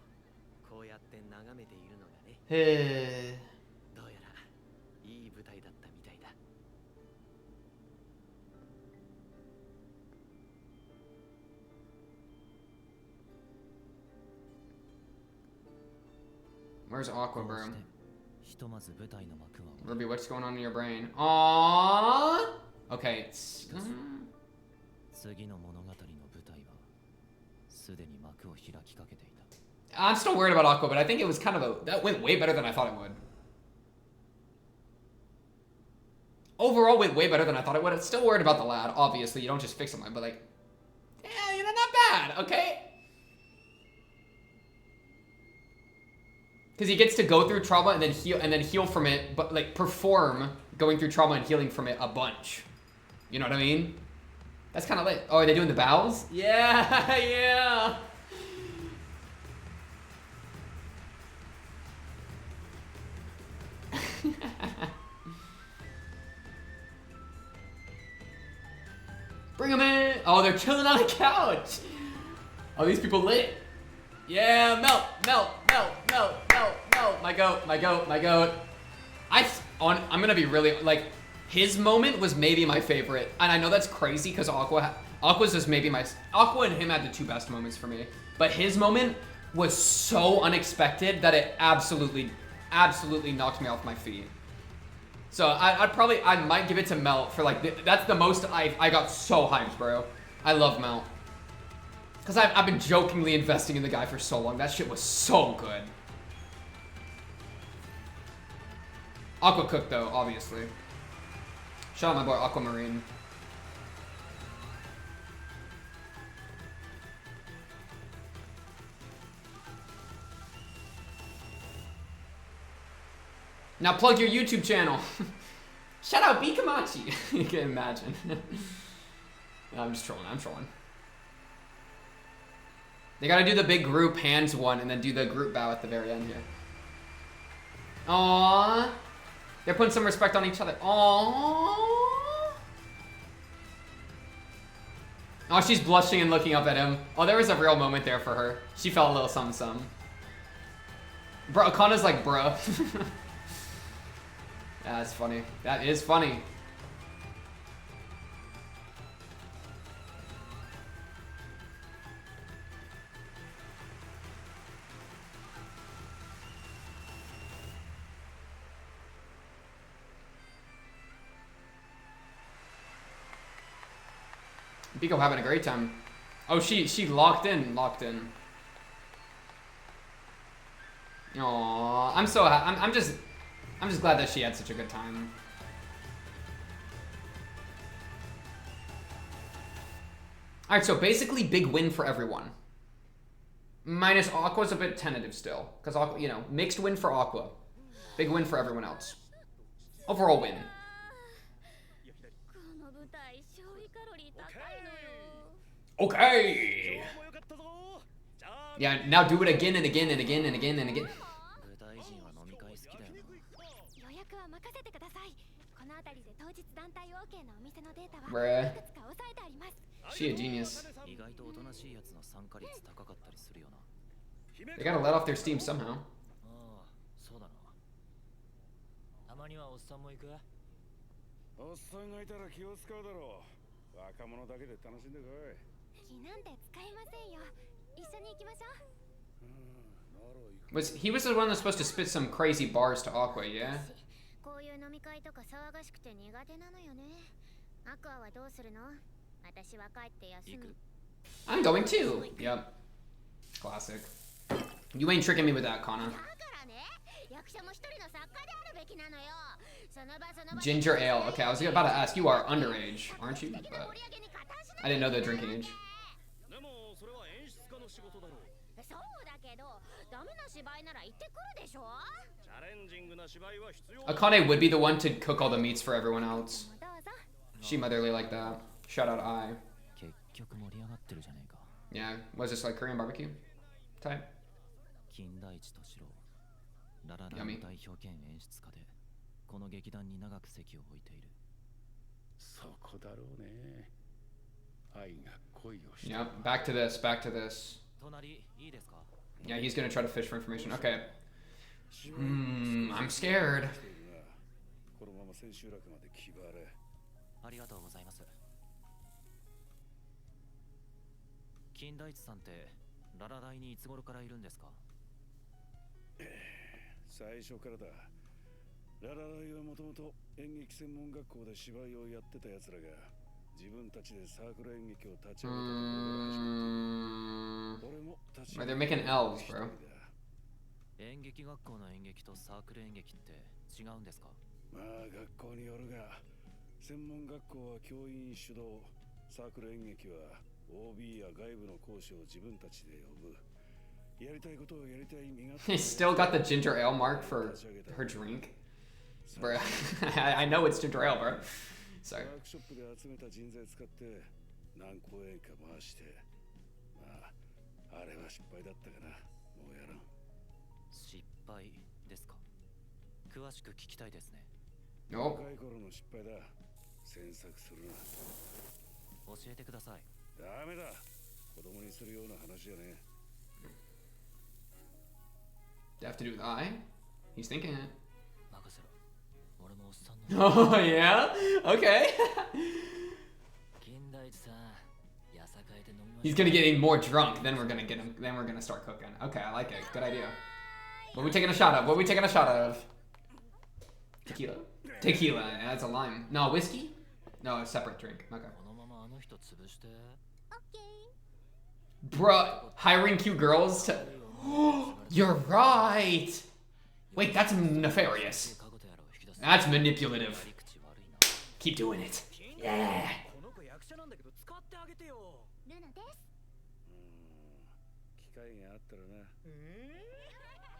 こうやって眺めているのがね。へー。どうやらいい舞台だったみたいだ。Where's Aqua, bro? ひとまず舞台の幕は Ruby, what's going on in your brain? Aww. Okay. 次の物語の舞台はすでに幕を開きかけていた。I'm still worried about Aqua, but I think it was kind of that went way better than I thought it would. Overall, went way better than I thought it would. It's still worried about the lad. Obviously, you don't just fix him, but like, yeah, you know, not bad. Okay. Because he gets to go through trauma and then heal from it, but like perform going through trauma and healing from it a bunch. You know what I mean? That's kind of lit. Oh, are they doing the bows? Yeah, yeah. Bring them in. Oh, they're chilling on the couch. Oh, these people lit. Yeah, melt, melt, melt, melt, melt, melt. My goat, my goat, my goat. I'm gonna be really, like, his moment was maybe my favorite. And I know that's crazy because Aqua's just maybe Aqua and him had the two best moments for me. But his moment was so unexpected that it absolutely knocked me off my feet. So I might give it to Melt for like, that's the most I got so hyped, bro. I love Melt. Because I've been jokingly investing in the guy for so long. That shit was so good. Aqua cooked though, obviously. Shout out my boy Aquamarine. Now plug your YouTube channel. Shout out Bikamachi. You can imagine. No, I'm just trolling, I'm trolling. They gotta do the big group hands one and then do the group bow at the very end here. Aww. They're putting some respect on each other. Aww. Oh, she's blushing and looking up at him. Oh, there was a real moment there for her. She felt a little something something. Bro, Akana's like, bruh. Yeah, that's funny. That is funny. Biko having a great time. Oh, she locked in. Aww, I'm so I'm just glad that she had such a good time. All right, so basically big win for everyone. Minus Aqua's a bit tentative still, because Aqua, you know, mixed win for Aqua, big win for everyone else. Overall win. Okay. Yeah, now do it again and again and again and again and again. は任せてください。この辺りで当日団体 OK のお店のデータは Bruh. いくつか押さえてあります。 She a genius. 意外とおとなしいやつの参加率高かったりするよな。 They gotta let off their steam somehow. ああ、そうだな。たまにはおっさんも行く？おっさんがいたら気を使うだろう。若者だけで楽しんでこい。気なんて使いませんよ。一緒に行きましょう。 He was the one that's supposed to spit some crazy bars to Aqua, yeah? こういう飲み会とか騒がしくて苦手なのよね。アクアはどうするの？私は帰って休む。 I'm going too. Yep. Classic. You ain't tricking me with that, Kana. だからね、役者も一人の作家であるべきなのよ。その場その場。 Ginger ale. Okay, I was about to ask. You are underage, aren't you? But I didn't know the drinking age. でもそれは演出家の仕事だろう。そうだけど、ダメな芝居なら行ってくるでしょ。チャレンジングな芝居は必要。 Akane would be the one to cook all the meats for everyone else. どうぞ。 She motherly like that. Shout out I. 結局盛り上がってるじゃねえか。 Yeah, was this like Korean barbecue type? 金田一敏郎、ラララの Yummy. 代表兼演出家で、この劇団に長く席を置いている。そこだろうね。愛が恋をして。 Yep, back to this, back to this. 隣、いいですか？ Yeah, he's gonna try to fish for information. Okay. I'm scared. このまま千秋楽まで気張れ。ありがとうございます。金田一さんってララライにいつ頃からいるんですか？最初からだ。ララライはもともと演劇専門学校で芝居をやってた奴らが自分たちでサークル演劇を立ち上げたところから始まった。俺も立ち上 They're げた making L's, bro. 演劇学校の演劇とサークル演劇って違うんですか？まあ学校によるが、専門学校は教員主導、サークル演劇は OB や外部の講師を自分たちで呼ぶ。やりたいことをやりたい身勝手 He's still got the ginger ale mark for her drink. Bro, I know it's ginger ale, bro. Sorry. ワークショップで集めた人材使って何公演か回して、まああれは失敗だったかな。もうやらん。失敗ですか？詳しく聞きたいですね。 Nope. 若い頃の失敗だ。詮索するな。教えてください。ダメだ。子供にするような話じゃねえ。 They have to do with I? He's thinking it. 任せろ。俺もおっさんの。 Oh, yeah? Okay. 金田一さん、やさかいで飲みましょう。 He's gonna get even more drunk, then we're gonna get him, then we're gonna start cooking. Okay, I like it. Good idea. What are we taking a shot of? What are we taking a shot of? Tequila? Tequila, that's a lime. No, whiskey? No, a separate drink. Okay. このままあの人潰して。 Bruh, hiring cute girls to... You're right! Wait, that's nefarious. That's manipulative. Keep doing it. Yeah. この子役者なんだけど使ってあげてよ。ルナです。機会があったらな。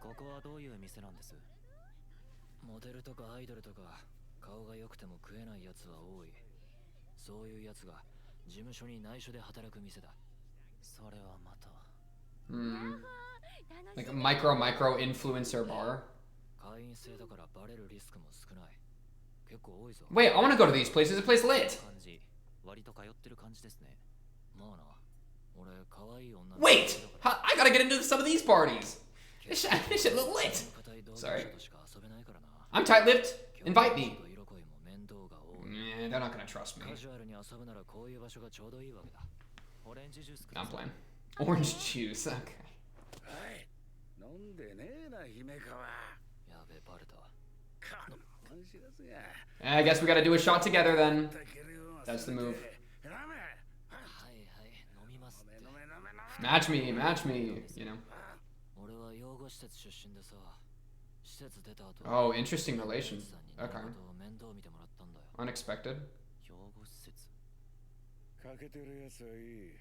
ここはどういう店なんです？モデルとかアイドルとか顔が良くても食えないやつは多い。そういうやつが事務所に内緒で働く店だ。それはまた。Like a micro influencer bar. 会員制だからバレるリスクも少ない。結構多いぞ。 Wait, I want to go to these places. The place lit. 感じ、割と通ってる感じですね。まあな、俺可愛い女の子。 Wait! I gotta get into some of these parties. This shit look lit. Sorry. I'm tight-lipped. Invite me. Yeah, they're not gonna trust me. カジュアルに遊ぶならこういう場所がちょうどいいわけだ。オレンジジュースく I'm ださい。 playing. Orange juice. Okay. はい飲んでねえな姫川。やべ、バレた。かん知らずが。 I guess we gotta do a shot together then. That's the move. ラメ。はいはい、飲みますって。飲め飲め飲め。 Match me, you know. 俺は養護施設出身でさ、施設出た後、 Oh, interesting relation. さんに Okay. 何事を面倒見てもらったんだよ。 Unexpected. 養護施設。欠けてるやつはいい。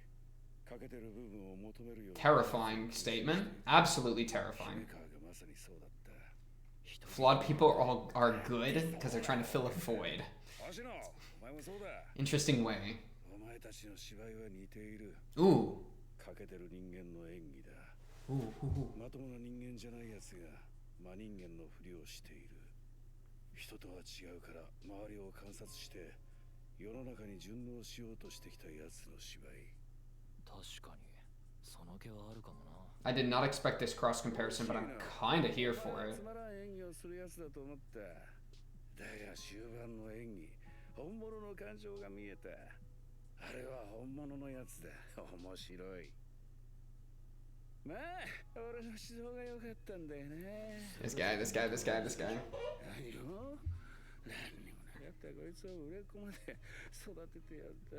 欠けてる部分を求めるような。 Terrifying statement. Absolutely 姫 terrifying. 川がまさにそうだった。 Flawed people are good because they're trying to fill a void. 星野、お前もそうだ。 Interesting way. お前たちの芝居は似ている。 Ooh. 欠けてる人間の演技だ。 Ooh. まともな人間じゃないやつが真人間のふりをしている。人とは違うから周りを観察して世の中に順応しようとしてきた奴の芝居。確かにその気はあるかもな。 I did not expect this cross comparison, but I'm kinda here for it. つまらん演技をする奴だと思った。だが終盤の演技、本物の感情が見えた。あれは本物のやつだ。面白い。まあ、俺の指導が良かったんだよね。This guy. 何よ、何にもなかったこいつを売れっ子まで育ててやった。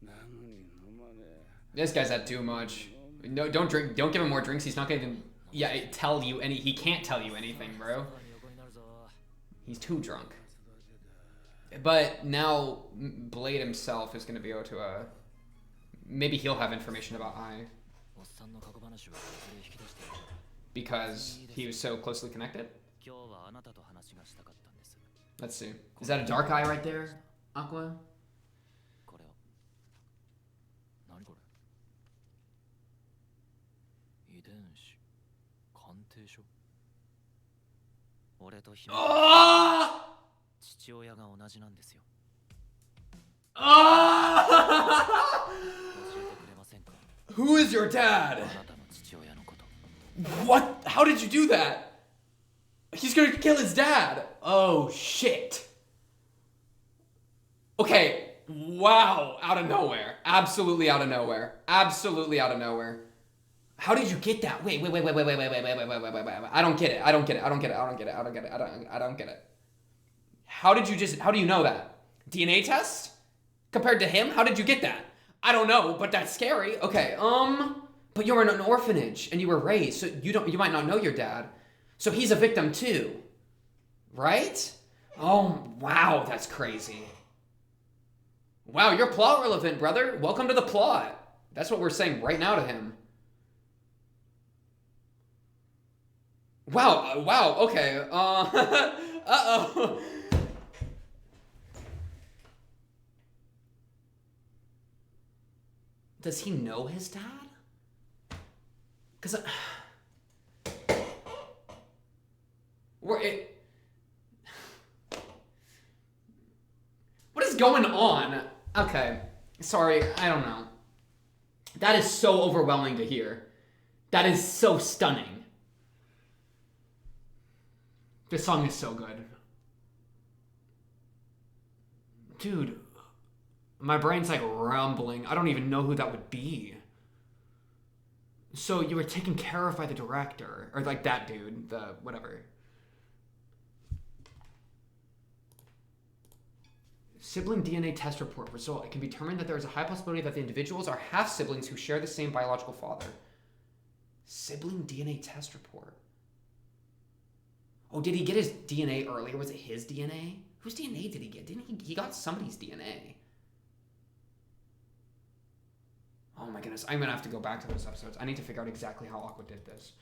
なのに飲まねえ。 This guy's had too much. No, don't drink. Don't give him more drinks. He's not gonna even, tell you any. He can't tell you anything, bro. He's too drunk. But now Blade himself is gonna be able to. Maybe he'll have information about I. Because he was so closely connected. Let's see. Is that a dark eye right there, Aqua? 何これ。遺伝子鑑定書。俺と姫。父親が同じなんですよ。教えてくれませんか。 Who is your dad? あなたの父親のこと。 What? How did you do that? He's gonna kill his dad. Oh shit. Okay. Wow. Out of nowhere. Absolutely out of nowhere. Absolutely out of nowhere. How did you get that? Wait. I don't get it. I don't get it. How do you know that? DNA test? Compared to him? How did you get that? I don't know, but that's scary. Okay, but you were in an orphanage and you were raised, so you might not know your dad. So he's a victim too. Right? Oh, wow, that's crazy. Wow, you're plot relevant, brother. Welcome to the plot. That's what we're saying right now to him. Wow, okay. Uh-oh. Does he know his dad? Because what is going on? Okay, sorry, I don't know. That is so overwhelming to hear. That is so stunning. This song is so good. Dude, my brain's like rumbling. I don't even know who that would be. So you were taken care of by the director, or like that dude, the whatever. Sibling DNA test report result. It can be determined that there is a high possibility that the individuals are half-siblings who share the same biological father. Sibling DNA test report. Oh, did he get his DNA earlier? Was it his DNA? Whose DNA did he get? Didn't he got somebody's DNA. Oh my goodness, I'm gonna have to go back to those episodes. I need to figure out exactly how Aqua did this.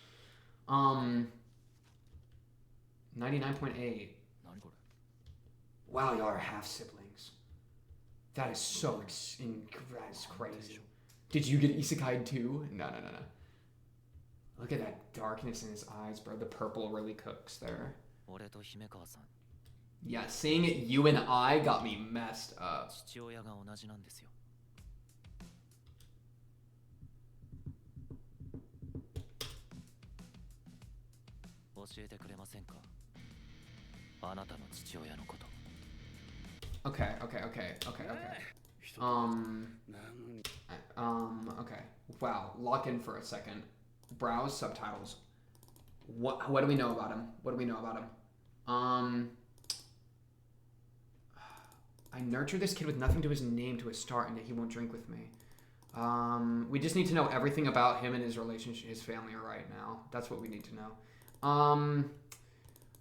99.8. Wow, y'all are half siblings. That is so that is crazy. Did you get isekai'd too? No. Look at that darkness in his eyes, bro. The purple really cooks there. Yeah, seeing it, you and I got me messed up. Okay. Okay. Wow, lock in for a second. Browse subtitles. What do we know about him? I nurtured this kid with nothing to his name to a start, and yet he won't drink with me. We just need to know everything about him and his relationship, his family right now. That's what we need to know.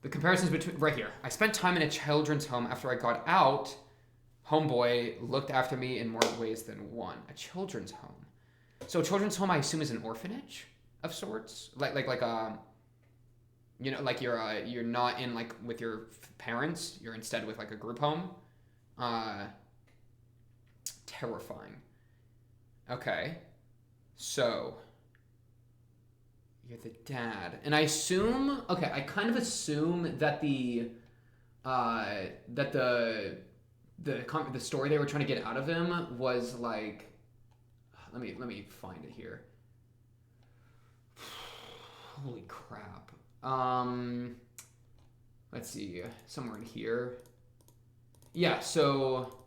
The comparisons between, right here. I spent time in a children's home after I got out. Homeboy looked after me in more ways than one. A children's home. So a children's home, I assume, is an orphanage of sorts? Like you know, like you're not in like with your parents, you're instead with like a group home. Terrifying. Okay. So you're the dad. And I assume, okay, I kind of assume that the that the story they were trying to get out of him was like, let me find it here. Holy crap. Let's see, somewhere in here. Yeah, so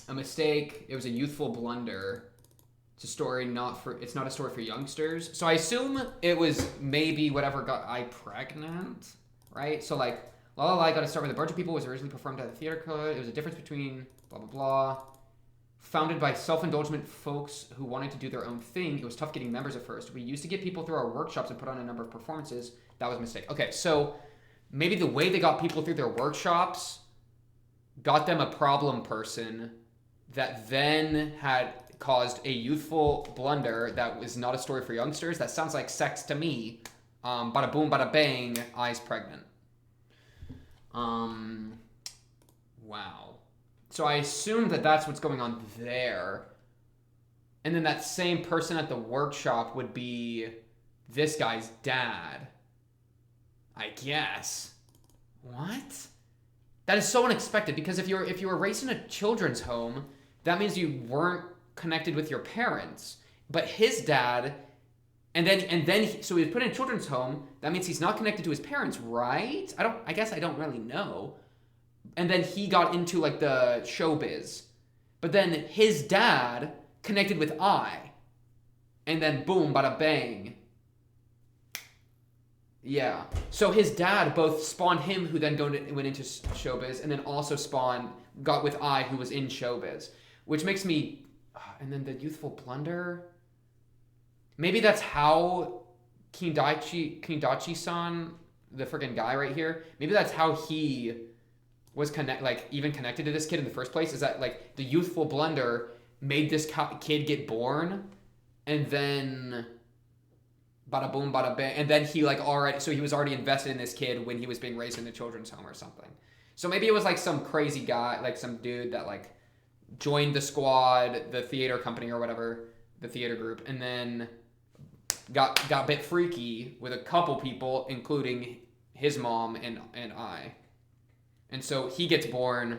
a mistake. It was a youthful blunder. It's a story it's not a story for youngsters. So I assume it was maybe whatever got I pregnant, right? So like, La La La got to start with a bunch of people, was originally performed at the theater code. It was a difference between blah, blah, blah. Founded by self-indulgent folks who wanted to do their own thing. It was tough getting members at first. We used to get people through our workshops and put on a number of performances. That was a mistake. Okay, so maybe the way they got people through their workshops got them a problem person that then had caused a youthful blunder that was not a story for youngsters. That sounds like sex to me. Bada boom, bada bang, I's pregnant. Wow. So I assume that that's what's going on there. And then that same person at the workshop would be this guy's dad. I guess. What? That is so unexpected, because if you were raised in a children's home, that means you weren't connected with your parents. But his dad, so he was put in a children's home. That means he's not connected to his parents, right? I guess I don't really know. And then he got into like the showbiz. But then his dad connected with I. And then boom, bada bang. Yeah. So his dad both spawned him, who then went into showbiz, and then also got with I, who was in showbiz. Which makes me... And then the youthful blunder... Maybe that's how Kindachi-san, the freaking guy right here, maybe that's how he was even connected to this kid in the first place, is that like the youthful blunder made this kid get born, and then bada boom, bada bang, and then he he was already invested in this kid when he was being raised in the children's home or something. So maybe it was like some crazy guy, like some dude that like joined the squad, the theater company or whatever, the theater group, and then got a bit freaky with a couple people, including his mom and I. And so he gets born.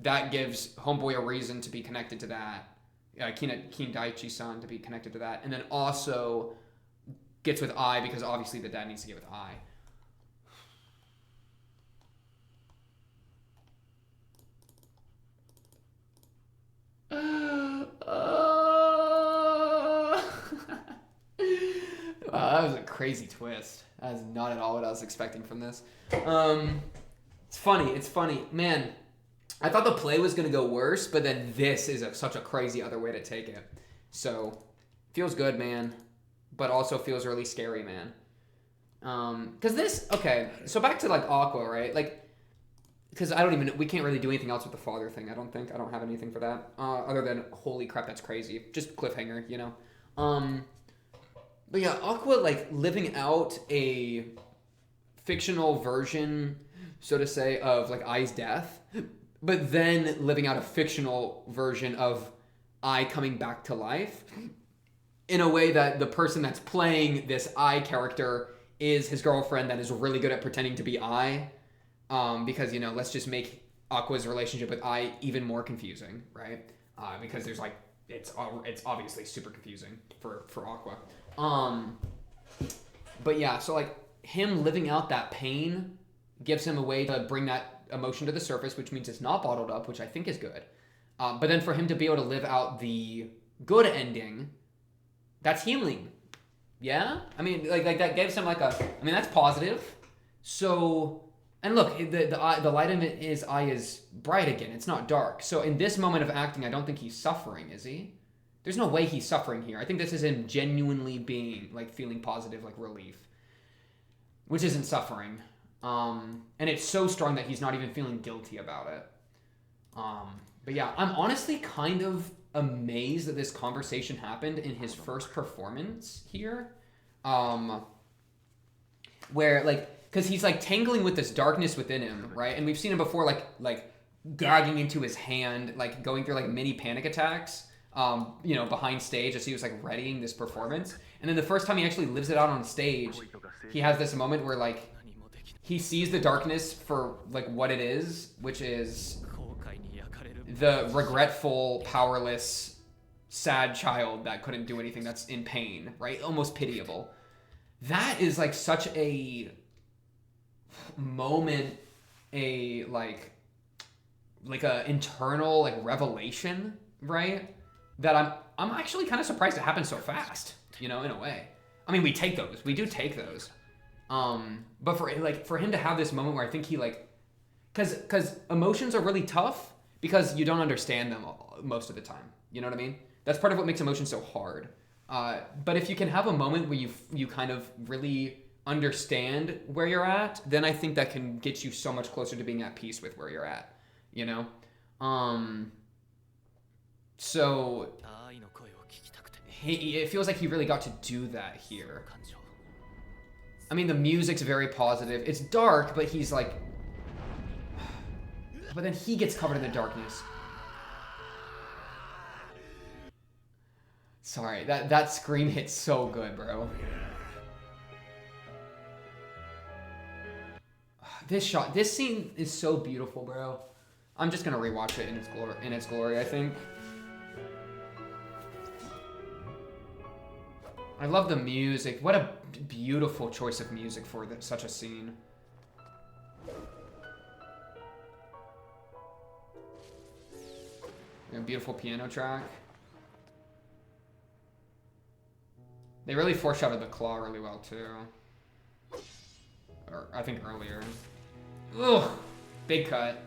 That gives Homeboy a reason to be connected to that. Kindaichi-san to be connected to that. And then also gets with I, because obviously the dad needs to get with I. Wow, that was a crazy twist. That is not at all what I was expecting from this. It's funny. Man, I thought the play was going to go worse, but then this is such a crazy other way to take it. So, feels good, man. But also feels really scary, man. Because this... Okay, so back to, like, Aqua, right? Like, because we can't really do anything else with the father thing, I don't think. I don't have anything for that. Other than, holy crap, that's crazy. Just cliffhanger, you know? But yeah, Aqua, like, living out a fictional version, so to say, of, like, Ai's death, but then living out a fictional version of Ai coming back to life in a way that the person that's playing this Ai character is his girlfriend that is really good at pretending to be Ai, because, you know, let's just make Aqua's relationship with Ai even more confusing, right? Because there's, like, it's obviously super confusing for Aqua. But yeah, so like him living out that pain gives him a way to bring that emotion to the surface, which means it's not bottled up, which I think is good. But then for him to be able to live out the good ending, that's healing. Yeah? I mean, like that gives him that's positive. So, and look, the light in it is Ai is bright again. It's not dark. So in this moment of acting, I don't think he's suffering, is he? There's no way he's suffering here. I think this is him genuinely being, like, feeling positive, like, relief. Which isn't suffering. And it's so strong that he's not even feeling guilty about it. But yeah, I'm honestly kind of amazed that this conversation happened in his first performance here. Where, like, because he's, like, tangling with this darkness within him, right? And we've seen him before, like gagging into his hand, like, going through, like, mini panic attacks. Behind stage as he was like readying this performance. And then the first time he actually lives it out on stage, he has this moment where like he sees the darkness for like what it is, which is 後悔に焼かれる the regretful, powerless, sad child that couldn't do anything, that's in pain, right? Almost pitiable. That is like such a moment, a like a internal like revelation, right? That I'm actually kind of surprised it happened so fast, you know, in a way. I mean, we do take those. But for him to have this moment where I think he like, cause emotions are really tough because you don't understand them most of the time. You know what I mean? That's part of what makes emotions so hard. But if you can have a moment where you kind of really understand where you're at, then I think that can get you so much closer to being at peace with where you're at, you know? So 愛の声を聞きたくて it feels like he really got to do that here. 感情 I mean, the music's very positive. It's dark, but he's like... But then he gets covered in the darkness. Sorry, that scream hits so good, bro. This scene is so beautiful, bro. I'm just gonna rewatch it in its glory, I think. I love the music. What a beautiful choice of music for such a scene. A beautiful piano track. They really foreshadowed the claw really well too. Or I think earlier. Ugh, big cut.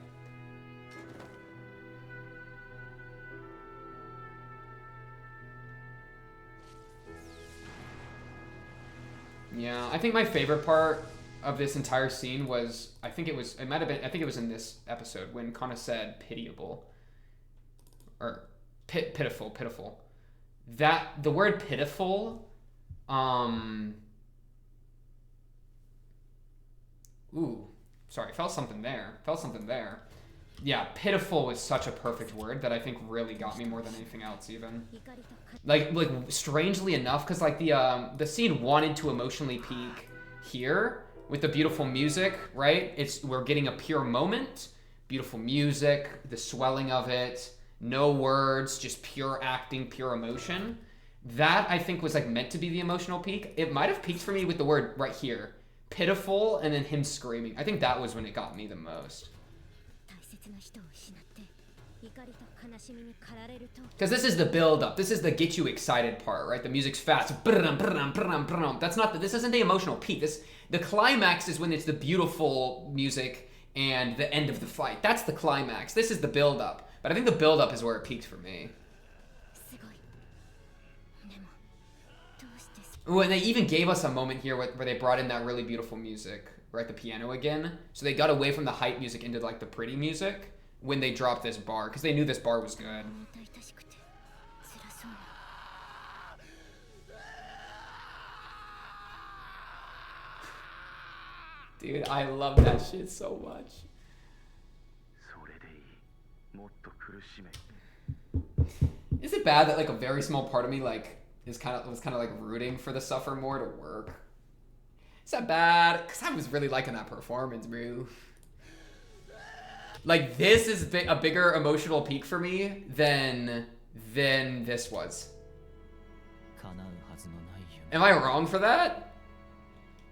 Yeah, I think my favorite part of this entire scene was, I think it was in this episode when Kana said pitiable. Or pitiful. That, the word pitiful, felt something there. Yeah, pitiful was such a perfect word that I think really got me more than anything else even. Like strangely enough, because like the scene wanted to emotionally peak here with the beautiful music, right? We're getting a pure moment, beautiful music, the swelling of it, no words, just pure acting, pure emotion. That I think was like meant to be the emotional peak. It might have peaked for me with the word right here, pitiful, and then him screaming. I think that was when it got me the most. Because this is the build up. This is the get you excited part, right? The music's fast. This isn't the emotional peak. The climax is when it's the beautiful music and the end of the fight. That's the climax. This is the build up. But I think the build up is where it peaked for me. Ooh, and they even gave us a moment here where they brought in that really beautiful music, right? The piano again. So they got away from the hype music into like the pretty music when they dropped this bar, because they knew this bar was good. Dude, I love that shit so much. Is it bad that like a very small part of me like was kind of like rooting for the suffer more to work? Is that bad? Because I was really liking that performance, bro. Like, this is a bigger emotional peak for me than this was. Am I wrong for that?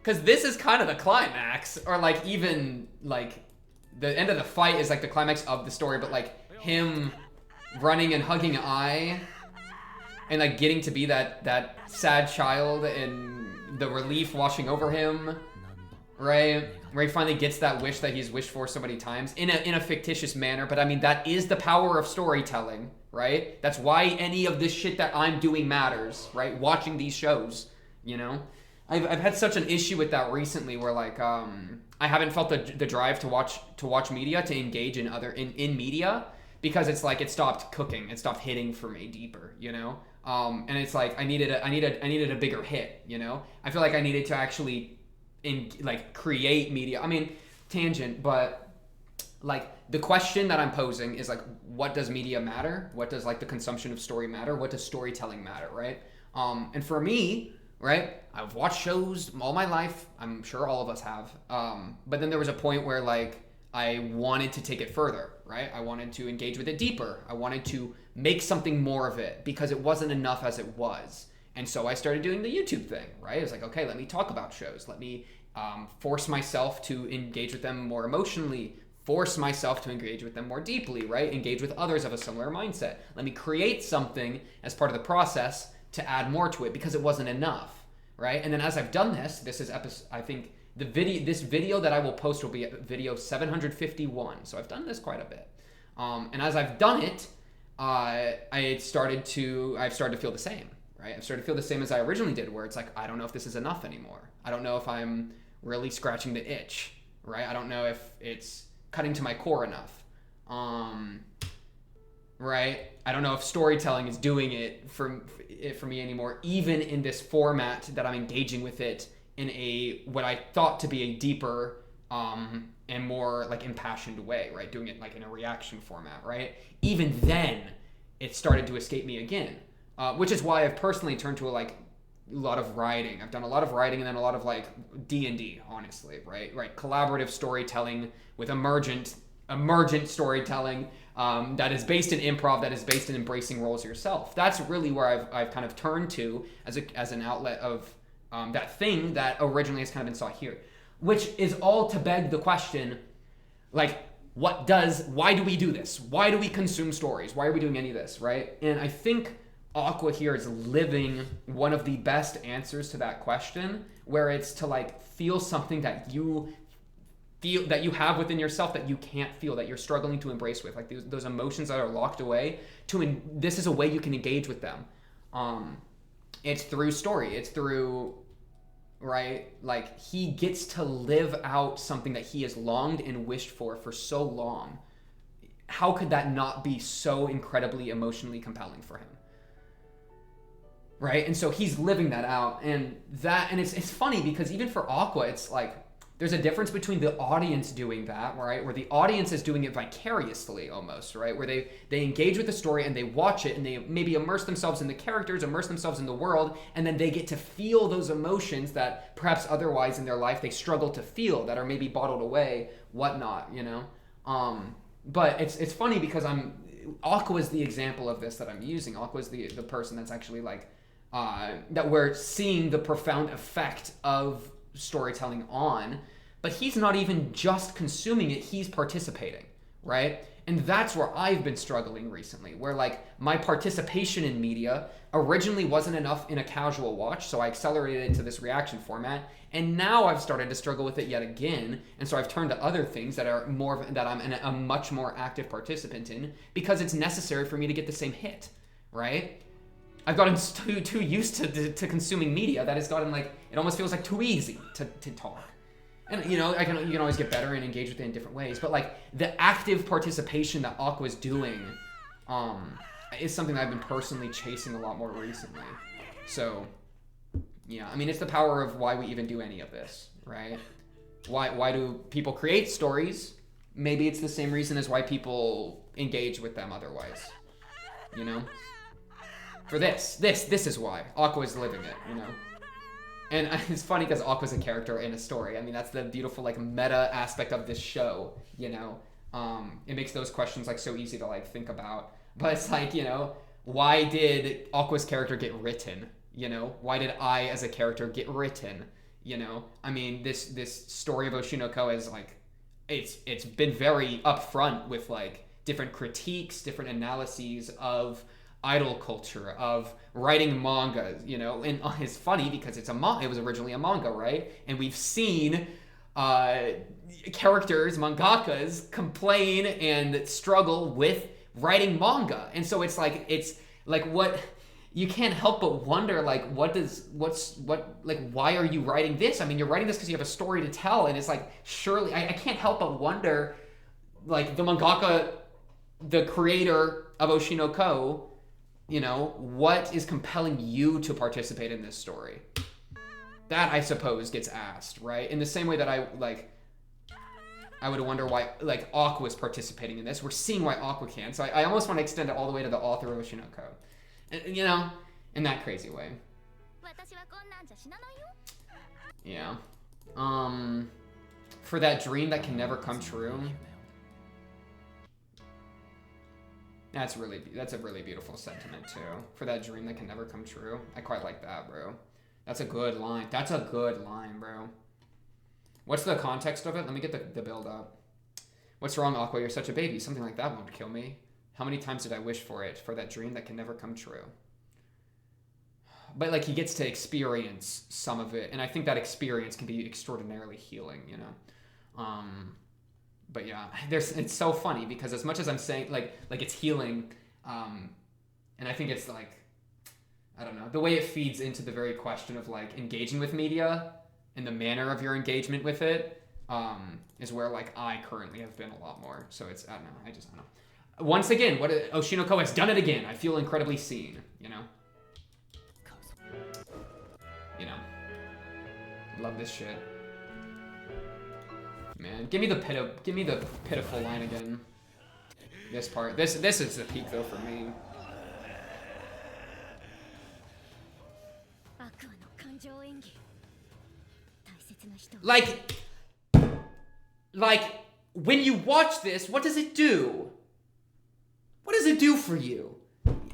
Because this is kind of the climax, or like even like the end of the fight is like the climax of the story, but like him running and hugging Ai and like getting to be that sad child and the relief washing over him, right? Where he finally gets that wish that he's wished for so many times in a fictitious manner. But I mean, that is the power of storytelling, right? That's why any of this shit that I'm doing matters, right? Watching these shows, you know? I've had such an issue with that recently where like, I haven't felt the drive to watch media, to engage in media, because it's like, it stopped cooking. It stopped hitting for me deeper, you know? And it's like, I needed a bigger hit, you know? I feel like I needed to actually create media. I mean, tangent, but like the question that I'm posing is like, what does media matter? What does like the consumption of story matter? What does storytelling matter, right? And for me, right? I've watched shows all my life. I'm sure all of us have. But then there was a point where like I wanted to take it further, right? I wanted to engage with it deeper. I wanted to make something more of it because it wasn't enough as it was. And so I started doing the YouTube thing, right? It was like, okay, let me talk about shows. Let me force myself to engage with them more emotionally, force myself to engage with them more deeply, right? Engage with others of a similar mindset. Let me create something as part of the process to add more to it because it wasn't enough, right? And then as I've done this is episode, I think this video that I will post will be video 751. So I've done this quite a bit. And as I've done it, I've started to feel the same, right? I've started to feel the same as I originally did, where it's like, I don't know if this is enough anymore. I don't know if I'm really scratching the itch, right? I don't know if it's cutting to my core enough, right? I don't know if storytelling is doing it for me anymore, even in this format that I'm engaging with it in what I thought to be a deeper and more like impassioned way, right? Doing it like in a reaction format, right? Even then, it started to escape me again, which is why I've personally turned to a lot of writing. I've done a lot of writing and then a lot of like D&D, honestly, right? Collaborative storytelling with emergent storytelling that is based in improv, that is based in embracing roles yourself. That's really where I've kind of turned to as an outlet of that thing that originally has kind of been sought here, which is all to beg the question, like, why do we do this? Why do we consume stories? Why are we doing any of this, right? And I think Aqua here is living one of the best answers to that question, where it's to like feel something that you feel, that you have within yourself that you can't feel, that you're struggling to embrace with, like those emotions that are locked away. This is a way you can engage with them. It's through story. It's through, right? Like he gets to live out something that he has longed and wished for so long. How could that not be so incredibly emotionally compelling for him? Right? And so he's living that out, and it's funny because even for Aqua, it's like there's a difference between the audience doing that, right? Where the audience is doing it vicariously almost, right? Where they engage with the story and they watch it and they maybe immerse themselves in the characters, immerse themselves in the world, and then they get to feel those emotions that perhaps otherwise in their life they struggle to feel, that are maybe bottled away, whatnot, you know? But it's funny because Aqua is the example of this that I'm using. Aqua is the person that's actually like, that we're seeing the profound effect of storytelling on, but he's not even just consuming it, he's participating, right? And that's where I've been struggling recently, where like my participation in media originally wasn't enough in a casual watch, so I accelerated it into this reaction format, and now I've started to struggle with it yet again, and so I've turned to other things that are that I'm a much more active participant in, because it's necessary for me to get the same hit, right? I've gotten too used to consuming media that has gotten like, it almost feels like too easy to talk. And you know, you can always get better and engage with it in different ways, but like the active participation that Aqua's doing is something that I've been personally chasing a lot more recently. So yeah, I mean, it's the power of why we even do any of this, right? Why do people create stories? Maybe it's the same reason as why people engage with them otherwise, you know? For this is why Aqua is living it, you know. And it's funny because Aqua's a character in a story. I mean, that's the beautiful like meta aspect of this show, you know. It makes those questions like so easy to like think about. But it's like, you know, why did Aqua's character get written? You know, why did I as a character get written? You know, I mean, this story of Oshinoko is like, it's been very upfront with like different critiques, different analyses of idol culture, of writing manga, you know. And it's funny because it was originally a manga, right? And we've seen characters, mangakas, complain and struggle with writing manga. And so it's like what you can't help but wonder, like, why are you writing this? I mean, you're writing this because you have a story to tell, and it's like, surely I can't help but wonder, like, the mangaka, the creator of Oshinoko, you know, what is compelling you to participate in this story? That, I suppose, gets asked, right? In the same way that I would wonder why, like, Aqua's participating in this. We're seeing why Aqua can. So I almost want to extend it all the way to the author of Oshinoko. And, you know, in that crazy way. 私はこんなんじゃ死なないよ。 Yeah. For that dream that can never come true. That's a really beautiful sentiment too. For that dream that can never come true. I quite like that, bro. That's a good line. That's a good line, bro. What's the context of it? Let me get the build up. What's wrong, Aqua? You're such a baby. Something like that won't kill me. How many times did I wish for it? For that dream that can never come true. But like he gets to experience some of it, and I think that experience can be extraordinarily healing, you know. But yeah, it's so funny because as much as I'm saying like it's healing, and I think it's like, I don't know, the way it feeds into the very question of like engaging with media and the manner of your engagement with it, is where like I currently have been a lot more. So it's, I don't know. Once again, Oshinoko has done it again. I feel incredibly seen, you know. Love this shit. Man, give me the pitiful line again. This part. This is the peak though for me. Like when you watch this, what does it do? What does it do for you?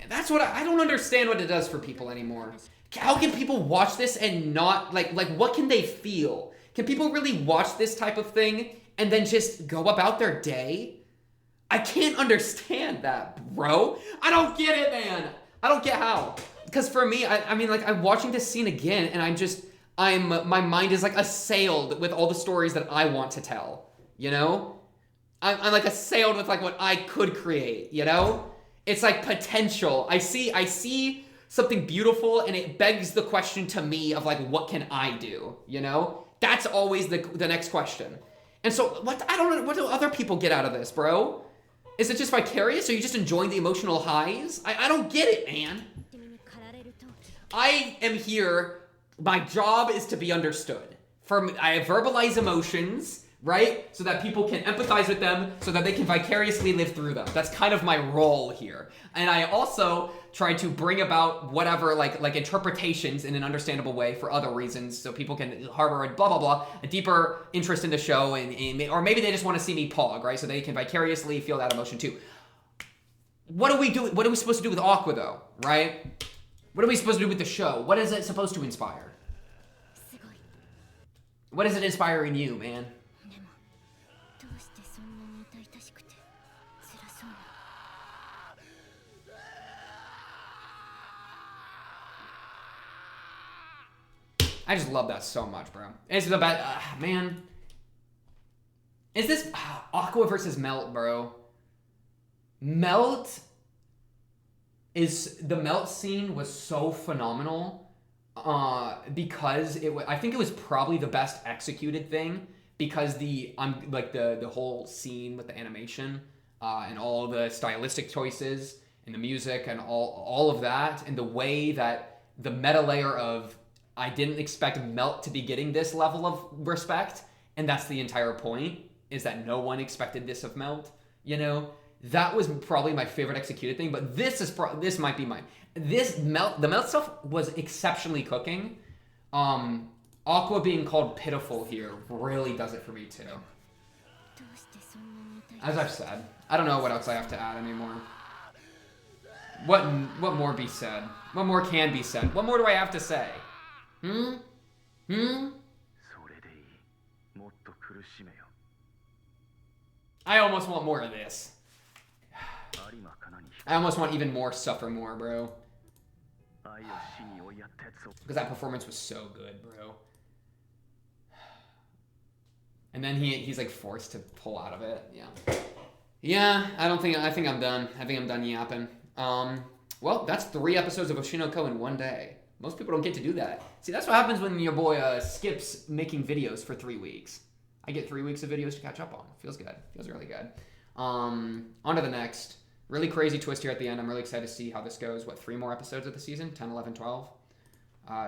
That's what I don't understand what it does for people anymore. How can people watch this and not, like what can they feel? Can people really watch this type of thing and then just go about their day? I can't understand that, bro. I don't get it, man. I don't get how. Because for me, I mean, like, I'm watching this scene again and my mind is like assailed with all the stories that I want to tell, you know? I'm like assailed with like what I could create, you know? It's like potential. I see something beautiful and it begs the question to me of like, what can I do, you know? That's always the next question. And so I don't know, what do other people get out of this, bro? Is it just vicarious? Are you just enjoying the emotional highs? I don't get it, man. I am here, my job is to be understood. I verbalize emotions, right? So that people can empathize with them, so that they can vicariously live through them. That's kind of my role here. And I also try to bring about whatever, like interpretations in an understandable way for other reasons, so people can harbor a blah, blah, blah, a deeper interest in the show, or maybe they just want to see me pog, right? So they can vicariously feel that emotion too. What are we supposed to do with Aqua though, right? What are we supposed to do with the show? What is it supposed to inspire? What is it inspiring you, man? I just love that so much, bro. It's the best, man. Is this Aqua versus Melt, bro? The Melt scene was so phenomenal because I think it was probably the best executed thing because the whole scene with the animation and all the stylistic choices and the music and all of that and the way that the meta layer of I didn't expect Melt to be getting this level of respect, and that's the entire point, is that no one expected this of Melt, you know? That was probably my favorite executed thing, but this might be mine. The Melt stuff was exceptionally cooking. Aqua being called pitiful here really does it for me too. As I've said, I don't know what else I have to add anymore. What more be said? What more can be said? What more do I have to say? I almost want more of this. I almost want even more suffer more, bro. Because that performance was so good, bro. And then he's like forced to pull out of it. Yeah, I think I'm done. I think I'm done yapping. Well, that's 3 episodes of Oshinoko in one day. Most people don't get to do that. See, that's what happens when your boy skips making videos for 3 weeks. I get 3 weeks of videos to catch up on. Feels good. Feels really good. On to the next. Really crazy twist here at the end. I'm really excited to see how this goes. 3 more episodes of the season? 10, 11, 12?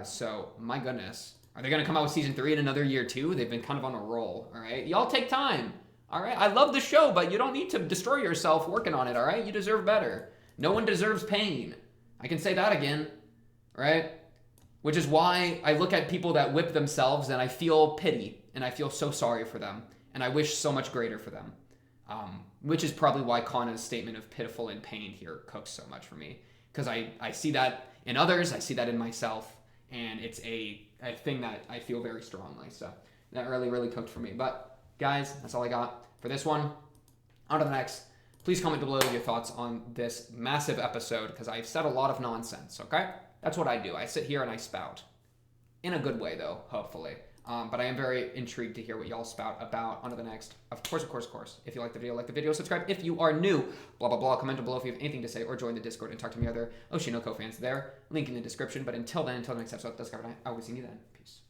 So, my goodness. Are they going to come out with season 3 in another year too? They've been kind of on a roll, all right? Y'all take time, all right? I love the show, but you don't need to destroy yourself working on it, all right? You deserve better. No one deserves pain. I can say that again, right? which is why I look at people that whip themselves and I feel pity and I feel so sorry for them and I wish so much greater for them. Which is probably why Kana's statement of pitiful and pain here cooks so much for me, because I see that in others, I see that in myself, and it's a thing that I feel very strongly. So that really cooked for me. But guys, that's all I got for this one. On to the next. Please comment below your thoughts on this massive episode, because I've said a lot of nonsense, okay? That's what I do. I sit here and I spout. In a good way, though, hopefully. But I am very intrigued to hear what y'all spout about. On to the next. Of course. If you like the video, subscribe. If you are new, blah, blah, blah. Comment below if you have anything to say, or join the Discord and talk to me other Oshi no Co fans there. Link in the description. But until then, until the next episode, that's I will see you then. Peace.